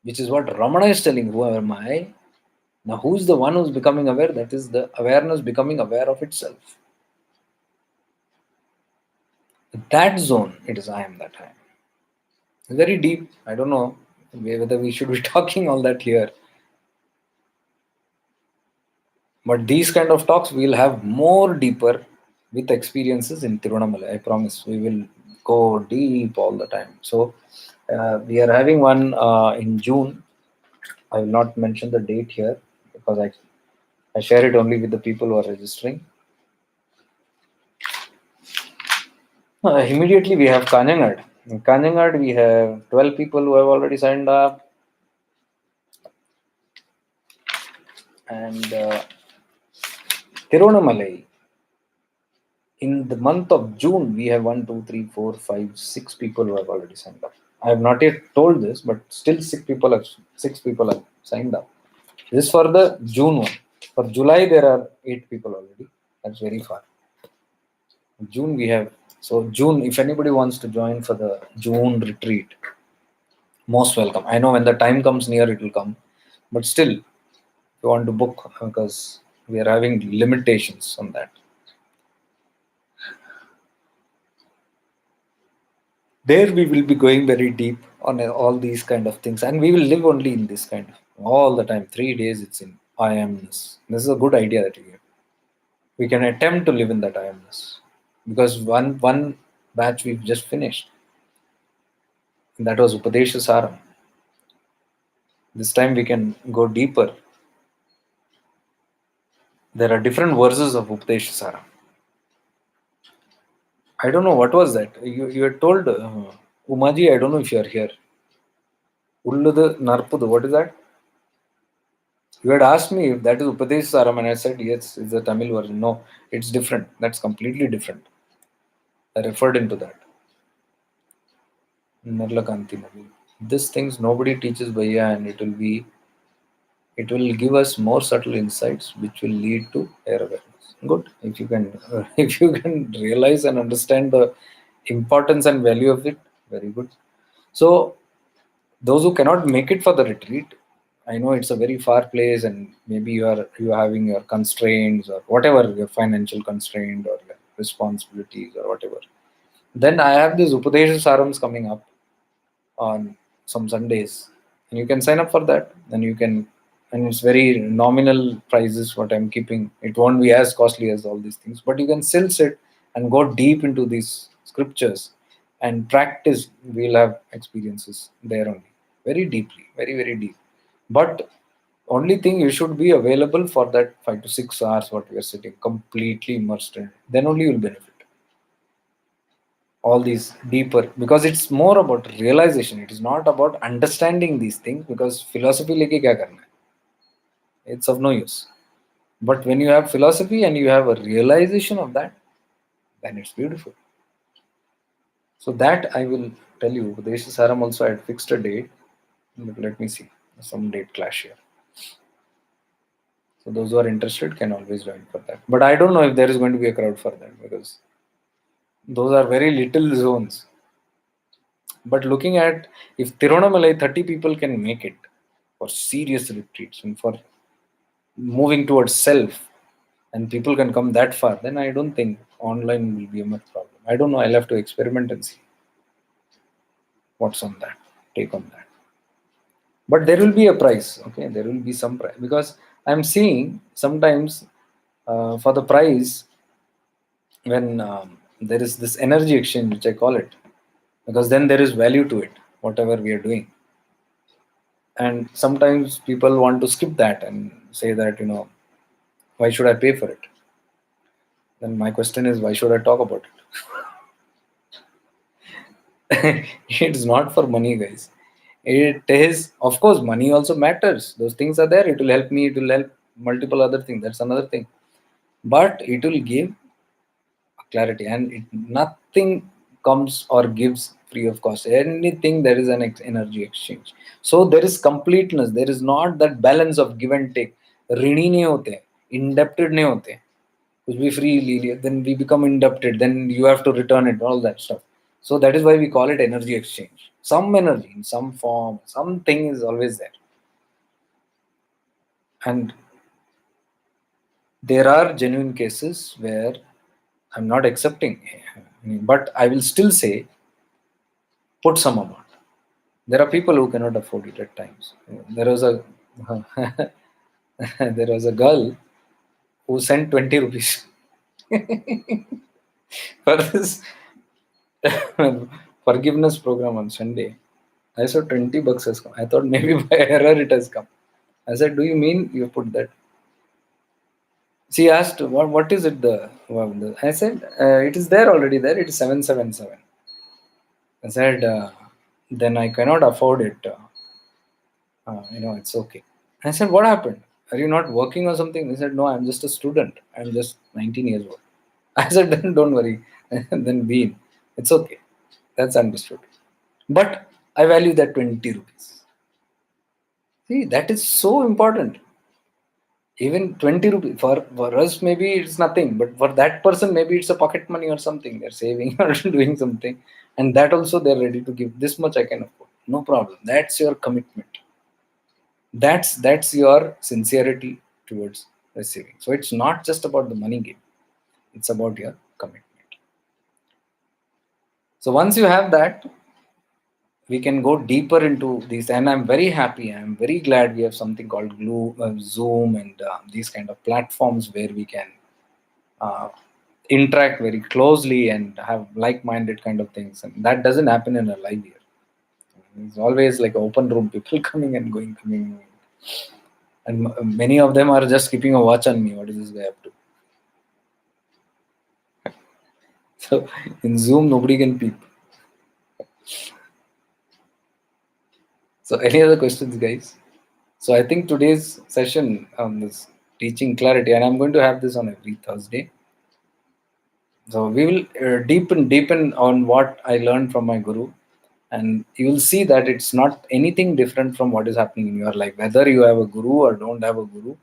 which is what Ramana is telling, who am I? Now, who's the one who's becoming aware? That is the awareness becoming aware of itself. That zone, it is I am that I am. Very deep. I don't know whether we should be talking all that here. But these kind of talks we'll have more deeper with experiences in Tirunamalai. I promise we will go deep all the time. So we are having one in June. I will not mention the date here because I share it only with the people who are registering. Immediately we have Kanjangad. In Kanjangad we have 12 people who have already signed up, and Tirunamalai, in the month of June, we have 1, 2, 3, 4, 5, 6 people who have already signed up. I have not yet told this, but still six people have signed up. This is for the June one. For July, there are 8 people already. That's very far. June we have, so June. If anybody wants to join for the June retreat, most welcome. I know when the time comes near, it will come, but still, if you want to book, because we are having limitations on that. There we will be going very deep on all these kind of things, and we will live only in this kind of all the time. 3 days it's in I amness. This is a good idea that we can attempt to live in that I amness, because one batch we've just finished, and that was Upadesha Saram. This time we can go deeper. There are different verses of Upadesha Saram. I don't know what was that. You had told Umaji. I don't know if you are here. Ulludu Narpudu. What is that? You had asked me if that is Upadesh Saram, and I said yes, it's the Tamil version. No, it's different. That's completely different. I referred into that. Narlakanti Navi. These things nobody teaches Bhaiya, and it will give us more subtle insights which will lead to air awareness. Good. If you can if you can realize and understand the importance and value of it, very good. So those who cannot make it for the retreat, I know it's a very far place, and maybe you are having your constraints or whatever, your financial constraint or your responsibilities or whatever. Then I have these Upadesha Sarams coming up on some Sundays, and you can sign up for that. And you can, and it's very nominal prices what I'm keeping. It won't be as costly as all these things, but you can still sit and go deep into these scriptures and practice. We'll have experiences there only, very deeply, very very deep. But only thing, you should be available for that 5 to 6 hours what we are sitting completely immersed in. Then only you'll benefit all these deeper, because it's more about realization. It is not about understanding these things, because philosophy leke kya karna hai? It's of no use. But when you have philosophy and you have a realization of that, then it's beautiful. So that I will tell you. Upadesha Saram also I had fixed a date. But let me see, some date clash here. So those who are interested can always join for that. But I don't know if there is going to be a crowd for that, because those are very little zones. But looking at, if Tirunamalai 30 people can make it for serious retreats and for moving towards self, and people can come that far, then I don't think online will be a much problem. I don't know. I'll have to experiment and see what's on that, take on that. But there will be a price, okay? There will be some price, because I'm seeing sometimes for the price, when there is this energy exchange, which I call it, because then there is value to it, whatever we are doing. And sometimes people want to skip that and say that, why should I pay for it? Then my question is, why should I talk about it? It's not for money, guys. It is, of course, money also matters. Those things are there. It will help me. It will help multiple other things. That's another thing. But it will give clarity, and nothing comes or gives free of cost. Anything, there is an energy exchange. So there is completeness. There is not that balance of give and take. ऋणी नहीं होते, indebted नहीं होते. कुछ भी free ले लिया, then we become indebted, then you have to return it, all that stuff. So that is why we call it energy exchange. Some energy in some form, something is always there. And there are genuine cases where I'm not accepting, but I will still say put some amount. There are people who cannot afford it at times. There was a there was a girl who sent 20 rupees for this forgiveness program on Sunday. I saw 20 bucks has come. I thought maybe by error it has come. I said, "Do you mean you put that?" She asked, "What is it?" I said, "It is there already. There it is 777." I said, "Then I cannot afford it. It's okay." I said, "What happened? Are you not working or something?" He said, "No, I'm just a student. I'm just 19 years old." I said, "Then don't worry. Then be. It's okay. That's understood. But I value that 20 rupees. See, that is so important. Even 20 rupees for us, maybe it's nothing, but for that person, maybe it's a pocket money or something. They're saving or doing something. And that also they're ready to give. This much I can afford. No problem. That's your commitment. That's your sincerity towards receiving. So it's not just about the money game. It's about your commitment. So once you have that, we can go deeper into these, and I'm very happy, I'm very glad we have something called Zoom and these kind of platforms where we can uh, interact very closely and have like-minded kind of things, and that doesn't happen in a live here. It's always like open room, people coming and going, coming and going. And many of them are just keeping a watch on me, what is this guy up to. So in Zoom nobody can peep. So any other questions, guys? So I think today's session on this teaching clarity, and I'm going to have this on every Thursday. So we will deepen on what I learned from my guru, and you will see that it's not anything different from what is happening in your life. Whether you have a guru or don't have a guru,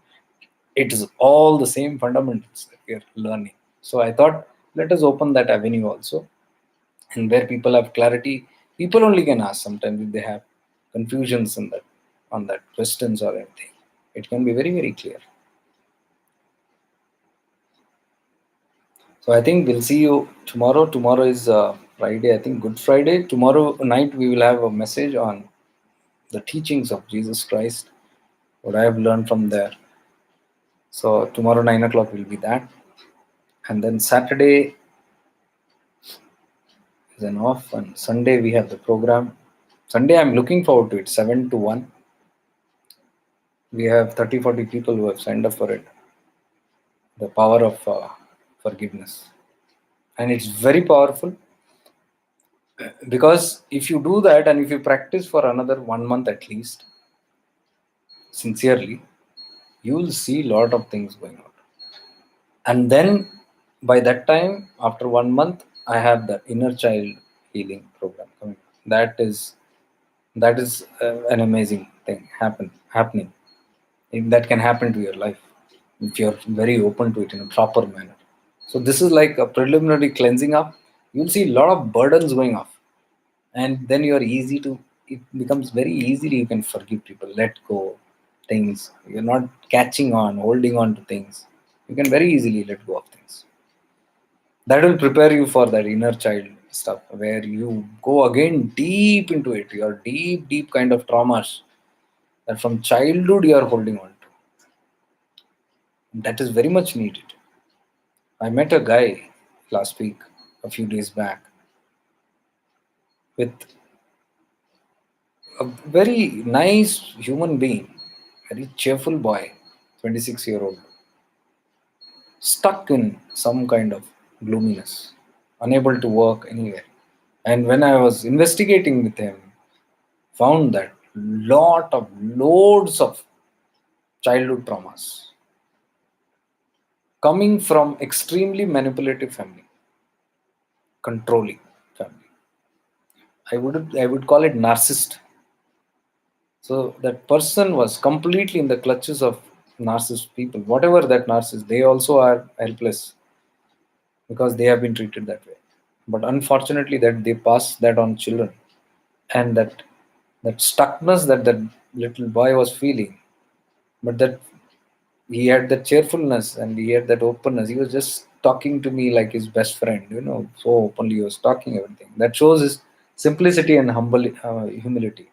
it is all the same fundamentals that we are learning. So I thought let us open that avenue also, and where people have clarity, people only can ask. Sometimes if they have confusions in that on that questions or anything, it can be very clear. So I think we'll see you tomorrow. Tomorrow is Friday, I think Good Friday. Tomorrow night we will have a message on the teachings of Jesus Christ, what I have learned from there. So tomorrow 9 o'clock will be that, and then Saturday is an off, and Sunday we have the program. Sunday I'm looking forward to it. 7 to 1. We have 30-40 people who have signed up for it. The power of forgiveness, and it's very powerful. Because if you do that and if you practice for another 1 month at least, sincerely, you will see a lot of things going on. And then by that time, after 1 month, I have the inner child healing program coming. That is an amazing thing happening. That can happen to your life if you're very open to it in a proper manner. So this is like a preliminary cleansing up. You'll see a lot of burdens going off, and then you're easy to. It becomes very easily you can forgive people, let go things. You're not catching on, holding on to things. You can very easily let go of things. That will prepare you for that inner child stuff where you go again deep into it. Your deep kind of traumas that from childhood you are holding on to. That is very much needed. I met a guy last week, a few days back, with a very nice human being, very cheerful boy, 26-year-old, stuck in some kind of gloominess, unable to work anywhere. And when I was investigating with him, found that loads of childhood traumas coming from extremely manipulative family, controlling family. I would call it narcissist. So that person was completely in the clutches of narcissist people. Whatever that narcissist, they also are helpless because they have been treated that way. But unfortunately, that they pass that on children, and that stuckness that that little boy was feeling. But that He had that cheerfulness and he had that openness. He was just talking to me like his best friend, so openly he was talking everything. That shows his simplicity and humble humility.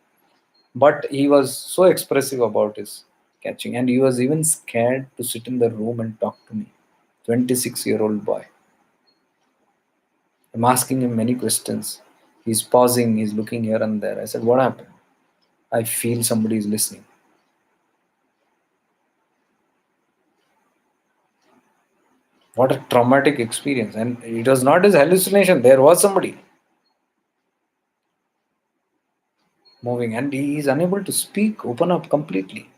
But he was so expressive about his catching, and he was even scared to sit in the room and talk to me. 26-year-old boy. I'm asking him many questions. He's pausing, he's looking here and there. I said, "What happened?" I feel somebody is listening. What a traumatic experience. And it was not his hallucination, there was somebody moving, and he is unable to speak, open up completely.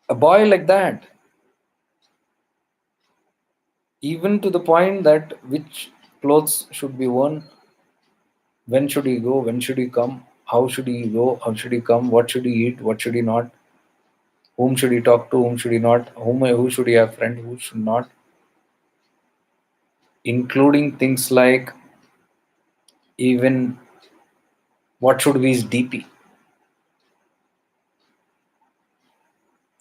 A boy like that, even to the point that which clothes should be worn, when should he go, when should he come, how should he go, how should he come, what should he eat, what should he not, whom should he talk to, whom should he not, who should he have friend, who should not, including things like even what should be his DP.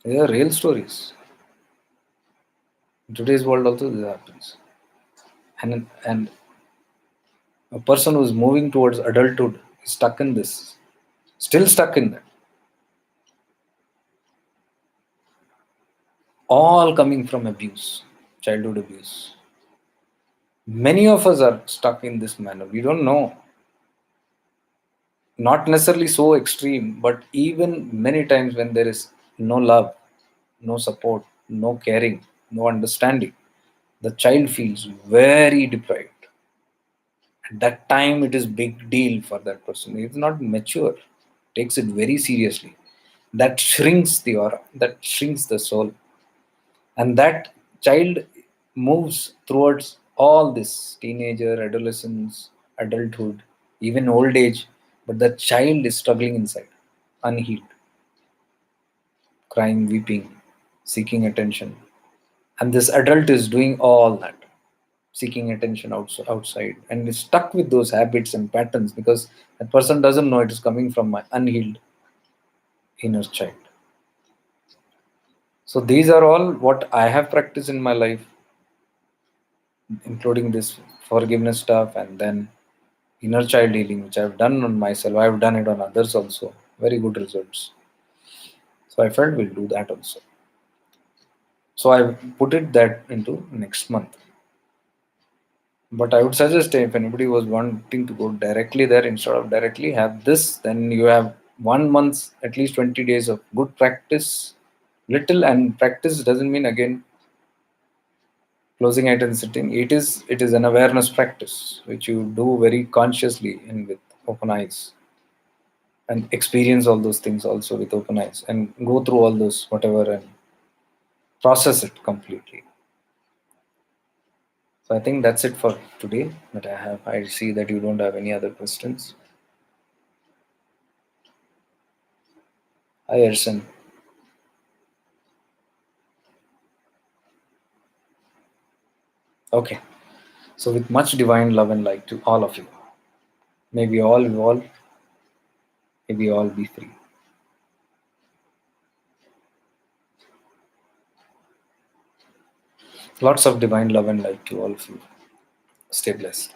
They are real stories. In today's world also this happens. And a person who's moving towards adulthood is stuck in this, still stuck in that. All coming from abuse, childhood abuse. Many of us are stuck in this manner. We don't know. Not necessarily so extreme, but even many times when there is no love, no support, no caring, no understanding, the child feels very deprived. At that time, it is big deal for that person. It's not mature, takes it very seriously. That shrinks the aura, that shrinks the soul, and that child moves towards all this teenager, adolescence, adulthood, even old age, but the child is struggling inside, unhealed, crying, weeping, seeking attention, and this adult is doing all that, seeking attention outside, and is stuck with those habits and patterns because that person doesn't know it is coming from my unhealed inner child. So these are all what I have practiced in my life, including this forgiveness stuff, and then inner child healing, which I've done on myself. I've done it on others also. Very good results. So I felt we'll do that also. So I put it that into next month. But I would suggest if anybody was wanting to go directly there instead of directly have this, then you have 1 month, at least 20 days of good practice. Little, and practice doesn't mean again closing it and sitting. It is an awareness practice which you do very consciously and with open eyes, and experience all those things also with open eyes and go through all those whatever and process it completely. So I think that's it for today that I have. I see that you don't have any other questions. Hi, Erson. Okay. So with much divine love and light to all of you, may we all evolve, may we all be free. Lots of divine love and light to all of you. Stay blessed.